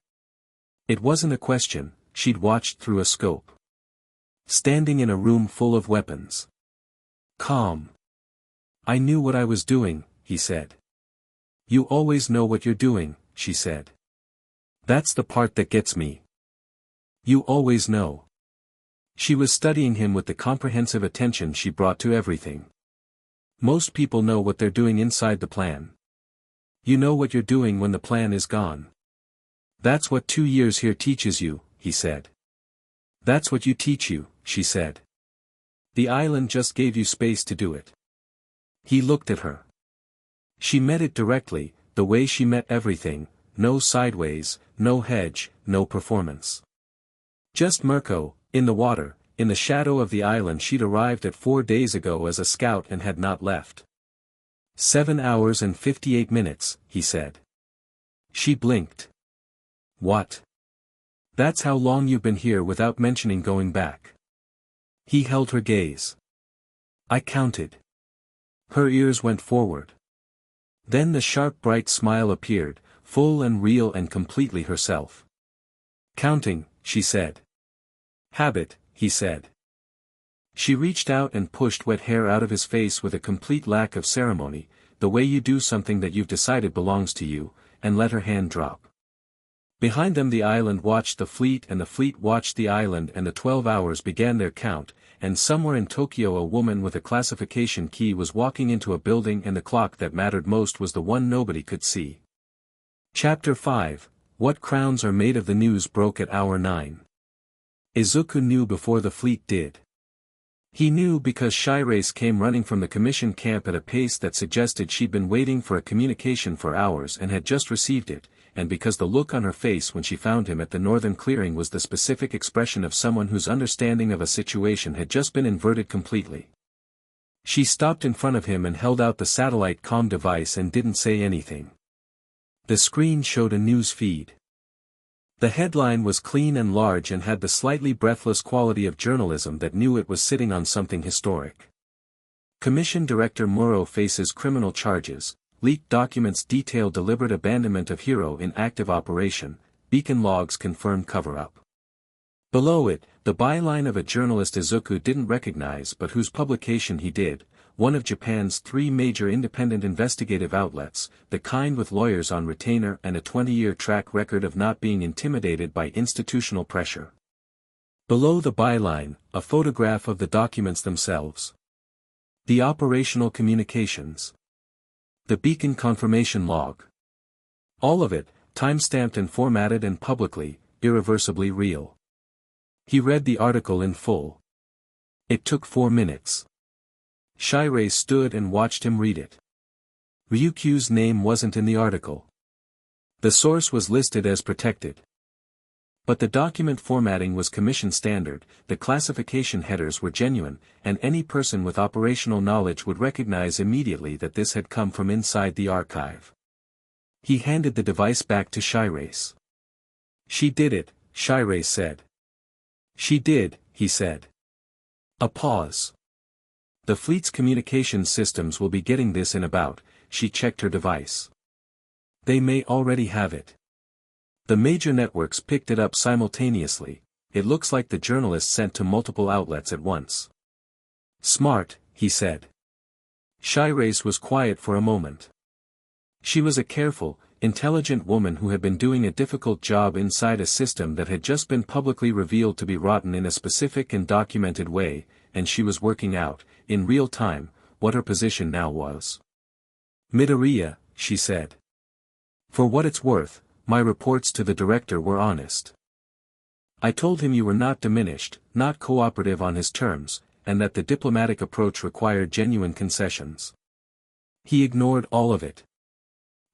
It wasn't a question, she'd watched through a scope. Standing in a room full of weapons. Calm. I knew what I was doing, he said. You always know what you're doing, she said. That's the part that gets me. You always know. She was studying him with the comprehensive attention she brought to everything. Most people know what they're doing inside the plan. You know what you're doing when the plan is gone. That's what 2 years here teaches you, he said. That's what you teach you, she said. The island just gave you space to do it. He looked at her. She met it directly, the way she met everything, no sideways, no hedge, no performance. Just Mirko, in the water, in the shadow of the island she'd arrived at 4 days ago as a scout and had not left. 7 hours and 58 minutes, he said. She blinked. What? That's how long you've been here without mentioning going back. He held her gaze. I counted. Her ears went forward. Then the sharp bright smile appeared, full and real and completely herself. Counting, she said. Habit, he said. She reached out and pushed wet hair out of his face with a complete lack of ceremony, the way you do something that you've decided belongs to you, and let her hand drop. Behind them the island watched the fleet and the fleet watched the island and the 12 hours began their count, and somewhere in Tokyo a woman with a classification key was walking into a building and the clock that mattered most was the one nobody could see. Chapter 5, What Crowns Are Made of. The news broke at hour 9. Izuku knew before the fleet did. He knew because Shiraise came running from the commission camp at a pace that suggested she'd been waiting for a communication for hours and had just received it, and because the look on her face when she found him at the northern clearing was the specific expression of someone whose understanding of a situation had just been inverted completely. She stopped in front of him and held out the satellite comm device and didn't say anything. The screen showed a news feed. The headline was clean and large and had the slightly breathless quality of journalism that knew it was sitting on something historic. Commission Director Muro faces criminal charges. Leaked documents detail deliberate abandonment of hero in active operation. Beacon logs confirm cover-up. Below it, the byline of a journalist Izuku didn't recognize but whose publication he did, one of Japan's 3 major independent investigative outlets, the kind with lawyers on retainer and a 20-year track record of not being intimidated by institutional pressure. Below the byline, a photograph of the documents themselves. The operational communications. The beacon confirmation log. All of it, time-stamped and formatted and publicly, irreversibly real. He read the article in full. It took 4 minutes. Shiraise stood and watched him read it. Ryukyu's name wasn't in the article. The source was listed as protected. But the document formatting was commission standard, the classification headers were genuine, and any person with operational knowledge would recognize immediately that this had come from inside the archive. He handed the device back to Shiraise. She did it, Shiraise said. She did, he said. A pause. The fleet's communications systems will be getting this in about, she checked her device. They may already have it. The major networks picked it up simultaneously. It looks like the journalist sent to multiple outlets at once. Smart, he said. Shiraise was quiet for a moment. She was a careful, intelligent woman who had been doing a difficult job inside a system that had just been publicly revealed to be rotten in a specific and documented way, and she was working out, in real time, what her position now was. Midoriya, she said. For what it's worth, my reports to the director were honest. I told him you were not diminished, not cooperative on his terms, and that the diplomatic approach required genuine concessions. He ignored all of it.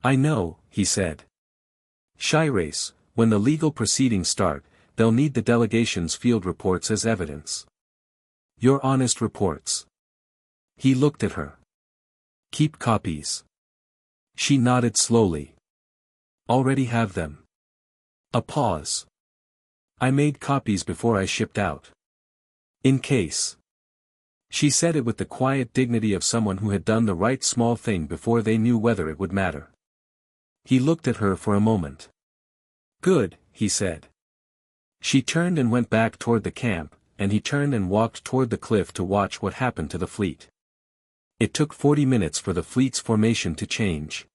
I know, he said. Shiraise, when the legal proceedings start, they'll need the delegation's field reports as evidence. Your honest reports. He looked at her. Keep copies. She nodded slowly. Already have them. A pause. I made copies before I shipped out. In case. She said it with the quiet dignity of someone who had done the right small thing before they knew whether it would matter. He looked at her for a moment. Good, he said. She turned and went back toward the camp, and he turned and walked toward the cliff to watch what happened to the fleet. It took 40 minutes for the fleet's formation to change.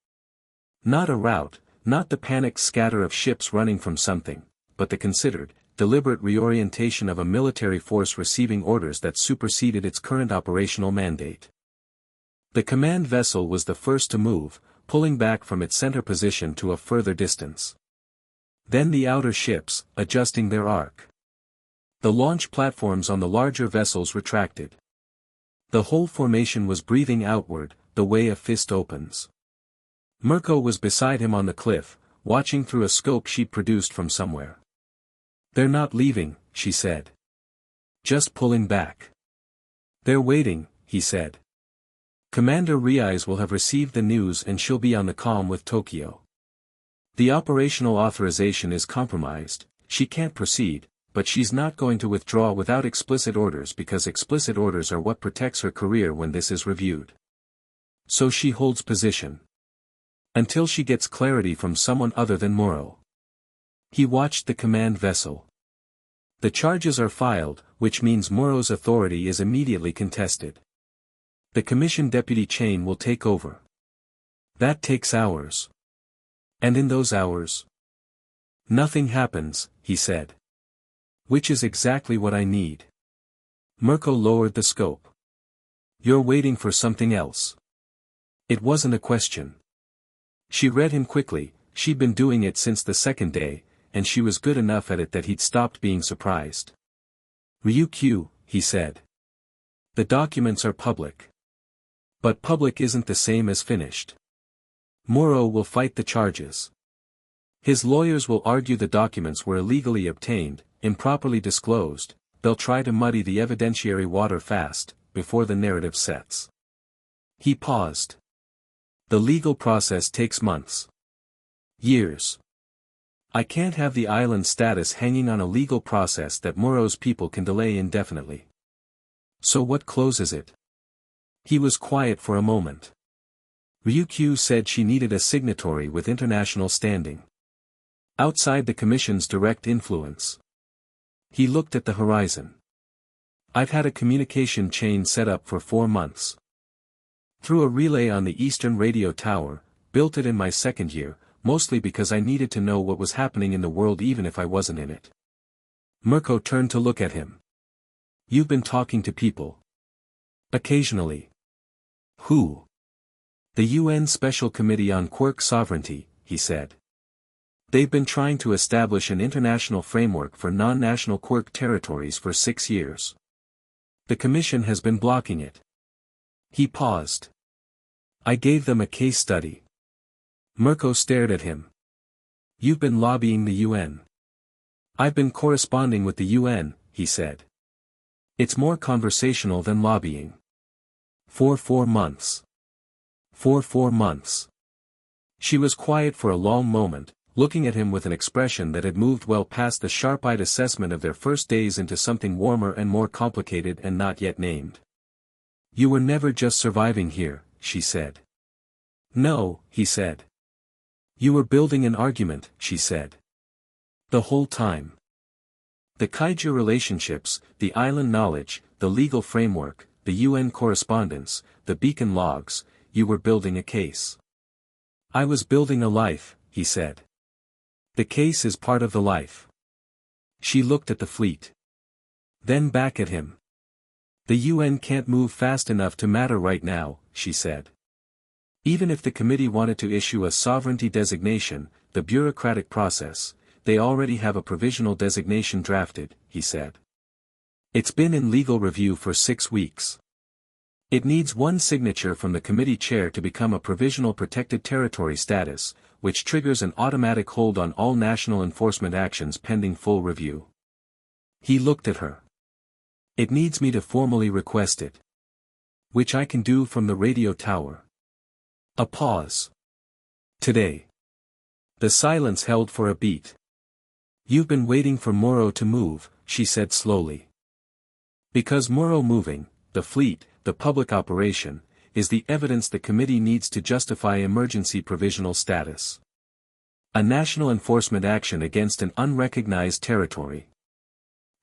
Not a rout, not the panicked scatter of ships running from something, but the considered, deliberate reorientation of a military force receiving orders that superseded its current operational mandate. The command vessel was the first to move, pulling back from its center position to a further distance. Then the outer ships, adjusting their arc. The launch platforms on the larger vessels retracted. The whole formation was breathing outward, the way a fist opens. Mirko was beside him on the cliff, watching through a scope she'd produced from somewhere. "They're not leaving," she said. "Just pulling back." "They're waiting," he said. "Commander Riais will have received the news and she'll be on the comm with Tokyo. The operational authorization is compromised, she can't proceed, but she's not going to withdraw without explicit orders because explicit orders are what protects her career when this is reviewed. So she holds position. Until she gets clarity from someone other than Moro." He watched the command vessel. "The charges are filed, which means Moro's authority is immediately contested. The commission deputy chain will take over. That takes hours. And in those hours, nothing happens," he said. "Which is exactly what I need." Mirko lowered the scope. "You're waiting for something else." It wasn't a question. She read him quickly, she'd been doing it since the second day, and she was good enough at it that he'd stopped being surprised. "Ryukyu," he said. "The documents are public. But public isn't the same as finished. Moro will fight the charges. His lawyers will argue the documents were illegally obtained, improperly disclosed, they'll try to muddy the evidentiary water fast, before the narrative sets." He paused. "The legal process takes months. Years. I can't have the island status hanging on a legal process that Moro's people can delay indefinitely. So what closes it?" He was quiet for a moment. Ryukyu said she needed a signatory with international standing. Outside the commission's direct influence. He looked at the horizon. "I've had a communication chain set up for 4 months. Through a relay on the eastern radio tower, built it in my second year, mostly because I needed to know what was happening in the world even if I wasn't in it." Mirko turned to look at him. "You've been talking to people." "Occasionally." "Who?" "The UN Special Committee on Quirk Sovereignty," he said. "They've been trying to establish an international framework for non-national Quirk territories for 6 years. The Commission has been blocking it." He paused. "I gave them a case study." Mirko stared at him. "You've been lobbying the UN." "I've been corresponding with the UN," he said. "It's more conversational than lobbying." For 4 months. For 4 months. She was quiet for a long moment, looking at him with an expression that had moved well past the sharp-eyed assessment of their first days into something warmer and more complicated and not yet named. "You were never just surviving here," she said. "No," he said. "You were building an argument," she said. "The whole time. The Kaiju relationships, the island knowledge, the legal framework, the UN correspondence, the beacon logs, you were building a case." "I was building a life," he said. "The case is part of the life." She looked at the fleet. Then back at him. "The UN can't move fast enough to matter right now," she said. "Even if the committee wanted to issue a sovereignty designation, the bureaucratic process, they already have a provisional designation drafted," he said. "It's been in legal review for 6 weeks. It needs 1 signature from the committee chair to become a provisional protected territory status, which triggers an automatic hold on all national enforcement actions pending full review." He looked at her. "It needs me to formally request it. Which I can do from the radio tower." A pause. "Today." The silence held for a beat. "You've been waiting for Moro to move," she said slowly. "Because Moro moving, the fleet, the public operation, is the evidence the committee needs to justify emergency provisional status. A national enforcement action against an unrecognized territory.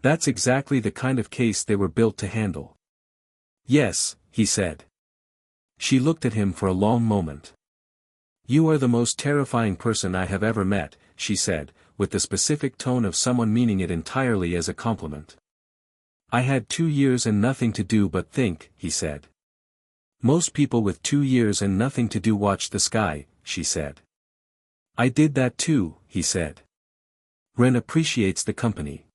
That's exactly the kind of case they were built to handle." "Yes," he said. She looked at him for a long moment. "You are the most terrifying person I have ever met," she said, with the specific tone of someone meaning it entirely as a compliment. "I had 2 years and nothing to do but think," he said. Most people with 2 years and nothing to do watch the sky, she said. I did that too, he said. Ren appreciates the company.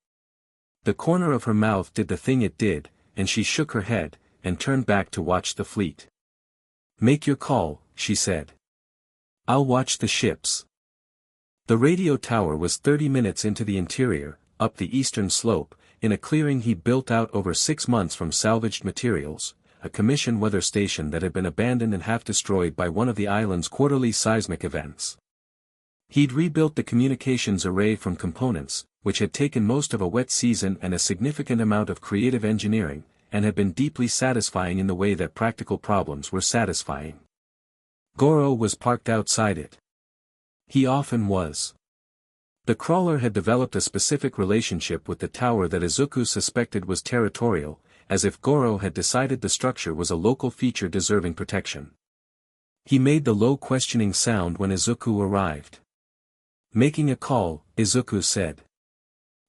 The corner of her mouth did the thing it did, and she shook her head, and turned back to watch the fleet. Make your call, she said. I'll watch the ships. The radio tower was 30 minutes into the interior, up the eastern slope, in a clearing he built out over 6 months from salvaged materials, a commission weather station that had been abandoned and half destroyed by one of the island's quarterly seismic events. He'd rebuilt the communications array from components, which had taken most of a wet season and a significant amount of creative engineering, and had been deeply satisfying in the way that practical problems were satisfying. Goro was parked outside it. He often was. The crawler had developed a specific relationship with the tower that Izuku suspected was territorial, as if Goro had decided the structure was a local feature deserving protection. He made the low questioning sound when Izuku arrived. Making a call, Izuku said.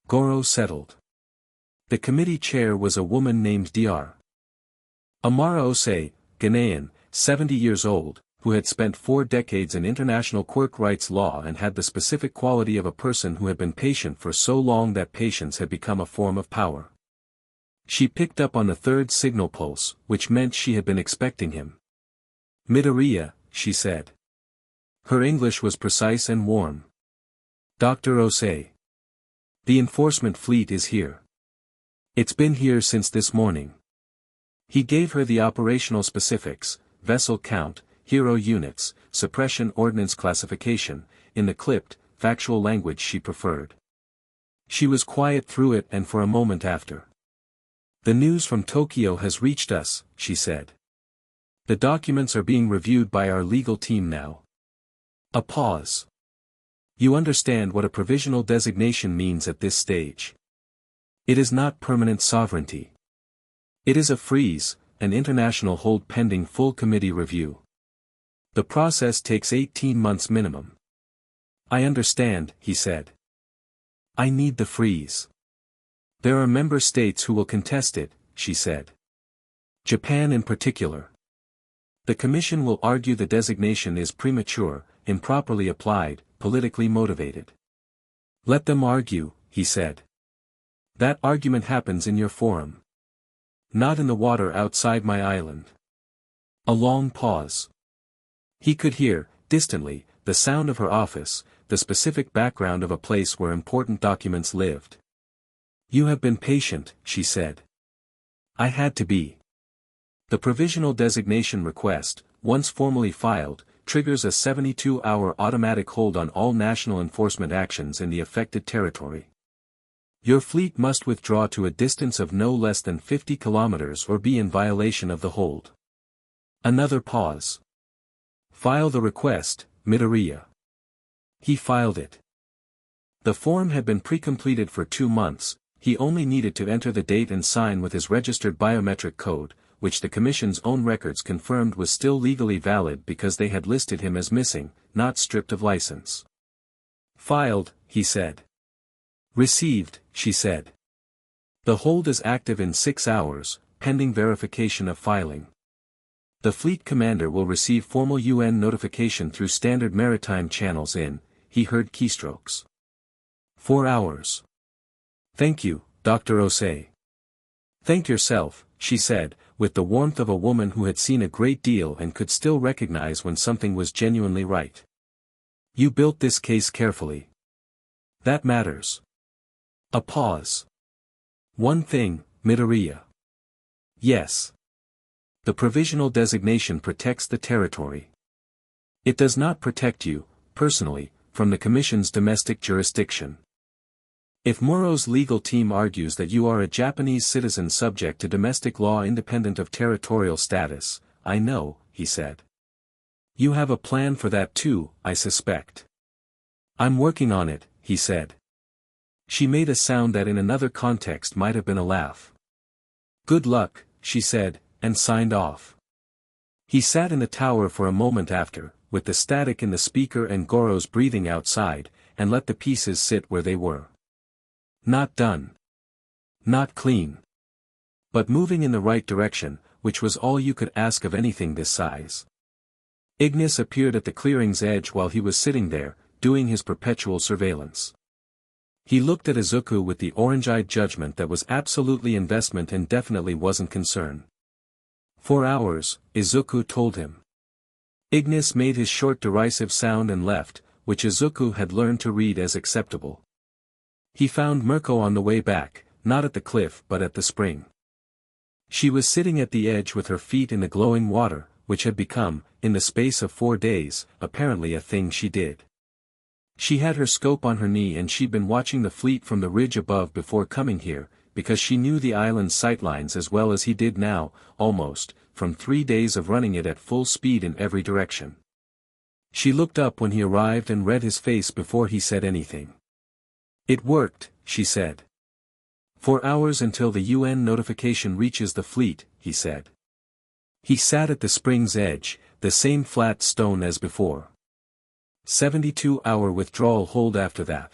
Goro settled. The committee chair was a woman named Dr. Amara Osei, Ghanaian, 70 years old, who had spent 4 decades in international quirk rights law and had the specific quality of a person who had been patient for so long that patience had become a form of power. She picked up on the 3rd signal pulse, which meant she had been expecting him. Midoriya, she said. Her English was precise and warm. Dr. Osei. The enforcement fleet is here. It's been here since this morning. He gave her the operational specifics, vessel count, hero units, suppression ordnance classification, in the clipped, factual language she preferred. She was quiet through it and for a moment after. The news from Tokyo has reached us, she said. The documents are being reviewed by our legal team now. A pause. You understand what a provisional designation means at this stage. It is not permanent sovereignty. It is a freeze, an international hold pending full committee review. The process takes 18 months minimum. I understand, he said. I need the freeze. There are member states who will contest it, she said. Japan in particular. The Commission will argue the designation is premature, improperly applied, politically motivated. Let them argue, he said. That argument happens in your forum. Not in the water outside my island. A long pause. He could hear, distantly, the sound of her office, the specific background of a place where important documents lived. You have been patient, she said. I had to be. The provisional designation request, once formally filed, triggers a 72-hour automatic hold on all national enforcement actions in the affected territory. Your fleet must withdraw to a distance of no less than 50 kilometers or be in violation of the hold. Another pause. File the request, Midoriya. He filed it. The form had been pre-completed for 2 months, he only needed to enter the date and sign with his registered biometric code, which the Commission's own records confirmed was still legally valid because they had listed him as missing, not stripped of license. Filed, he said. Received, she said. The hold is active in 6 hours, pending verification of filing. The fleet commander will receive formal UN notification through standard maritime channels in, he heard keystrokes. 4 hours. Thank you, Dr. Osei. Thank yourself, she said, with the warmth of a woman who had seen a great deal and could still recognize when something was genuinely right. You built this case carefully. That matters. A pause. One thing, Midoriya. Yes. The provisional designation protects the territory. It does not protect you, personally, from the Commission's domestic jurisdiction. If Muro's legal team argues that you are a Japanese citizen subject to domestic law independent of territorial status, I know, he said. You have a plan for that too, I suspect. I'm working on it, he said. She made a sound that in another context might have been a laugh. Good luck, she said, and signed off. He sat in the tower for a moment after, with the static in the speaker and Goro's breathing outside, and let the pieces sit where they were. Not done. Not clean. But moving in the right direction, which was all you could ask of anything this size. Ignis appeared at the clearing's edge while he was sitting there, doing his perpetual surveillance. He looked at Izuku with the orange-eyed judgment that was absolutely investment and definitely wasn't concern. 4 hours, Izuku told him. Ignis made his short derisive sound and left, which Izuku had learned to read as acceptable. He found Mirko on the way back, not at the cliff but at the spring. She was sitting at the edge with her feet in the glowing water, which had become, in the space of 4 days, apparently a thing she did. She had her scope on her knee and she'd been watching the fleet from the ridge above before coming here, because she knew the island's sightlines as well as he did now, almost, from 3 days of running it at full speed in every direction. She looked up when he arrived and read his face before he said anything. "It worked," she said. "4 hours until the UN notification reaches the fleet," he said. He sat at the spring's edge, the same flat stone as before. 72-hour withdrawal hold after that.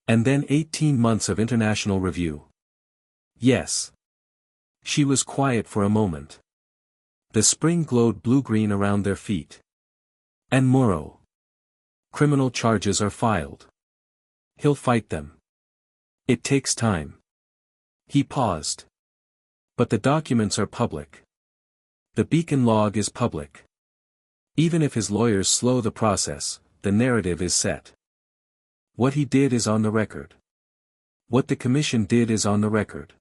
And then 18 months of international review. Yes. She was quiet for a moment. The spring glowed blue-green around their feet. And Muro. Criminal charges are filed. He'll fight them. It takes time. He paused. But the documents are public. The beacon log is public. Even if his lawyers slow the process, the narrative is set. What he did is on the record. What the commission did is on the record.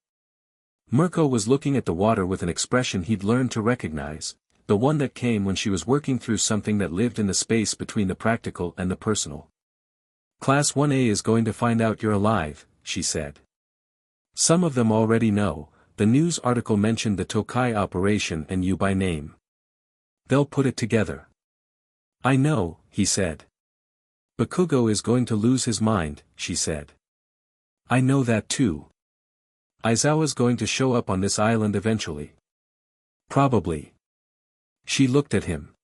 Mirko was looking at the water with an expression he'd learned to recognize, the one that came when she was working through something that lived in the space between the practical and the personal. "Class 1A is going to find out you're alive," she said. "Some of them already know, the news article mentioned the Tokai operation and you by name. They'll put it together." "I know," he said. "Bakugo is going to lose his mind," she said. "I know that too. Aizawa's going to show up on this island eventually. Probably." She looked at him.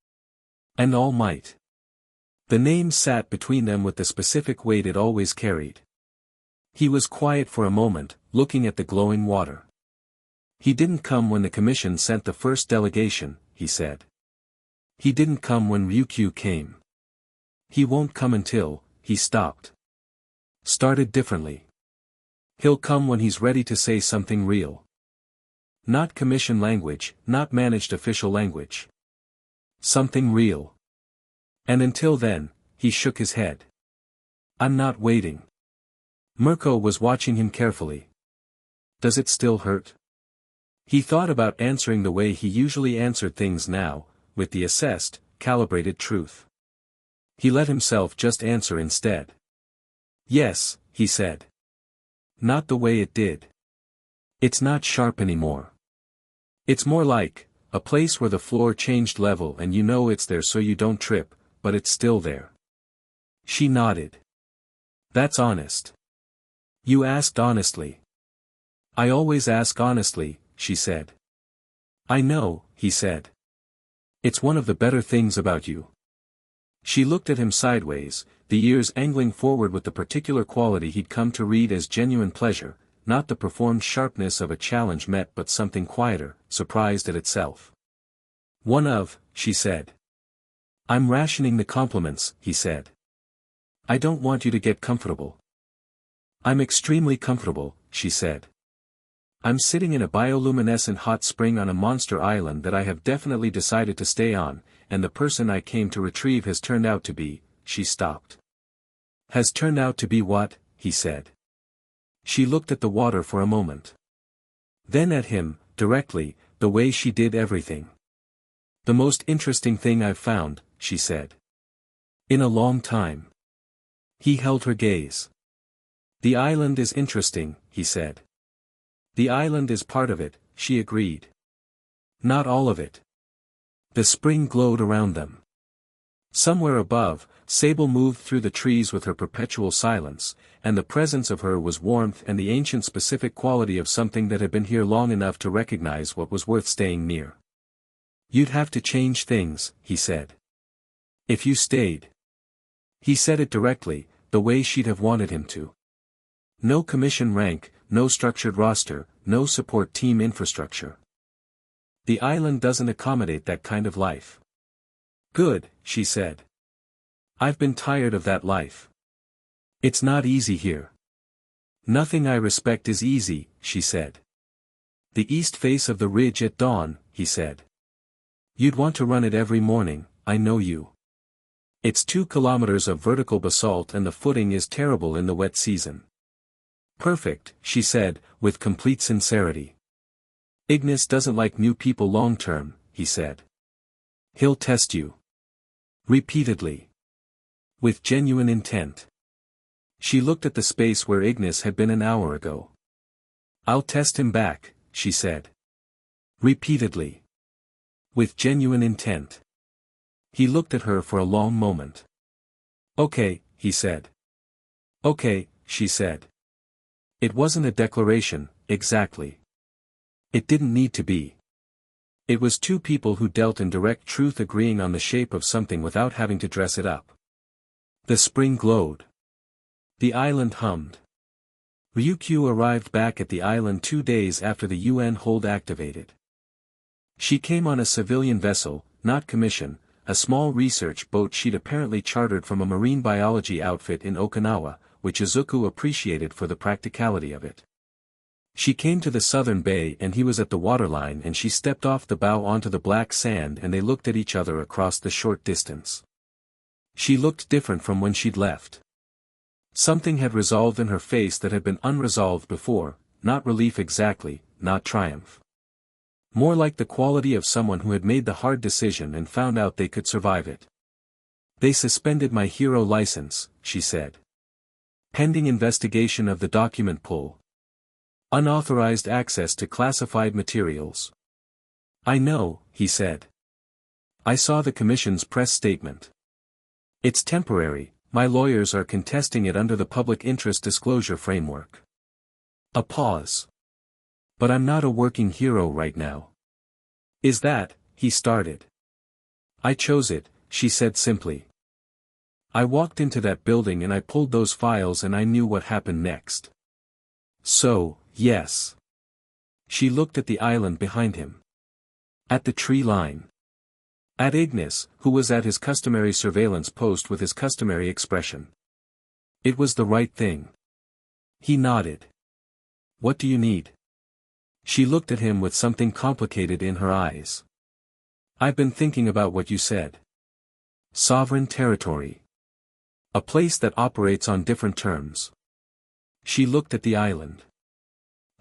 "And All Might." The name sat between them with the specific weight it always carried. He was quiet for a moment, looking at the glowing water. "He didn't come when the commission sent the first delegation," he said. "He didn't come when Ryukyu came. He won't come until," he stopped. "Started differently. He'll come when he's ready to say something real. Not commission language, not managed official language. Something real. And until then," he shook his head. "I'm not waiting." Mirko was watching him carefully. "Does it still hurt?" He thought about answering the way he usually answered things now, with the assessed, calibrated truth. He let himself just answer instead. "Yes," he said. "Not the way it did. It's not sharp anymore. It's more like, a place where the floor changed level and you know it's there so you don't trip, but it's still there." She nodded. "That's honest. You asked honestly." "I always ask honestly," she said. "I know," he said. "It's one of the better things about you." She looked at him sideways, the ears angling forward with the particular quality he'd come to read as genuine pleasure, not the performed sharpness of a challenge met but something quieter, surprised at itself. "One of," she said. "I'm rationing the compliments," he said. "I don't want you to get comfortable." "I'm extremely comfortable," she said. "I'm sitting in a bioluminescent hot spring on a monster island that I have definitely decided to stay on, and the person I came to retrieve has turned out to be," she stopped. "Has turned out to be what?" he said. She looked at the water for a moment. Then at him, directly, the way she did everything. "The most interesting thing I've found," she said. "In a long time." He held her gaze. "The island is interesting," he said. "The island is part of it," she agreed. "Not all of it." The spring glowed around them. Somewhere above, Sable moved through the trees with her perpetual silence, and the presence of her was warmth and the ancient specific quality of something that had been here long enough to recognize what was worth staying near. "You'd have to change things," he said. "If you stayed." He said it directly, the way she'd have wanted him to. No commission rank, no structured roster, no support team infrastructure. The island doesn't accommodate that kind of life. Good, she said. I've been tired of that life. It's not easy here. Nothing I respect is easy, she said. The east face of the ridge at dawn, he said. You'd want to run it every morning, I know you. It's 2 kilometers of vertical basalt and the footing is terrible in the wet season. Perfect, she said, with complete sincerity. Ignis doesn't like new people long-term, he said. He'll test you. Repeatedly. With genuine intent. She looked at the space where Ignis had been an hour ago. I'll test him back, she said. Repeatedly. With genuine intent. He looked at her for a long moment. Okay, he said. Okay, she said. It wasn't a declaration, exactly. It didn't need to be. It was 2 people who dealt in direct truth agreeing on the shape of something without having to dress it up. The spring glowed. The island hummed. Ryukyu arrived back at the island 2 days after the UN hold activated. She came on a civilian vessel, not commission, a small research boat she'd apparently chartered from a marine biology outfit in Okinawa, which Izuku appreciated for the practicality of it. She came to the southern bay and he was at the waterline and she stepped off the bow onto the black sand and they looked at each other across the short distance. She looked different from when she'd left. Something had resolved in her face that had been unresolved before, not relief exactly, not triumph. More like the quality of someone who had made the hard decision and found out they could survive it. They suspended my hero license, she said. Pending investigation of the document pull. Unauthorized access to classified materials. I know, he said. I saw the Commission's press statement. It's temporary, my lawyers are contesting it under the public interest disclosure framework. A pause. But I'm not a working hero right now. Is that, he started. I chose it, she said simply. I walked into that building and I pulled those files and I knew what happened next. So, yes. She looked at the island behind him. At the tree line. At Ignis, who was at his customary surveillance post with his customary expression. It was the right thing. He nodded. What do you need? She looked at him with something complicated in her eyes. I've been thinking about what you said. Sovereign territory. A place that operates on different terms. She looked at the island.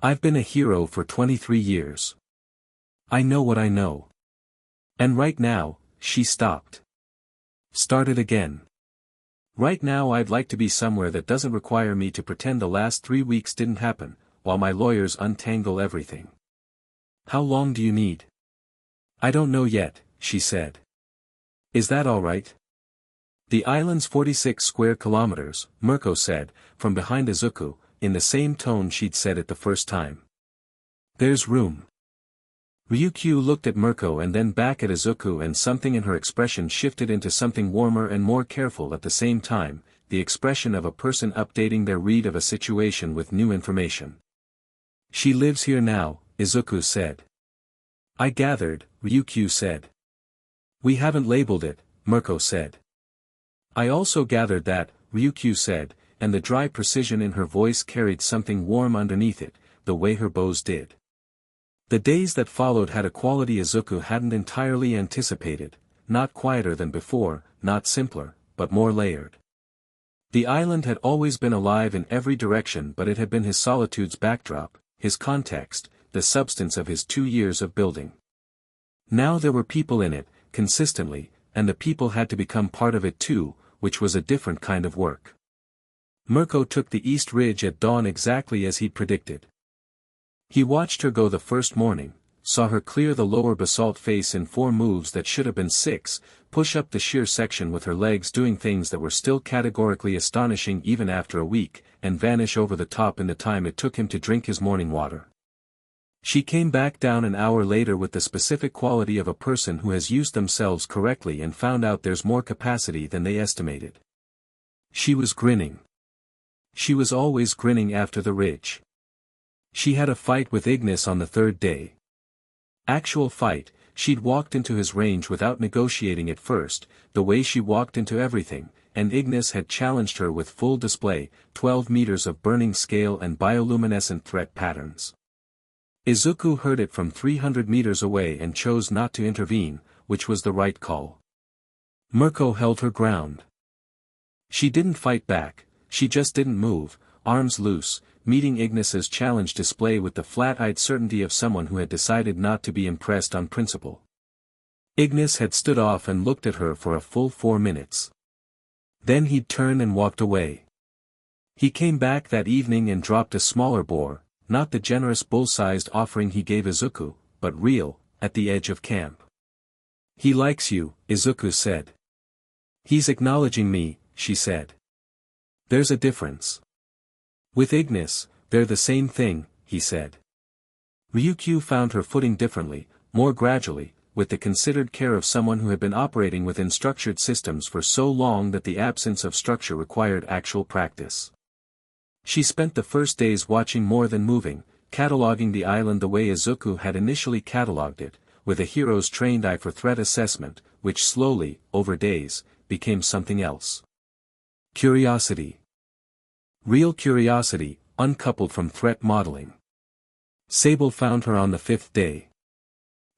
I've been a hero for 23 years. I know what I know. And right now, she stopped. Started again. Right now I'd like to be somewhere that doesn't require me to pretend the last 3 weeks didn't happen, while my lawyers untangle everything. How long do you need? I don't know yet, she said. Is that all right? The island's 46 square kilometers, Mirko said, from behind Izuku, in the same tone she'd said it the first time. There's room. Ryukyu looked at Mirko and then back at Izuku and something in her expression shifted into something warmer and more careful at the same time, the expression of a person updating their read of a situation with new information. She lives here now, Izuku said. I gathered, Ryukyu said. We haven't labeled it, Mirko said. I also gathered that, Ryukyu said, and the dry precision in her voice carried something warm underneath it, the way her bows did. The days that followed had a quality Izuku hadn't entirely anticipated, not quieter than before, not simpler, but more layered. The island had always been alive in every direction but it had been his solitude's backdrop, his context, the substance of his 2 years of building. Now there were people in it, consistently, and the people had to become part of it too, which was a different kind of work. Mirko took the east ridge at dawn exactly as he'd predicted. He watched her go the first morning, saw her clear the lower basalt face in 4 moves that should have been 6, push up the sheer section with her legs doing things that were still categorically astonishing even after a week, and vanish over the top in the time it took him to drink his morning water. She came back down an hour later with the specific quality of a person who has used themselves correctly and found out there's more capacity than they estimated. She was grinning. She was always grinning after the ridge. She had a fight with Ignis on the 3rd day. Actual fight, she'd walked into his range without negotiating at first, the way she walked into everything, and Ignis had challenged her with full display, 12 meters of burning scale and bioluminescent threat patterns. Izuku heard it from 300 meters away and chose not to intervene, which was the right call. Mirko held her ground. She didn't fight back, she just didn't move, arms loose, meeting Ignis's challenge display with the flat-eyed certainty of someone who had decided not to be impressed on principle. Ignis had stood off and looked at her for a full 4 minutes. Then he'd turned and walked away. He came back that evening and dropped a smaller boar, not the generous bull-sized offering he gave Izuku, but real, at the edge of camp. "He likes you," Izuku said. "He's acknowledging me," she said. "There's a difference. With Ignis, they're the same thing," he said. Ryukyu found her footing differently, more gradually, with the considered care of someone who had been operating within structured systems for so long that the absence of structure required actual practice. She spent the first days watching more than moving, cataloging the island the way Izuku had initially cataloged it, with a hero's trained eye for threat assessment, which slowly, over days, became something else. Curiosity. Real curiosity, uncoupled from threat modeling. Sable found her on the 5th day.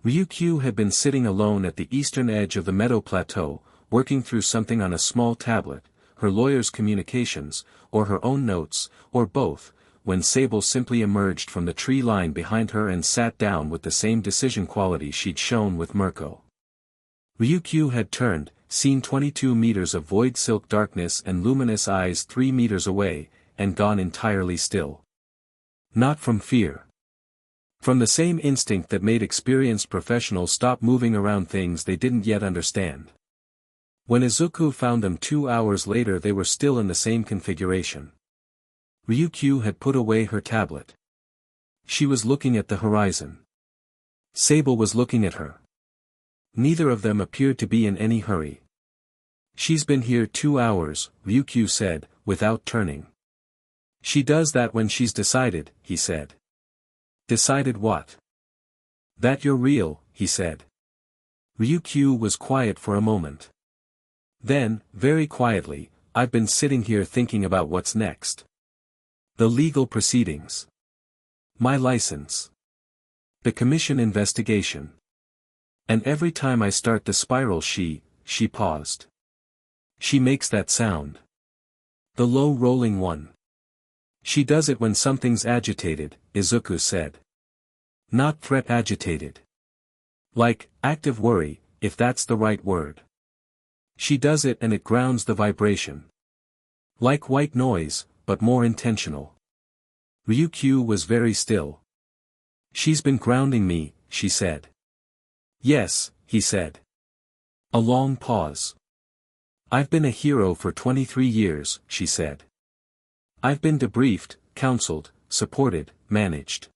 Ryukyu had been sitting alone at the eastern edge of the meadow plateau, working through something on a small tablet, her lawyer's communications, or her own notes, or both, when Sable simply emerged from the tree line behind her and sat down with the same decision quality she'd shown with Mirko. Ryukyu had turned, seen 22 meters of void silk darkness and luminous eyes 3 meters away, and gone entirely still. Not from fear. From the same instinct that made experienced professionals stop moving around things they didn't yet understand. When Izuku found them 2 hours later they were still in the same configuration. Ryukyu had put away her tablet. She was looking at the horizon. Sable was looking at her. Neither of them appeared to be in any hurry. "She's been here 2 hours, Ryukyu said, without turning. "She does that when she's decided," he said. "Decided what?" "That you're real," he said. Ryukyu was quiet for a moment. Then, very quietly, "I've been sitting here thinking about what's next. The legal proceedings. My license. The commission investigation. And every time I start the spiral she paused. She makes that sound. The low rolling one. She does it when something's agitated," Izuku said. "Not threat agitated. Like, active worry, if that's the right word. She does it and it grounds the vibration. Like white noise, but more intentional." Ryukyu was very still. "She's been grounding me," she said. "Yes," he said. A long pause. "I've been a hero for 23 years, she said. I've been debriefed, counseled, supported, managed.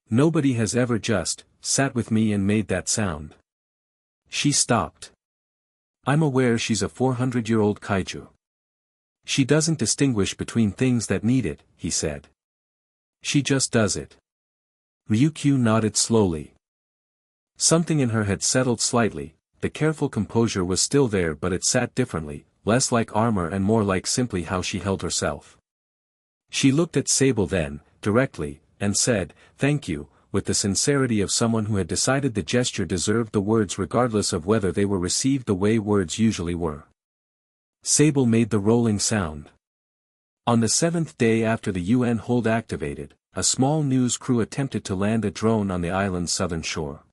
Nobody has ever just sat with me and made that sound." She stopped. "I'm aware she's a 400-year-old kaiju. She doesn't distinguish between things that need it," he said. "She just does it." Ryukyu nodded slowly. Something in her had settled slightly, the careful composure was still there but it sat differently, less like armor and more like simply how she held herself. She looked at Sable then, directly, and said, "Thank you," with the sincerity of someone who had decided the gesture deserved the words regardless of whether they were received the way words usually were. Sable made the rolling sound. On the 7th day after the UN hold activated, a small news crew attempted to land a drone on the island's southern shore.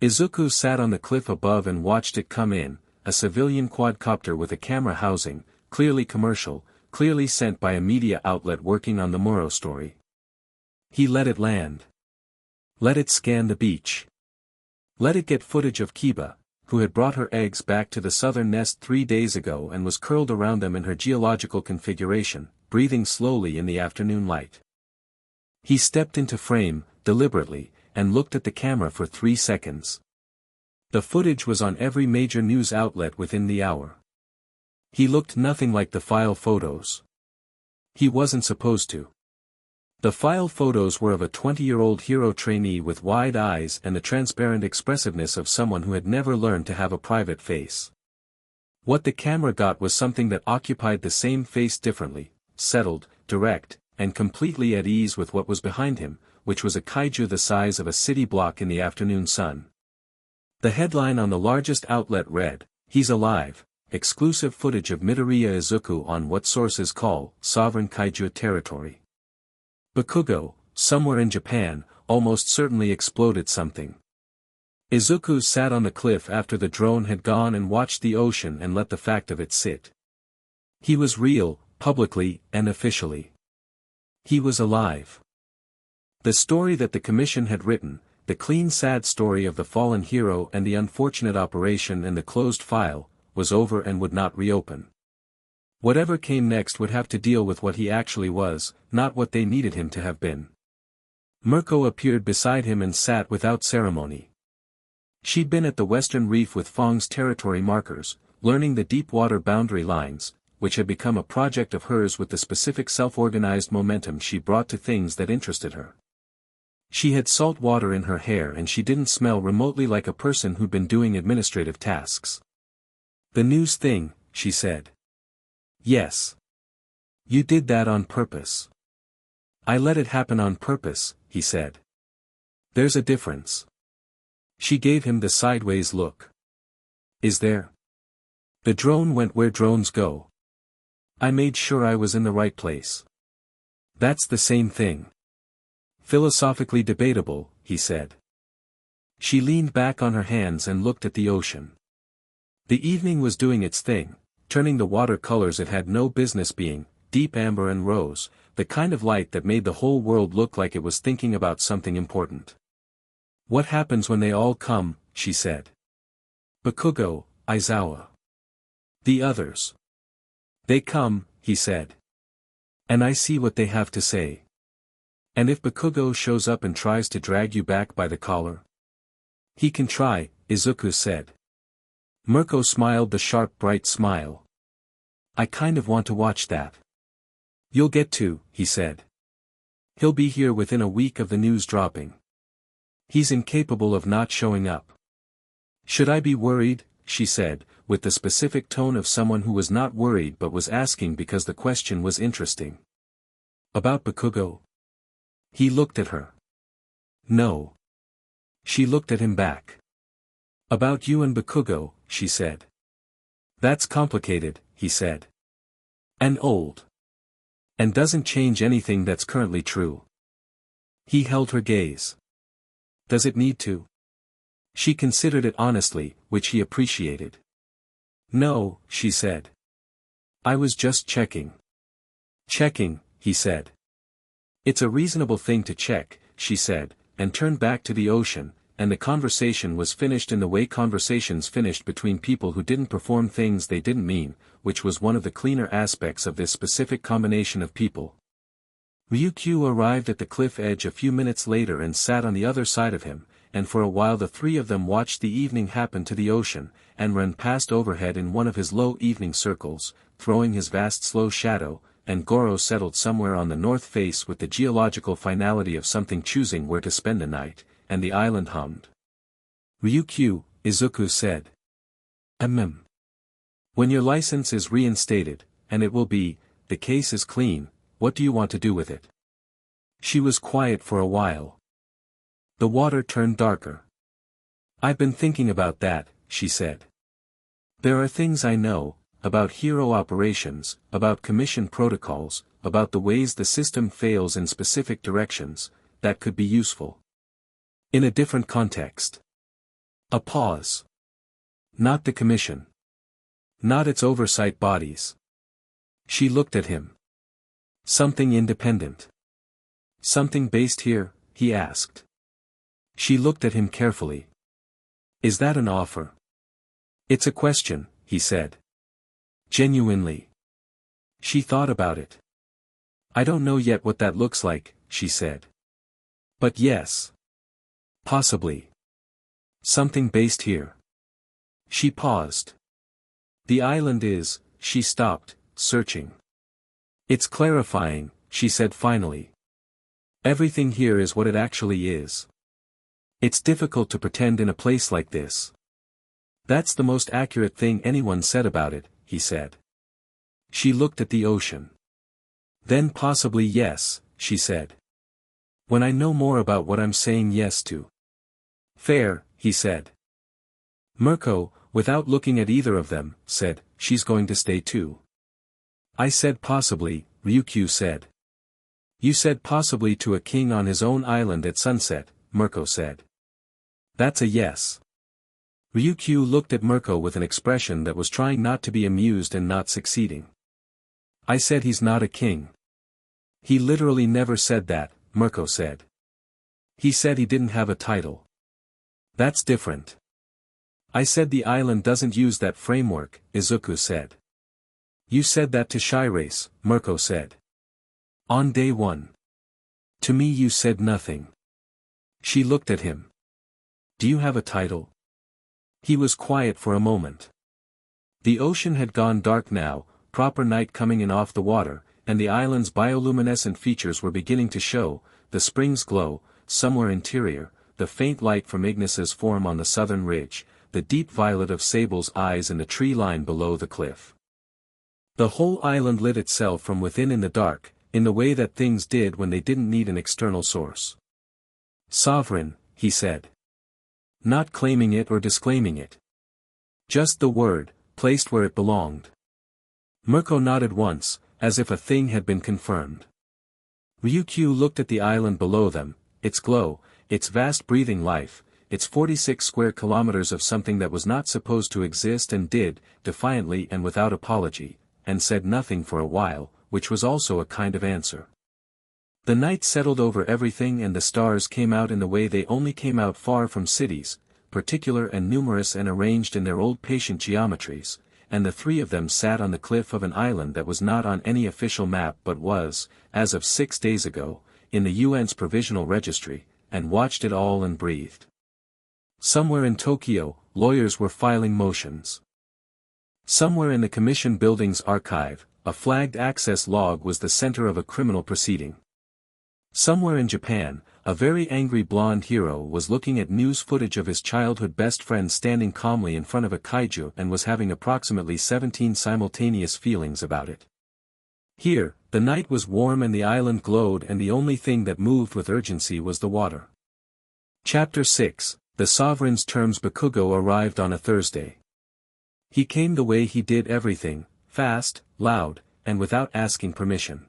Izuku sat on the cliff above and watched it come in, a civilian quadcopter with a camera housing, clearly commercial, clearly sent by a media outlet working on the Muro story. He let it land. Let it scan the beach. Let it get footage of Kiba, who had brought her eggs back to the southern nest 3 days ago and was curled around them in her geological configuration, breathing slowly in the afternoon light. He stepped into frame, deliberately, and looked at the camera for 3 seconds. The footage was on every major news outlet within the hour. He looked nothing like the file photos. He wasn't supposed to. The file photos were of a 20-year-old hero trainee with wide eyes and the transparent expressiveness of someone who had never learned to have a private face. What the camera got was something that occupied the same face differently, settled, direct, and completely at ease with what was behind him, which was a kaiju the size of a city block in the afternoon sun. The headline on the largest outlet read, "He's alive, exclusive footage of Midoriya Izuku on what sources call sovereign kaiju territory." Bakugo, somewhere in Japan, almost certainly exploded something. Izuku sat on the cliff after the drone had gone and watched the ocean and let the fact of it sit. He was real, publicly and officially. He was alive. The story that the commission had written, the clean sad story of the fallen hero and the unfortunate operation and the closed file, was over and would not reopen. Whatever came next would have to deal with what he actually was, not what they needed him to have been. Mirko appeared beside him and sat without ceremony. She'd been at the western reef with Fong's territory markers, learning the deep water boundary lines, which had become a project of hers with the specific self-organized momentum she brought to things that interested her. She had salt water in her hair and she didn't smell remotely like a person who'd been doing administrative tasks. "The news thing," she said. "Yes. You did that on purpose." "I let it happen on purpose," he said. "There's a difference." She gave him the sideways look. "Is there?" "The drone went where drones go. I made sure I was in the right place." "That's the same thing." "Philosophically debatable," he said. She leaned back on her hands and looked at the ocean. The evening was doing its thing, turning the water colors it had no business being, deep amber and rose, the kind of light that made the whole world look like it was thinking about something important. "What happens when they all come?" she said. "Bakugo, Aizawa. The others. They come," he said. "And I see what they have to say." "And if Bakugo shows up and tries to drag you back by the collar?" "He can try," Izuku said. Mirko smiled the sharp bright smile. "I kind of want to watch that." "You'll get to," he said. "He'll be here within a week of the news dropping. He's incapable of not showing up." "Should I be worried?" she said, with the specific tone of someone who was not worried but was asking because the question was interesting. "About Bakugo?" He looked at her. "No." She looked at him back. "About you and Bakugo," she said. "That's complicated," he said. "And old. And doesn't change anything that's currently true." He held her gaze. "Does it need to?" She considered it honestly, which he appreciated. "No," she said. "I was just checking." "Checking," he said. "It's a reasonable thing to check," she said, and turned back to the ocean, and the conversation was finished in the way conversations finished between people who didn't perform things they didn't mean, which was one of the cleaner aspects of this specific combination of people. Ryukyu arrived at the cliff edge a few minutes later and sat on the other side of him, and for a while the three of them watched the evening happen to the ocean, and Ren passed overhead in one of his low evening circles, throwing his vast slow shadow, and Goro settled somewhere on the north face with the geological finality of something choosing where to spend the night, and the island hummed. "Ryukyu," Izuku said. When your license is reinstated, and it will be, the case is clean, what do you want to do with it?" She was quiet for a while. The water turned darker. "I've been thinking about that," she said. "There are things I know, about hero operations, about commission protocols, about the ways the system fails in specific directions, that could be useful. In a different context." A pause. "Not the commission. Not its oversight bodies." She looked at him. "Something independent. Something based here?" he asked. She looked at him carefully. "Is that an offer?" "It's a question," he said. "Genuinely." She thought about it. "I don't know yet what that looks like," she said. "But yes. Possibly. Something based here." She paused. "The island is," she stopped, searching. "It's clarifying," she said finally. Everything here is what it actually is. It's difficult to pretend in a place like this. That's the most accurate thing anyone said about it, he said. She looked at the ocean. Then possibly yes, she said. When I know more about what I'm saying yes to. Fair, he said. Mirko, without looking at either of them, said, she's going to stay too. I said possibly, Ryukyu said. You said possibly to a king on his own island at sunset, Mirko said. That's a yes. Ryukyu looked at Mirko with an expression that was trying not to be amused and not succeeding. I said he's not a king. He literally never said that, Mirko said. He said he didn't have a title. That's different. I said the island doesn't use that framework, Izuku said. You said that to Shirace, Mirko said. On day one. To me you said nothing. She looked at him. Do you have a title? He was quiet for a moment. The ocean had gone dark now, proper night coming in off the water, and the island's bioluminescent features were beginning to show, the spring's glow, somewhere interior, the faint light from Ignis's form on the southern ridge, the deep violet of Sable's eyes in the tree line below the cliff. The whole island lit itself from within in the dark, in the way that things did when they didn't need an external source. Sovereign, he said. Not claiming it or disclaiming it. Just the word, placed where it belonged. Mirko nodded once, as if a thing had been confirmed. Ryukyu looked at the island below them, its glow, its vast breathing life, its 46 square kilometers of something that was not supposed to exist and did, defiantly and without apology, and said nothing for a while, which was also a kind of answer. The night settled over everything and the stars came out in the way they only came out far from cities, particular and numerous and arranged in their old patient geometries, and the three of them sat on the cliff of an island that was not on any official map but was, as of 6 days ago, in the UN's provisional registry, and watched it all and breathed. Somewhere in Tokyo, lawyers were filing motions. Somewhere in the Commission Building's archive, a flagged access log was the center of a criminal proceeding. Somewhere in Japan, a very angry blonde hero was looking at news footage of his childhood best friend standing calmly in front of a kaiju and was having approximately 17 simultaneous feelings about it. Here, the night was warm and the island glowed and the only thing that moved with urgency was the water. Chapter 6, The Sovereign's Terms. Bakugo arrived on a Thursday. He came the way he did everything, fast, loud, and without asking permission.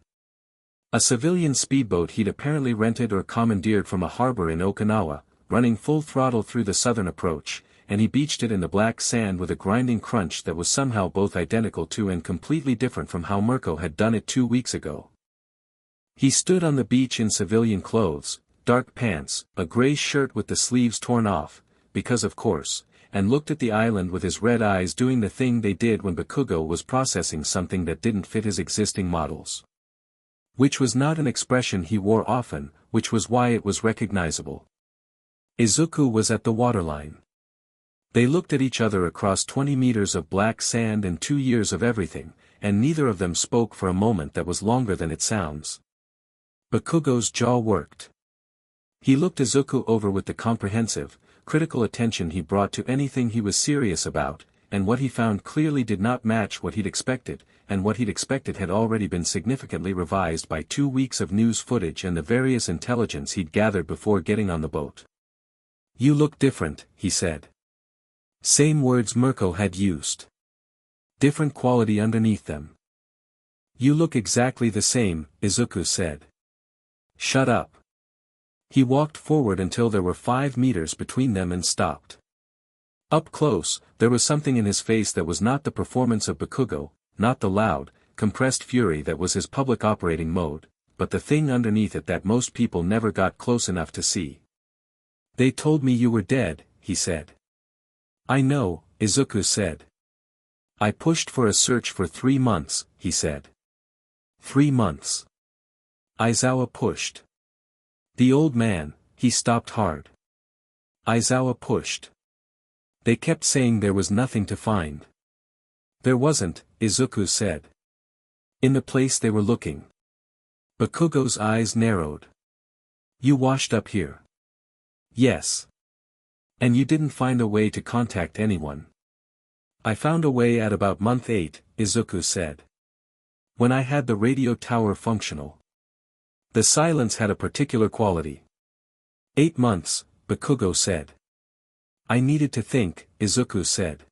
A civilian speedboat he'd apparently rented or commandeered from a harbor in Okinawa, running full throttle through the southern approach, and he beached it in the black sand with a grinding crunch that was somehow both identical to and completely different from how Mirko had done it 2 weeks ago. He stood on the beach in civilian clothes, dark pants, a gray shirt with the sleeves torn off, because of course, and looked at the island with his red eyes doing the thing they did when Bakugo was processing something that didn't fit his existing models. Which was not an expression he wore often, which was why it was recognizable. Izuku was at the waterline. They looked at each other across 20 meters of black sand and 2 years of everything, and neither of them spoke for a moment that was longer than it sounds. Bakugo's jaw worked. He looked Izuku over with the comprehensive, critical attention he brought to anything he was serious about, and what he found clearly did not match what he'd expected, and what he'd expected had already been significantly revised by 2 weeks of news footage and the various intelligence he'd gathered before getting on the boat. You look different, he said. Same words Mirko had used. Different quality underneath them. You look exactly the same, Izuku said. Shut up. He walked forward until there were 5 meters between them and stopped. Up close, there was something in his face that was not the performance of Bakugo, not the loud, compressed fury that was his public operating mode, but the thing underneath it that most people never got close enough to see. They told me you were dead, he said. I know, Izuku said. I pushed for a search for 3 months, he said. 3 months. Aizawa pushed. The old man, he stopped hard. Aizawa pushed. They kept saying there was nothing to find. There wasn't, Izuku said. In the place they were looking. Bakugo's eyes narrowed. You washed up here. Yes. And you didn't find a way to contact anyone. I found a way at about month 8, Izuku said. When I had the radio tower functional. The silence had a particular quality. 8 months, Bakugo said. I needed to think, Izuku said.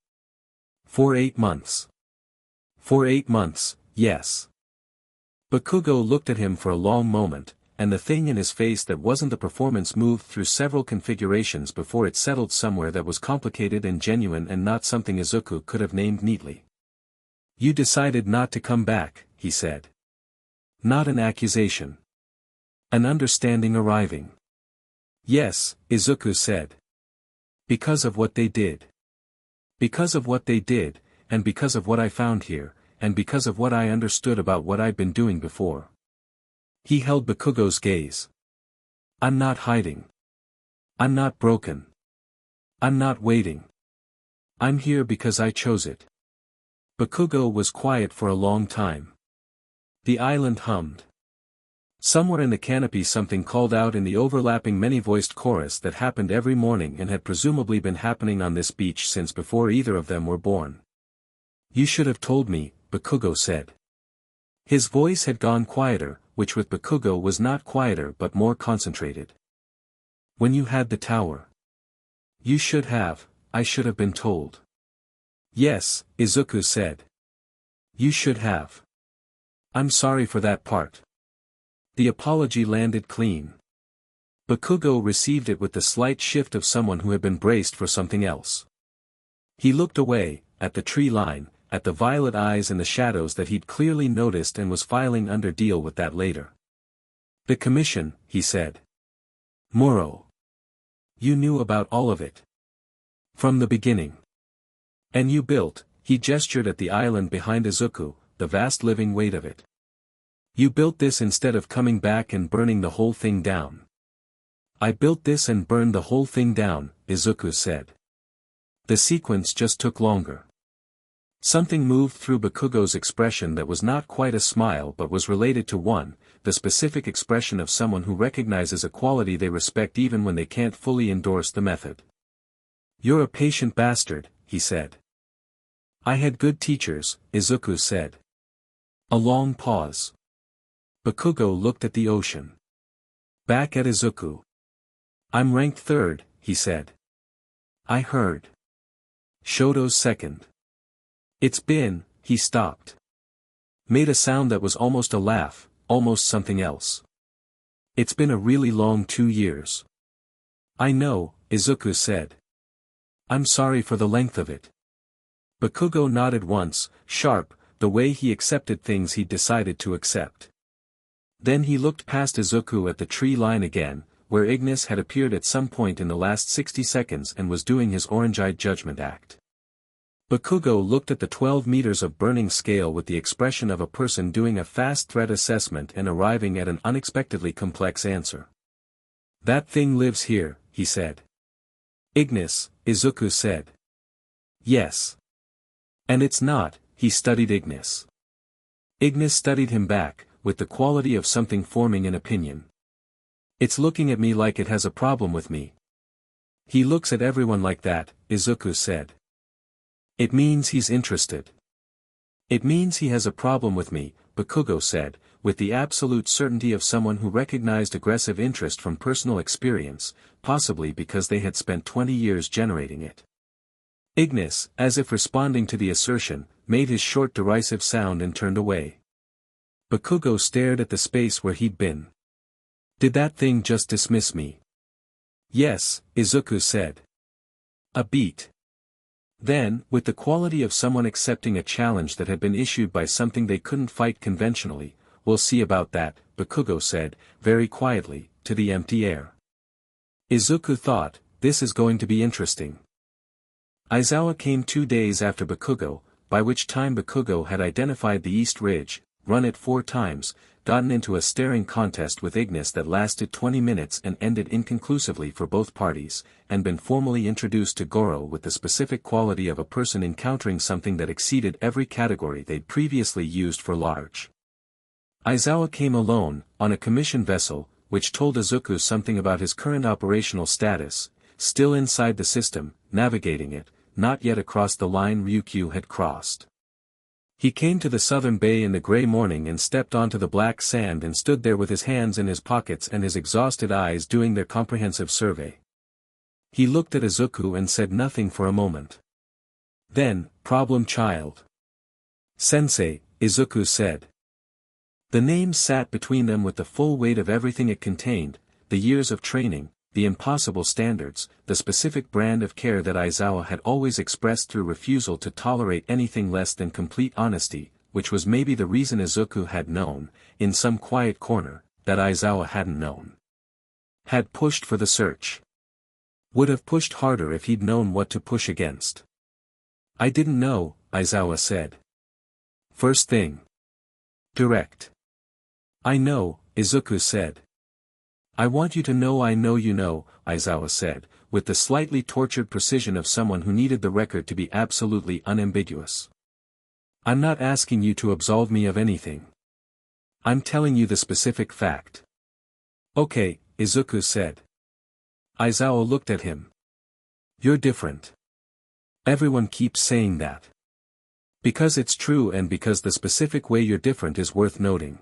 For 8 months. For 8 months, yes. Bakugo looked at him for a long moment, and the thing in his face that wasn't a performance moved through several configurations before it settled somewhere that was complicated and genuine and not something Izuku could have named neatly. You decided not to come back, he said. Not an accusation. An understanding arriving. Yes, Izuku said. Because of what they did. Because of what they did, and because of what I found here, and because of what I understood about what I'd been doing before. He held Bakugo's gaze. I'm not hiding. I'm not broken. I'm not waiting. I'm here because I chose it. Bakugo was quiet for a long time. The island hummed. Somewhere in the canopy something called out in the overlapping many-voiced chorus that happened every morning and had presumably been happening on this beach since before either of them were born. You should have told me, Bakugo said. His voice had gone quieter, which with Bakugo was not quieter but more concentrated. When you had the tower. You should have, I should have been told. Yes, Izuku said. You should have. I'm sorry for that part. The apology landed clean. Bakugo received it with the slight shift of someone who had been braced for something else. He looked away, at the tree line, at the violet eyes and the shadows that he'd clearly noticed and was filing under deal with that later. The commission, he said. Muro. You knew about all of it. From the beginning. And you built, he gestured at the island behind Izuku, the vast living weight of it. You built this instead of coming back and burning the whole thing down. I built this and burned the whole thing down, Izuku said. The sequence just took longer. Something moved through Bakugo's expression that was not quite a smile but was related to one, the specific expression of someone who recognizes a quality they respect even when they can't fully endorse the method. You're a patient bastard, he said. I had good teachers, Izuku said. A long pause. Bakugo looked at the ocean. Back at Izuku. I'm ranked 3rd, he said. I heard. Shoto's 2nd. It's been, he stopped. Made a sound that was almost a laugh, almost something else. It's been a really long 2 years. I know, Izuku said. I'm sorry for the length of it. Bakugo nodded once, sharp, the way he accepted things he'd decided to accept. Then he looked past Izuku at the tree line again, where Ignis had appeared at some point in the last 60 seconds and was doing his orange-eyed judgment act. Bakugo looked at the 12 meters of burning scale with the expression of a person doing a fast threat assessment and arriving at an unexpectedly complex answer. That thing lives here, he said. Ignis, Izuku said. Yes. And it's not, he studied Ignis. Ignis studied him back, with the quality of something forming an opinion. It's looking at me like it has a problem with me. He looks at everyone like that, Izuku said. It means he's interested. It means he has a problem with me, Bakugo said, with the absolute certainty of someone who recognized aggressive interest from personal experience, possibly because they had spent 20 years generating it. Ignis, as if responding to the assertion, made his short derisive sound and turned away. Bakugo stared at the space where he'd been. Did that thing just dismiss me? Yes, Izuku said. A beat. Then, with the quality of someone accepting a challenge that had been issued by something they couldn't fight conventionally, we'll see about that, Bakugo said, very quietly, to the empty air. Izuku thought, this is going to be interesting. Aizawa came 2 days after Bakugo, by which time Bakugo had identified the East Ridge, run it 4 times, gotten into a staring contest with Ignis that lasted 20 minutes and ended inconclusively for both parties, and been formally introduced to Goro with the specific quality of a person encountering something that exceeded every category they'd previously used for large. Aizawa came alone, on a commission vessel, which told Izuku something about his current operational status, still inside the system, navigating it, not yet across the line Ryukyu had crossed. He came to the southern bay in the gray morning and stepped onto the black sand and stood there with his hands in his pockets and his exhausted eyes doing their comprehensive survey. He looked at Izuku and said nothing for a moment. Then, problem child. Sensei, Izuku said. The name sat between them with the full weight of everything it contained, the years of training, the impossible standards, the specific brand of care that Aizawa had always expressed through refusal to tolerate anything less than complete honesty, which was maybe the reason Izuku had known, in some quiet corner, that Aizawa hadn't known. Had pushed for the search. Would have pushed harder if he'd known what to push against. I didn't know, Aizawa said. First thing. Direct. I know, Izuku said. I want you to know I know you know, Aizawa said, with the slightly tortured precision of someone who needed the record to be absolutely unambiguous. I'm not asking you to absolve me of anything. I'm telling you the specific fact. Okay, Izuku said. Aizawa looked at him. You're different. Everyone keeps saying that. Because it's true and because the specific way you're different is worth noting.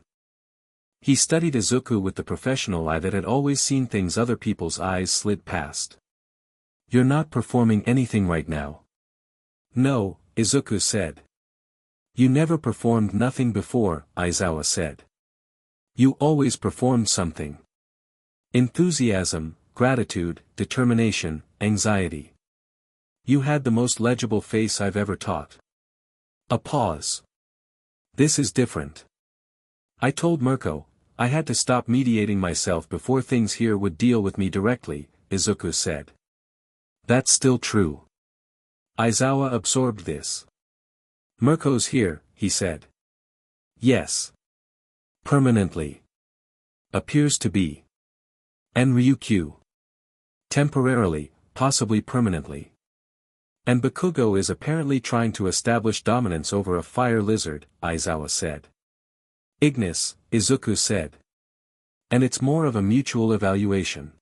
He studied Izuku with the professional eye that had always seen things other people's eyes slid past. You're not performing anything right now. No, Izuku said. You never performed nothing before, Aizawa said. You always performed something. Enthusiasm, gratitude, determination, anxiety. You had the most legible face I've ever taught. A pause. This is different. I told Mirko, I had to stop mediating myself before things here would deal with me directly, Izuku said. That's still true. Aizawa absorbed this. Mirko's here, he said. Yes. Permanently. Appears to be. And Ryukyu. Temporarily, possibly permanently. And Bakugo is apparently trying to establish dominance over a fire lizard, Aizawa said. Ignis, Izuku said. And it's more of a mutual evaluation.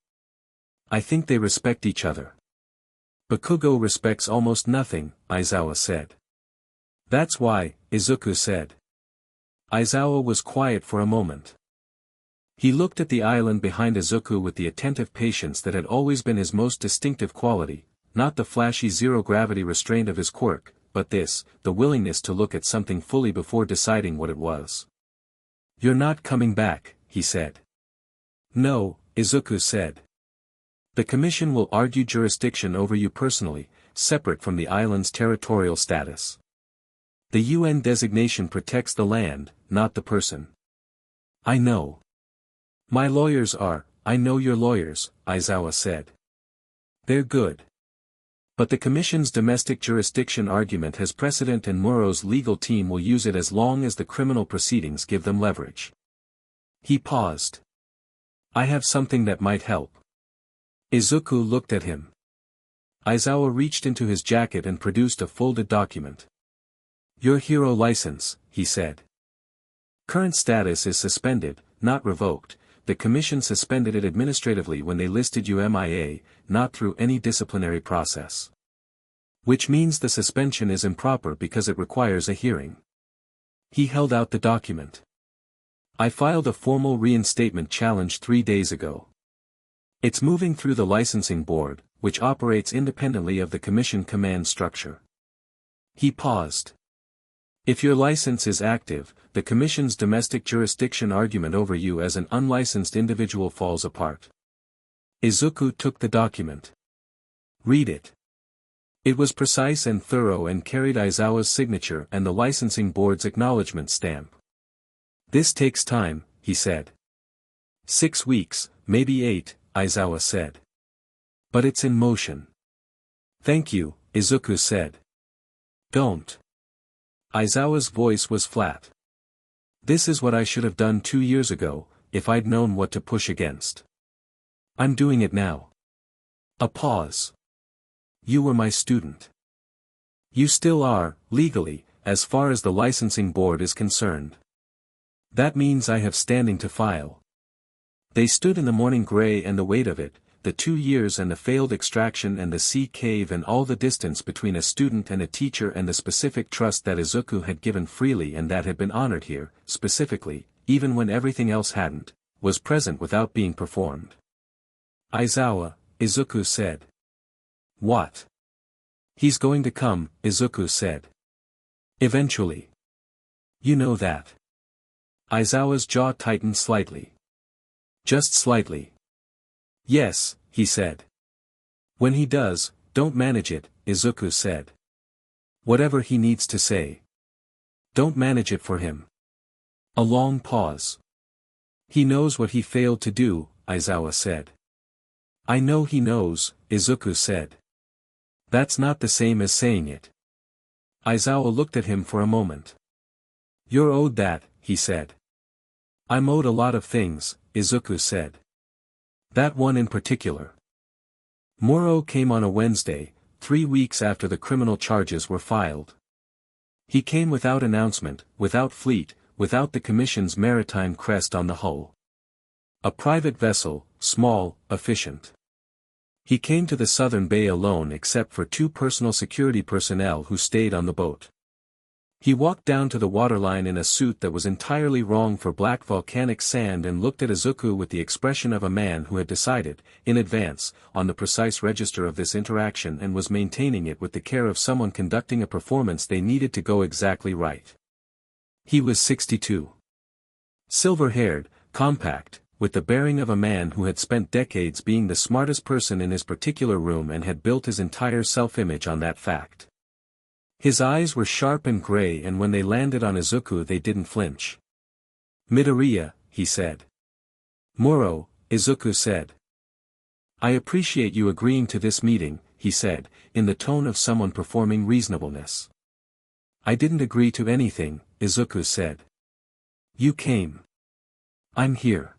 I think they respect each other. Bakugo respects almost nothing, Aizawa said. That's why, Izuku said. Aizawa was quiet for a moment. He looked at the island behind Izuku with the attentive patience that had always been his most distinctive quality, not the flashy zero-gravity restraint of his quirk, but this, the willingness to look at something fully before deciding what it was. You're not coming back, he said. No, Izuku said. The Commission will argue jurisdiction over you personally, separate from the island's territorial status. The UN designation protects the land, not the person. I know. My lawyers are, I know your lawyers, Aizawa said. They're good. But the Commission's domestic jurisdiction argument has precedent and Muro's legal team will use it as long as the criminal proceedings give them leverage. He paused. I have something that might help. Izuku looked at him. Aizawa reached into his jacket and produced a folded document. Your hero license, he said. Current status is suspended, not revoked. The Commission suspended it administratively when they listed you MIA, not through any disciplinary process. Which means the suspension is improper because it requires a hearing. He held out the document. I filed a formal reinstatement challenge 3 days ago. It's moving through the licensing board, which operates independently of the Commission command structure. He paused. If your license is active, the Commission's domestic jurisdiction argument over you as an unlicensed individual falls apart. Izuku took the document. Read it. It was precise and thorough and carried Aizawa's signature and the licensing board's acknowledgement stamp. This takes time, he said. 6 weeks, maybe 8, Aizawa said. But it's in motion. Thank you, Izuku said. Don't. Aizawa's voice was flat. This is what I should have done 2 years ago, if I'd known what to push against. I'm doing it now. A pause. You were my student. You still are, legally, as far as the licensing board is concerned. That means I have standing to file. They stood in the morning gray and the weight of it, the 2 years and the failed extraction and the sea cave and all the distance between a student and a teacher and the specific trust that Izuku had given freely and that had been honored here, specifically, even when everything else hadn't, was present without being performed. Aizawa, Izuku said. What? He's going to come, Izuku said. Eventually. You know that. Aizawa's jaw tightened slightly. Just slightly. Yes, he said. When he does, don't manage it, Izuku said. Whatever he needs to say. Don't manage it for him. A long pause. He knows what he failed to do, Aizawa said. I know he knows, Izuku said. That's not the same as saying it. Aizawa looked at him for a moment. You're owed that, he said. I'm owed a lot of things, Izuku said. That one in particular. Moro came on a Wednesday, 3 weeks after the criminal charges were filed. He came without announcement, without fleet, without the Commission's maritime crest on the hull. A private vessel, small, efficient. He came to the southern bay alone except for 2 personal security personnel who stayed on the boat. He walked down to the waterline in a suit that was entirely wrong for black volcanic sand and looked at Izuku with the expression of a man who had decided, in advance, on the precise register of this interaction and was maintaining it with the care of someone conducting a performance they needed to go exactly right. He was 62. Silver-haired, compact, with the bearing of a man who had spent decades being the smartest person in his particular room and had built his entire self-image on that fact. His eyes were sharp and gray and when they landed on Izuku they didn't flinch. Midoriya, he said. Moro, Izuku said. I appreciate you agreeing to this meeting, he said, in the tone of someone performing reasonableness. I didn't agree to anything, Izuku said. You came. I'm here.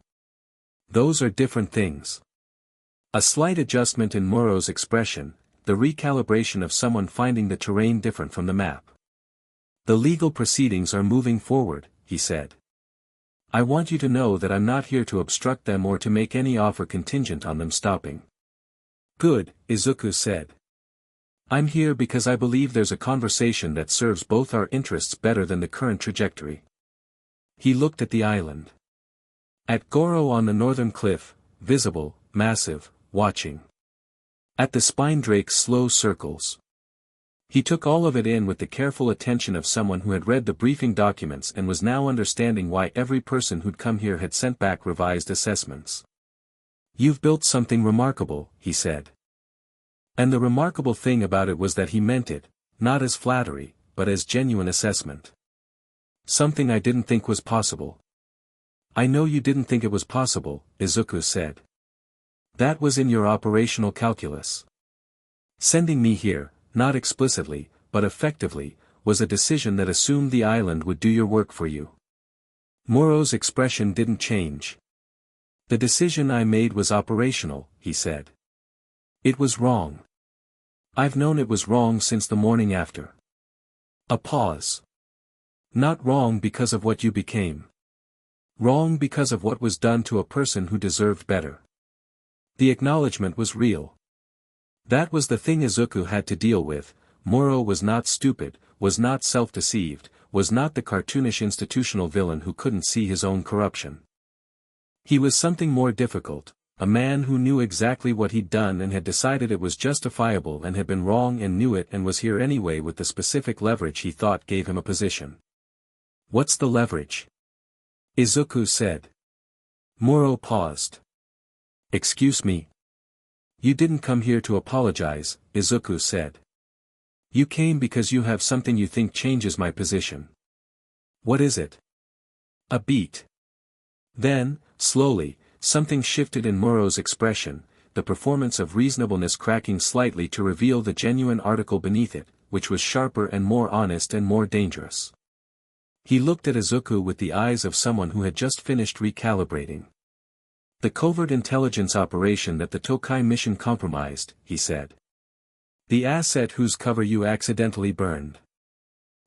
Those are different things. A slight adjustment in Moro's expression, the recalibration of someone finding the terrain different from the map. The legal proceedings are moving forward, he said. I want you to know that I'm not here to obstruct them or to make any offer contingent on them stopping. Good, Izuku said. I'm here because I believe there's a conversation that serves both our interests better than the current trajectory. He looked at the island. At Goro on the northern cliff, visible, massive, watching. At the spine drake's slow circles. He took all of it in with the careful attention of someone who had read the briefing documents and was now understanding why every person who'd come here had sent back revised assessments. You've built something remarkable, he said. And the remarkable thing about it was that he meant it, not as flattery, but as genuine assessment. Something I didn't think was possible. I know you didn't think it was possible, Izuku said. That was in your operational calculus. Sending me here, not explicitly, but effectively, was a decision that assumed the island would do your work for you. Moro's expression didn't change. The decision I made was operational, he said. It was wrong. I've known it was wrong since the morning after. A pause. Not wrong because of what you became. Wrong because of what was done to a person who deserved better. The acknowledgement was real. That was the thing Izuku had to deal with. Moro was not stupid, was not self-deceived, was not the cartoonish institutional villain who couldn't see his own corruption. He was something more difficult, a man who knew exactly what he'd done and had decided it was justifiable and had been wrong and knew it and was here anyway with the specific leverage he thought gave him a position. What's the leverage? Izuku said. Moro paused. Excuse me. You didn't come here to apologize, Izuku said. You came because you have something you think changes my position. What is it? A beat. Then, slowly, something shifted in Moro's expression, the performance of reasonableness cracking slightly to reveal the genuine article beneath it, which was sharper and more honest and more dangerous. He looked at Izuku with the eyes of someone who had just finished recalibrating. The covert intelligence operation that the Tokai mission compromised, he said. The asset whose cover you accidentally burned.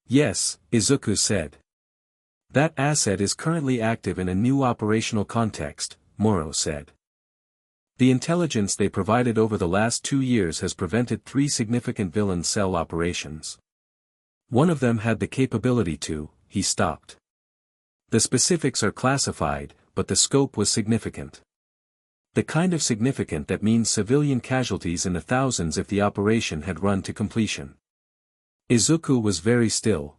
Yes, Izuku said. That asset is currently active in a new operational context, Moro said. The intelligence they provided over the last 2 years has prevented 3 significant villain cell operations. One of them had the capability to, he stopped. The specifics are classified, but the scope was significant. The kind of significant that means civilian casualties in the thousands if the operation had run to completion. Izuku was very still.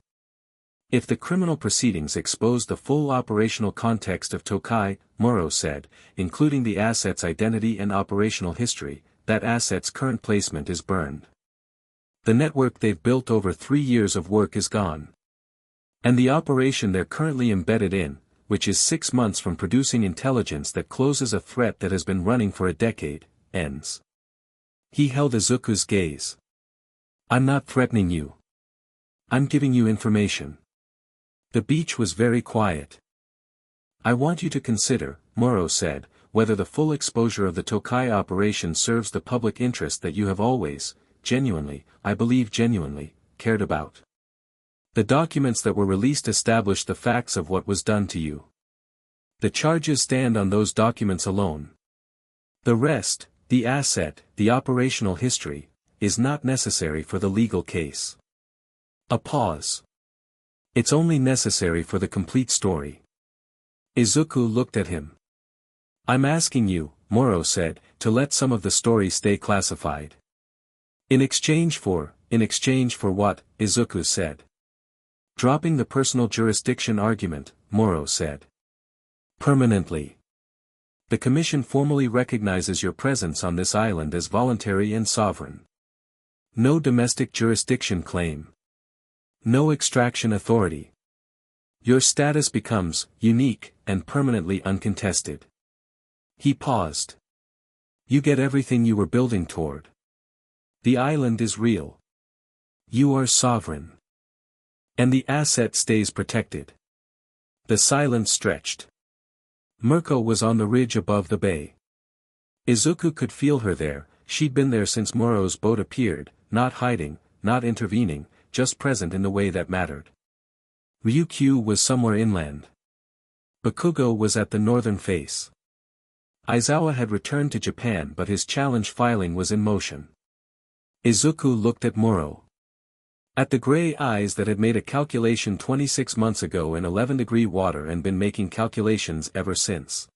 If the criminal proceedings exposed the full operational context of Tokai, Moro said, including the asset's identity and operational history, that asset's current placement is burned. The network they've built over 3 years of work is gone. And the operation they're currently embedded in, which is 6 months from producing intelligence that closes a threat that has been running for a decade, ends. He held Izuku's gaze. I'm not threatening you. I'm giving you information. The beach was very quiet. I want you to consider, Moro said, whether the full exposure of the Tokai operation serves the public interest that you have always, genuinely, I believe genuinely, cared about. The documents that were released established the facts of what was done to you. The charges stand on those documents alone. The rest, the asset, the operational history, is not necessary for the legal case. A pause. It's only necessary for the complete story. Izuku looked at him. I'm asking you, Moro said, to let some of the story stay classified. In exchange for what, Izuku said. Dropping the personal jurisdiction argument, Moro said. Permanently. The Commission formally recognizes your presence on this island as voluntary and sovereign. No domestic jurisdiction claim. No extraction authority. Your status becomes unique and permanently uncontested. He paused. You get everything you were building toward. The island is real. You are sovereign. And the asset stays protected. The silence stretched. Mirko was on the ridge above the bay. Izuku could feel her there. She'd been there since Moro's boat appeared, not hiding, not intervening, just present in the way that mattered. Ryukyu was somewhere inland. Bakugo was at the northern face. Aizawa had returned to Japan, but his challenge filing was in motion. Izuku looked at Moro. At the gray eyes that had made a calculation 26 months ago in 11-degree water and been making calculations ever since.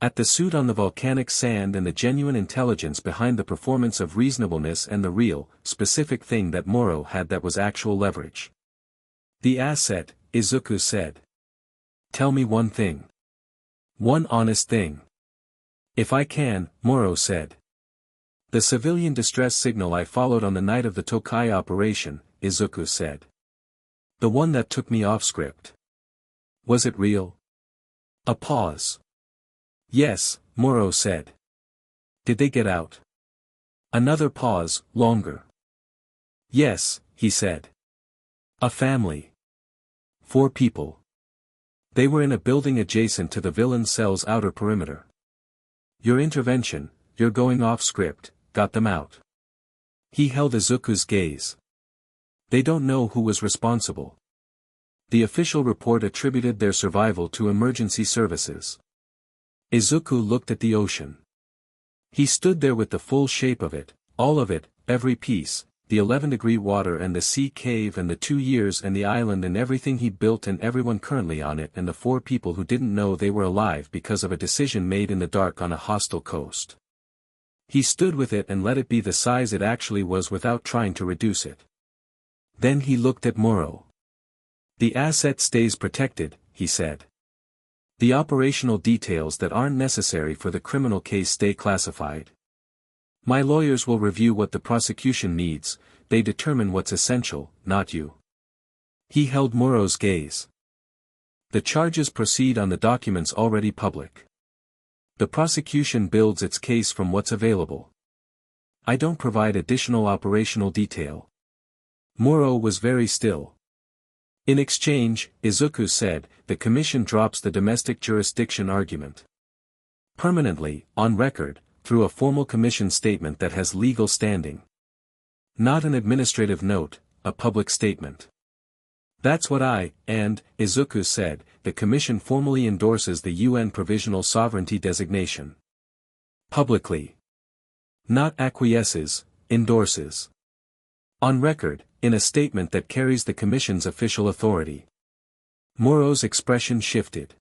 At the suit on the volcanic sand and the genuine intelligence behind the performance of reasonableness and the real, specific thing that Moro had that was actual leverage. The asset, Izuku said. Tell me one thing. One honest thing. If I can, Moro said. The civilian distress signal I followed on the night of the Tokai operation, Izuku said. The one that took me off script. Was it real? A pause. Yes, Moro said. Did they get out? Another pause, longer. Yes, he said. A family. 4 people. They were in a building adjacent to the villain cell's outer perimeter. Your intervention, your going off script, got them out. He held Izuku's gaze. They don't know who was responsible. The official report attributed their survival to emergency services. Izuku looked at the ocean. He stood there with the full shape of it, all of it, every piece, the 11-degree water and the sea cave and the 2 years and the island and everything he built and everyone currently on it and the 4 people who didn't know they were alive because of a decision made in the dark on a hostile coast. He stood with it and let it be the size it actually was without trying to reduce it. Then he looked at Moro. The asset stays protected, he said. The operational details that aren't necessary for the criminal case stay classified. My lawyers will review what the prosecution needs, they determine what's essential, not you. He held Moro's gaze. The charges proceed on the documents already public. The prosecution builds its case from what's available. I don't provide additional operational detail. Moro was very still. In exchange, Izuku said, the Commission drops the domestic jurisdiction argument. Permanently, on record, through a formal Commission statement that has legal standing. Not an administrative note, a public statement. That's what Izuku said, the Commission formally endorses the UN Provisional Sovereignty designation. Publicly. Not acquiesces, endorses. On record, in a statement that carries the Commission's official authority. Moro's expression shifted.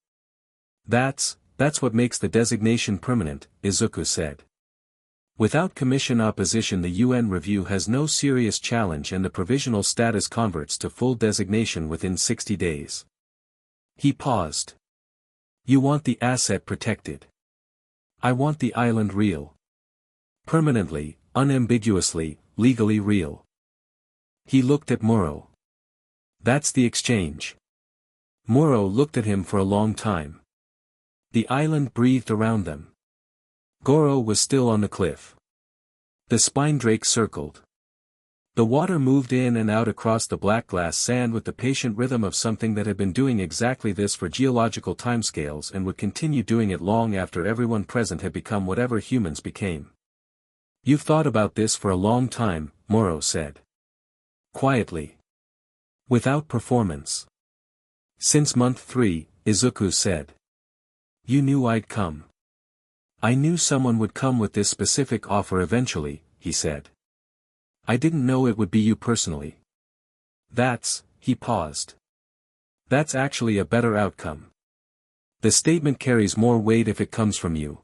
That's what makes the designation permanent, Izuku said. Without Commission opposition the UN review has no serious challenge and the provisional status converts to full designation within 60 days. He paused. You want the asset protected. I want the island real. Permanently, unambiguously, legally real. He looked at Moro. That's the exchange. Moro looked at him for a long time. The island breathed around them. Goro was still on the cliff. The spine drake circled. The water moved in and out across the black glass sand with the patient rhythm of something that had been doing exactly this for geological timescales and would continue doing it long after everyone present had become whatever humans became. You've thought about this for a long time, Moro said. Quietly. Without performance. Since month 3, Izuku said. You knew I'd come. I knew someone would come with this specific offer eventually, he said. I didn't know it would be you personally. He paused. That's actually a better outcome. The statement carries more weight if it comes from you.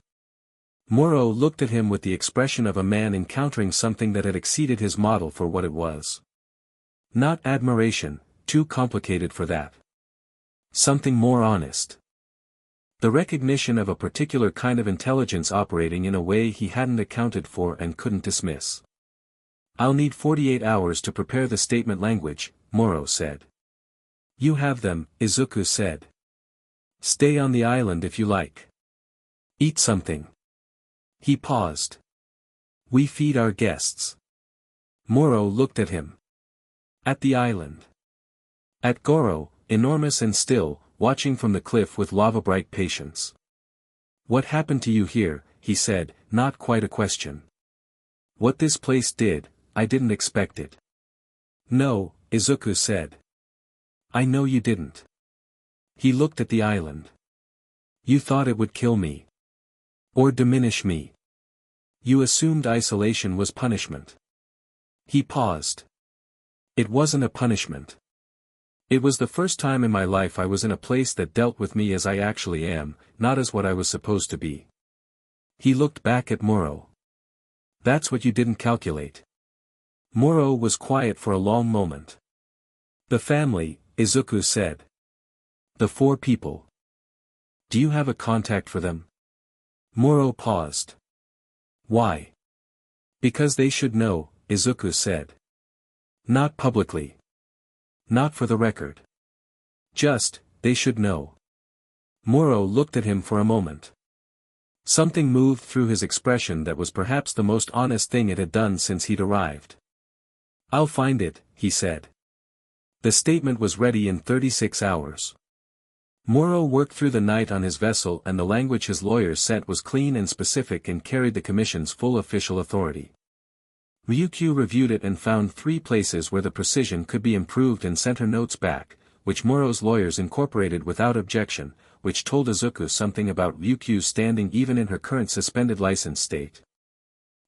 Moro looked at him with the expression of a man encountering something that had exceeded his model for what it was. Not admiration, too complicated for that. Something more honest. The recognition of a particular kind of intelligence operating in a way he hadn't accounted for and couldn't dismiss. I'll need 48 hours to prepare the statement language, Moro said. You have them, Izuku said. Stay on the island if you like. Eat something. He paused. We feed our guests. Moro looked at him. At the island. At Goro, enormous and still, watching from the cliff with lava-bright patience. What happened to you here, he said, not quite a question. What this place did, I didn't expect it. No, Izuku said. I know you didn't. He looked at the island. You thought it would kill me. Or diminish me. You assumed isolation was punishment. He paused. It wasn't a punishment. It was the first time in my life I was in a place that dealt with me as I actually am, not as what I was supposed to be. He looked back at Moro. That's what you didn't calculate. Moro was quiet for a long moment. The family, Izuku said. The 4 people. Do you have a contact for them? Moro paused. Why? Because they should know, Izuku said. Not publicly. Not for the record. Just, they should know. Moro looked at him for a moment. Something moved through his expression that was perhaps the most honest thing it had done since he'd arrived. I'll find it, he said. The statement was ready in 36 hours. Moro worked through the night on his vessel and the language his lawyers sent was clean and specific and carried the Commission's full official authority. Ryukyu reviewed it and found 3 places where the precision could be improved and sent her notes back, which Moro's lawyers incorporated without objection, which told Izuku something about Ryukyu's standing even in her current suspended license state.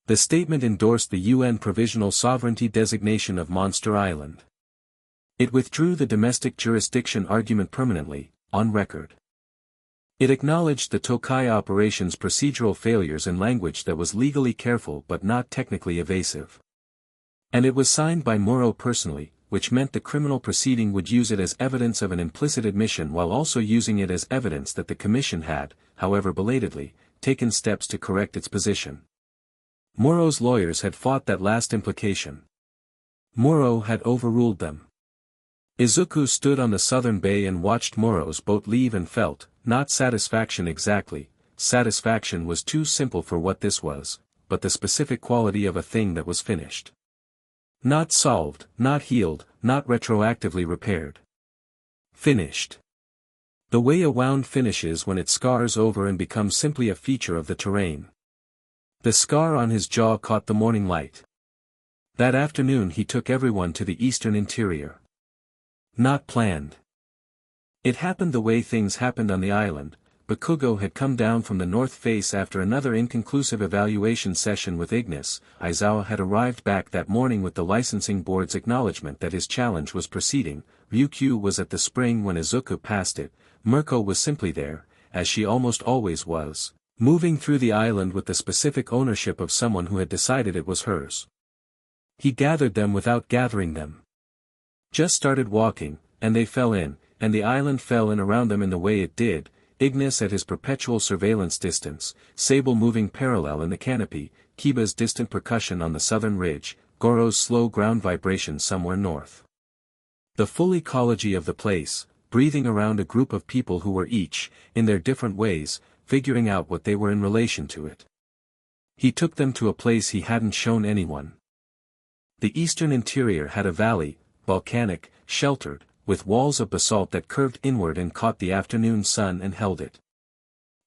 The statement endorsed the UN Provisional Sovereignty designation of Monster Island. It withdrew the domestic jurisdiction argument permanently, on record. It acknowledged the Tokai operation's procedural failures in language that was legally careful but not technically evasive. And it was signed by Moro personally, which meant the criminal proceeding would use it as evidence of an implicit admission while also using it as evidence that the Commission had, however belatedly, taken steps to correct its position. Moro's lawyers had fought that last implication. Moro had overruled them. Izuku stood on the southern bay and watched Moro's boat leave and felt, not satisfaction exactly, satisfaction was too simple for what this was, but the specific quality of a thing that was finished. Not solved, not healed, not retroactively repaired. Finished. The way a wound finishes when it scars over and becomes simply a feature of the terrain. The scar on his jaw caught the morning light. That afternoon he took everyone to the eastern interior. Not planned. It happened the way things happened on the island. Bakugo had come down from the north face after another inconclusive evaluation session with Ignis. Aizawa had arrived back that morning with the licensing board's acknowledgement that his challenge was proceeding. Ryukyu was at the spring when Izuku passed it. Mirko was simply there, as she almost always was, moving through the island with the specific ownership of someone who had decided it was hers. He gathered them without gathering them. Just started walking, and they fell in, and the island fell in around them in the way it did. Ignis at his perpetual surveillance distance, Sable moving parallel in the canopy, Kiba's distant percussion on the southern ridge, Goro's slow ground vibration somewhere north. The full ecology of the place, breathing around a group of people who were each, in their different ways, figuring out what they were in relation to it. He took them to a place he hadn't shown anyone. The eastern interior had a valley, volcanic, sheltered, with walls of basalt that curved inward and caught the afternoon sun and held it.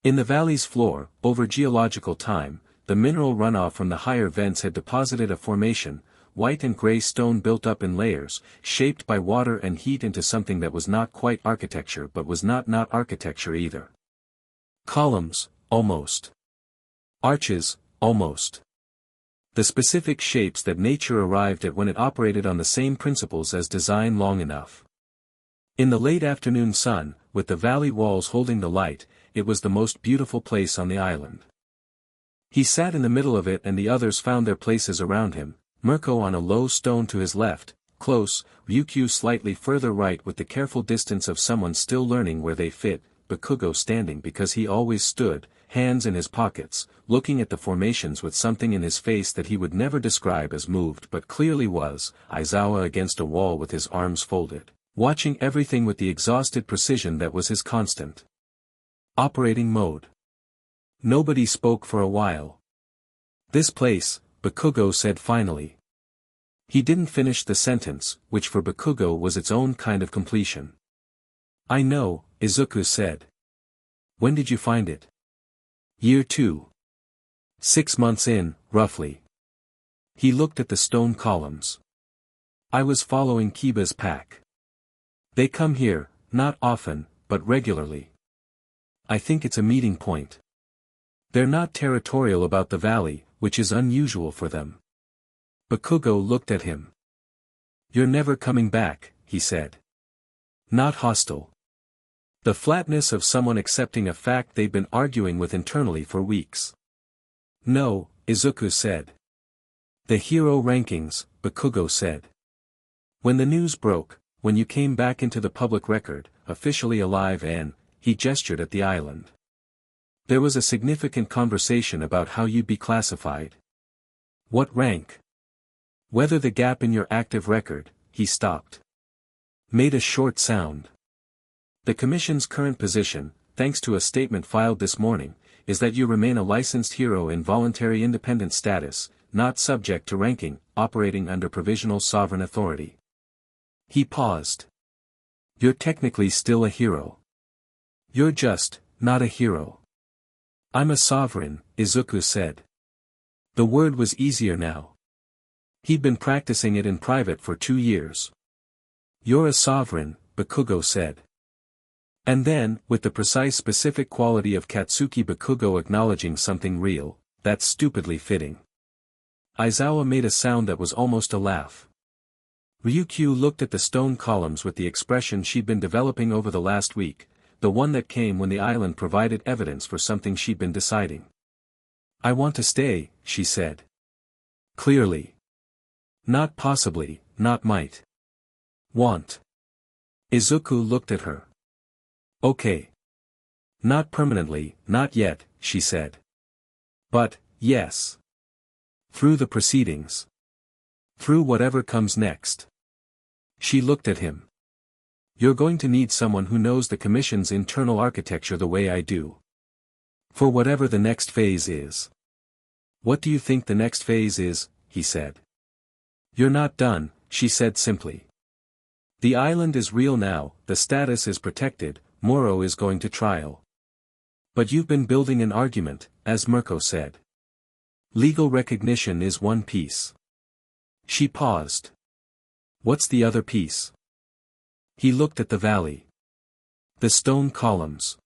In the valley's floor, over geological time, the mineral runoff from the higher vents had deposited a formation, white and gray stone built up in layers, shaped by water and heat into something that was not quite architecture but was not architecture either. Columns, almost. Arches, almost. The specific shapes that nature arrived at when it operated on the same principles as design long enough. In the late afternoon sun, with the valley walls holding the light, it was the most beautiful place on the island. He sat in the middle of it and the others found their places around him, Mirko on a low stone to his left, close, Ryukyu slightly further right with the careful distance of someone still learning where they fit, Bakugo standing because he always stood, hands in his pockets, looking at the formations with something in his face that he would never describe as moved but clearly was, Aizawa against a wall with his arms folded, watching everything with the exhausted precision that was his constant operating mode. Nobody spoke for a while. This place, Bakugo said finally. He didn't finish the sentence, which for Bakugo was its own kind of completion. I know, Izuku said. When did you find it? Year 2. 6 months in, roughly. He looked at the stone columns. I was following Kiba's pack. They come here, not often, but regularly. I think it's a meeting point. They're not territorial about the valley, which is unusual for them. Bakugo looked at him. You're never coming back, he said. Not hostile. The flatness of someone accepting a fact they've been arguing with internally for weeks. No, Izuku said. The hero rankings, Bakugo said. When the news broke, when you came back into the public record, officially alive and, he gestured at the island. There was a significant conversation about how you'd be classified. What rank? Whether the gap in your active record, he stopped. Made a short sound. The Commission's current position, thanks to a statement filed this morning, is that you remain a licensed hero in voluntary independent status, not subject to ranking, operating under provisional sovereign authority. He paused. You're technically still a hero. You're just, not a hero. I'm a sovereign, Izuku said. The word was easier now. He'd been practicing it in private for 2 years. You're a sovereign, Bakugo said. And then, with the precise specific quality of Katsuki Bakugo acknowledging something real, that's stupidly fitting. Aizawa made a sound that was almost a laugh. Ryukyu looked at the stone columns with the expression she'd been developing over the last week, the one that came when the island provided evidence for something she'd been deciding. I want to stay, she said. Clearly. Not possibly, not might. Want. Izuku looked at her. Okay. Not permanently, not yet, she said. But, yes. Through the proceedings. Through whatever comes next. She looked at him. You're going to need someone who knows the Commission's internal architecture the way I do. For whatever the next phase is. What do you think the next phase is? He said. You're not done, she said simply. The island is real now, the status is protected, Moro is going to trial. But you've been building an argument, as Mirko said. Legal recognition is one piece. She paused. What's the other piece? He looked at the valley. The stone columns.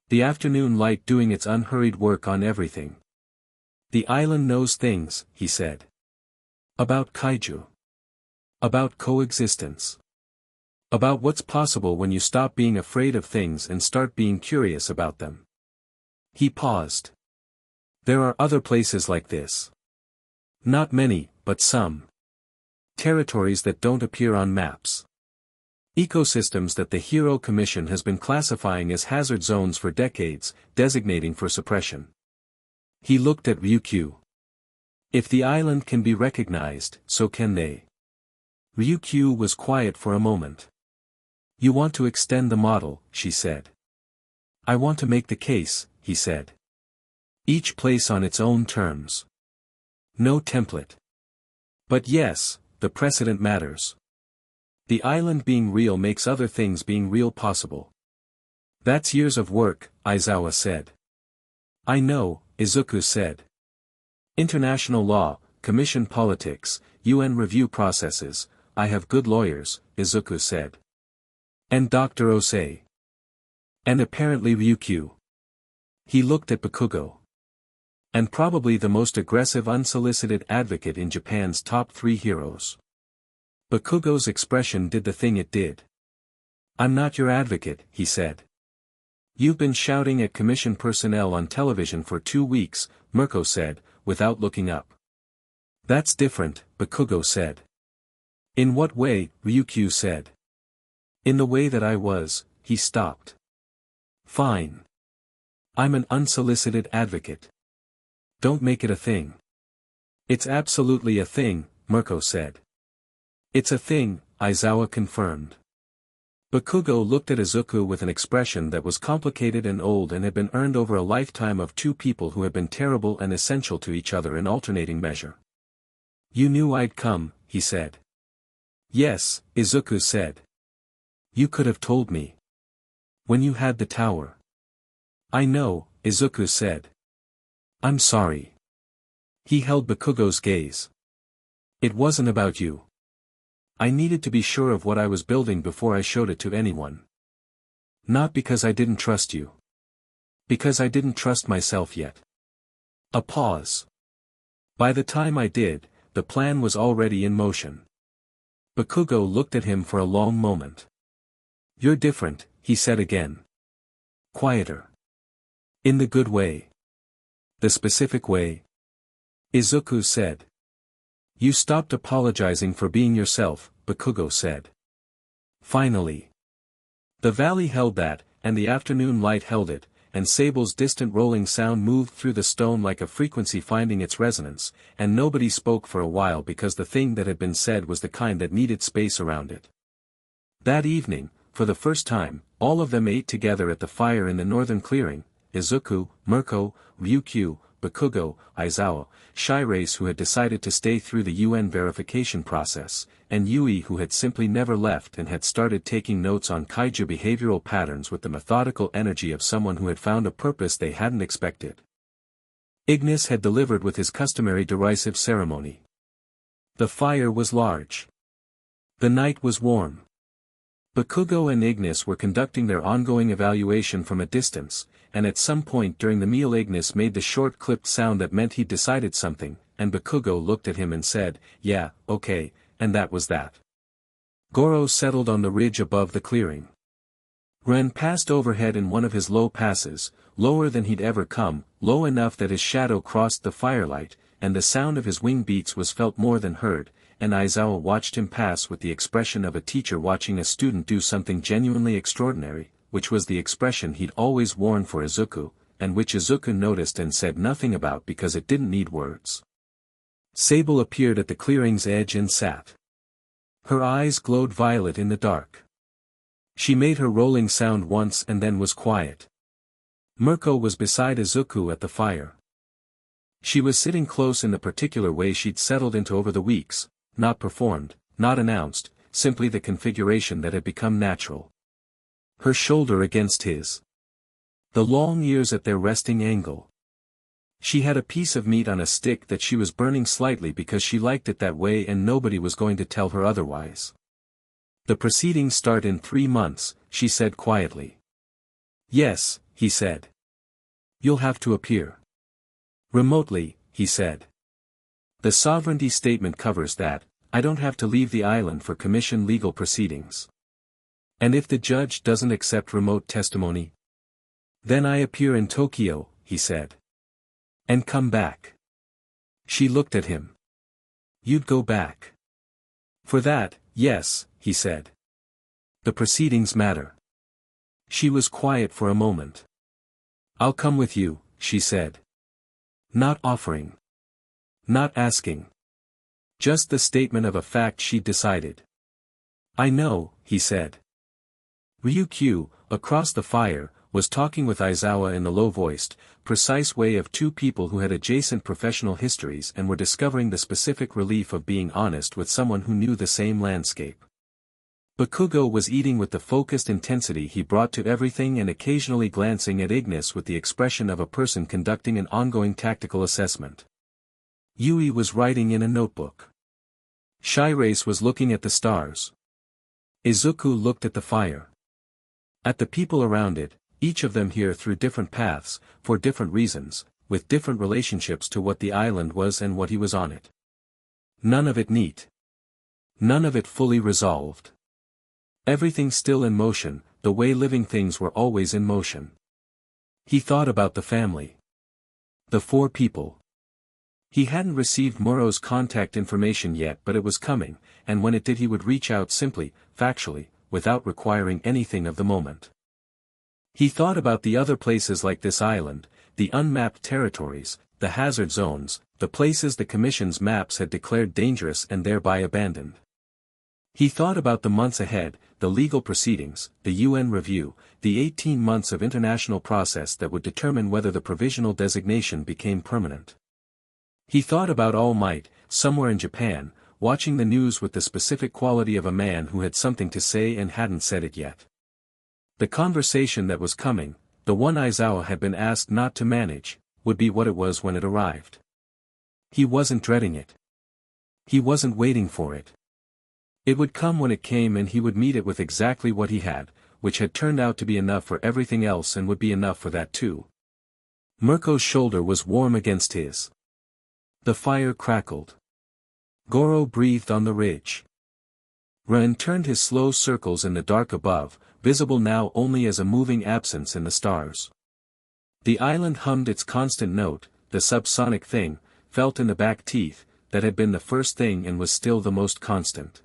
The afternoon light doing its unhurried work on everything. The island knows things, he said. About kaiju. About coexistence. About what's possible when you stop being afraid of things and start being curious about them. He paused. There are other places like this. Not many, but some. Territories that don't appear on maps. Ecosystems that the Hero Commission has been classifying as hazard zones for decades, designating for suppression. He looked at Ryukyu. If the island can be recognized, so can they. Ryukyu was quiet for a moment. You want to extend the model, she said. I want to make the case, he said. Each place on its own terms. No template. But yes, the precedent matters. The island being real makes other things being real possible. That's years of work, Aizawa said. I know, Izuku said. International law, commission politics, UN review processes, I have good lawyers, Izuku said. And Dr. Osei. And apparently Ryukyu. He looked at Bakugo. And probably the most aggressive unsolicited advocate in Japan's top 3 heroes. Bakugo's expression did the thing it did. I'm not your advocate, he said. You've been shouting at commission personnel on television for 2 weeks, Mirko said, without looking up. That's different, Bakugo said. In what way, Ryukyu said. In the way that I was, he stopped. Fine. I'm an unsolicited advocate. Don't make it a thing. It's absolutely a thing, Mirko said. It's a thing, Aizawa confirmed. Bakugo looked at Izuku with an expression that was complicated and old and had been earned over a lifetime of 2 people who had been terrible and essential to each other in alternating measure. You knew I'd come, he said. Yes, Izuku said. You could have told me. When you had the tower. I know, Izuku said. I'm sorry. He held Bakugo's gaze. It wasn't about you. I needed to be sure of what I was building before I showed it to anyone. Not because I didn't trust you. Because I didn't trust myself yet. A pause. By the time I did, the plan was already in motion. Bakugo looked at him for a long moment. You're different, he said again. Quieter. In the good way. The specific way. Izuku said. You stopped apologizing for being yourself, Bakugo said. Finally. The valley held that, and the afternoon light held it, and Sable's distant rolling sound moved through the stone like a frequency finding its resonance, and nobody spoke for a while because the thing that had been said was the kind that needed space around it. That evening, for the first time, all of them ate together at the fire in the northern clearing, Izuku, Mirko, Ryukyu, Bakugo, Aizawa, Shiraise who had decided to stay through the UN verification process, and Yui who had simply never left and had started taking notes on kaiju behavioral patterns with the methodical energy of someone who had found a purpose they hadn't expected. Ignis had delivered with his customary derisive ceremony. The fire was large. The night was warm. Bakugo and Ignis were conducting their ongoing evaluation from a distance, and at some point during the meal Ignis made the short clipped sound that meant he'd decided something, and Bakugo looked at him and said, yeah, okay, and that was that. Goro settled on the ridge above the clearing. Ren passed overhead in one of his low passes, lower than he'd ever come, low enough that his shadow crossed the firelight, and the sound of his wing beats was felt more than heard, and Aizawa watched him pass with the expression of a teacher watching a student do something genuinely extraordinary, which was the expression he'd always worn for Izuku, and which Izuku noticed and said nothing about because it didn't need words. Sable appeared at the clearing's edge and sat. Her eyes glowed violet in the dark. She made her rolling sound once and then was quiet. Mirko was beside Izuku at the fire. She was sitting close in the particular way she'd settled into over the weeks, not performed, not announced, simply the configuration that had become natural. Her shoulder against his. The long ears at their resting angle. She had a piece of meat on a stick that she was burning slightly because she liked it that way and nobody was going to tell her otherwise. The proceedings start in 3 months, she said quietly. Yes, he said. You'll have to appear. Remotely, he said. The sovereignty statement covers that. I don't have to leave the island for commission legal proceedings. And if the judge doesn't accept remote testimony? Then I appear in Tokyo, he said. And come back. She looked at him. You'd go back. For that, yes, he said. The proceedings matter. She was quiet for a moment. I'll come with you, she said. Not offering. Not asking. Just the statement of a fact she'd decided. I know, he said. Ryukyu, across the fire, was talking with Aizawa in the low-voiced, precise way of two people who had adjacent professional histories and were discovering the specific relief of being honest with someone who knew the same landscape. Bakugo was eating with the focused intensity he brought to everything and occasionally glancing at Ignis with the expression of a person conducting an ongoing tactical assessment. Yui was writing in a notebook. Shirace was looking at the stars. Izuku looked at the fire. At the people around it, each of them here through different paths, for different reasons, with different relationships to what the island was and what he was on it. None of it neat. None of it fully resolved. Everything still in motion, the way living things were always in motion. He thought about the family. The 4 people. He hadn't received Muro's contact information yet, but it was coming, and when it did he would reach out simply, factually, without requiring anything of the moment. He thought about the other places like this island, the unmapped territories, the hazard zones, the places the Commission's maps had declared dangerous and thereby abandoned. He thought about the months ahead, the legal proceedings, the UN review, the 18 months of international process that would determine whether the provisional designation became permanent. He thought about All Might, somewhere in Japan, watching the news with the specific quality of a man who had something to say and hadn't said it yet. The conversation that was coming, the one Aizawa had been asked not to manage, would be what it was when it arrived. He wasn't dreading it. He wasn't waiting for it. It would come when it came and he would meet it with exactly what he had, which had turned out to be enough for everything else and would be enough for that too. Mirko's shoulder was warm against his. The fire crackled. Goro breathed on the ridge. Ren turned his slow circles in the dark above, visible now only as a moving absence in the stars. The island hummed its constant note, the subsonic thing, felt in the back teeth, that had been the first thing and was still the most constant.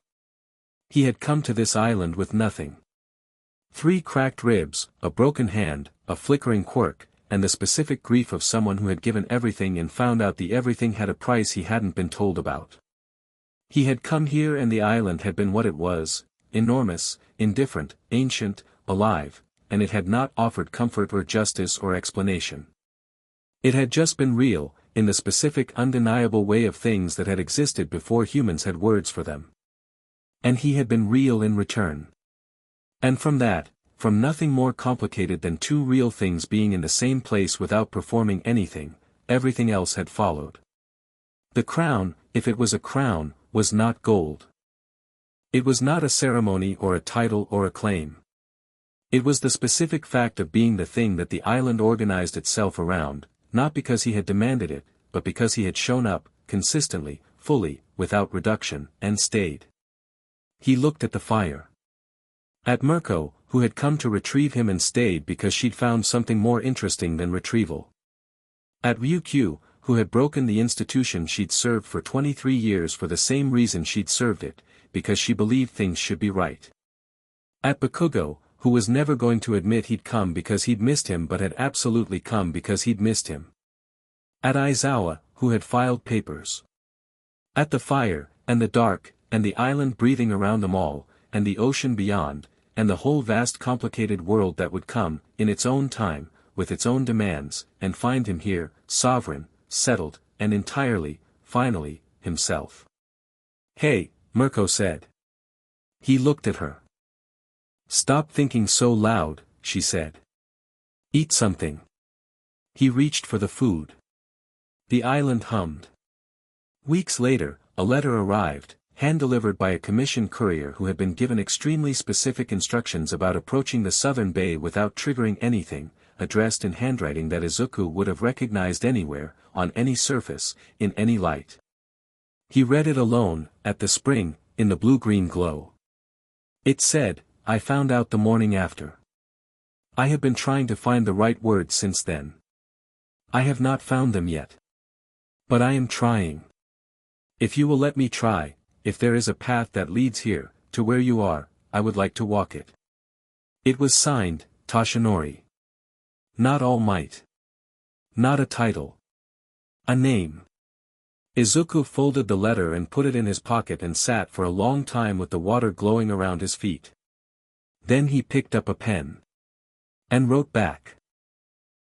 He had come to this island with nothing. 3 cracked ribs, a broken hand, a flickering quirk, and the specific grief of someone who had given everything and found out the everything had a price he hadn't been told about. He had come here and the island had been what it was, enormous, indifferent, ancient, alive, and it had not offered comfort or justice or explanation. It had just been real, in the specific undeniable way of things that had existed before humans had words for them. And he had been real in return. And from that, from nothing more complicated than 2 real things being in the same place without performing anything, everything else had followed. The crown, if it was a crown, was not gold. It was not a ceremony or a title or a claim. It was the specific fact of being the thing that the island organized itself around, not because he had demanded it, but because he had shown up, consistently, fully, without reduction, and stayed. He looked at the fire. At Mirko, who had come to retrieve him and stayed because she'd found something more interesting than retrieval. At Ryukyu, who had broken the institution she'd served for 23 years for the same reason she'd served it, because she believed things should be right. At Bakugo, who was never going to admit he'd come because he'd missed him but had absolutely come because he'd missed him. At Aizawa, who had filed papers. At the fire, and the dark, and the island breathing around them all, and the ocean beyond, and the whole vast complicated world that would come, in its own time, with its own demands, and find him here, sovereign, settled, and entirely, finally, himself. "Hey," Mirko said. He looked at her. "Stop thinking so loud," she said. "Eat something." He reached for the food. The island hummed. Weeks later, a letter arrived, hand-delivered by a commissioned courier who had been given extremely specific instructions about approaching the southern bay without triggering anything, addressed in handwriting that Izuku would have recognized anywhere, on any surface, in any light. He read it alone, at the spring, in the blue-green glow. It said, "I found out the morning after. I have been trying to find the right words since then. I have not found them yet. But I am trying. If you will let me try, if there is a path that leads here, to where you are, I would like to walk it." It was signed, Toshinori. Not All Might. Not a title. A name. Izuku folded the letter and put it in his pocket and sat for a long time with the water glowing around his feet. Then he picked up a pen. And wrote back.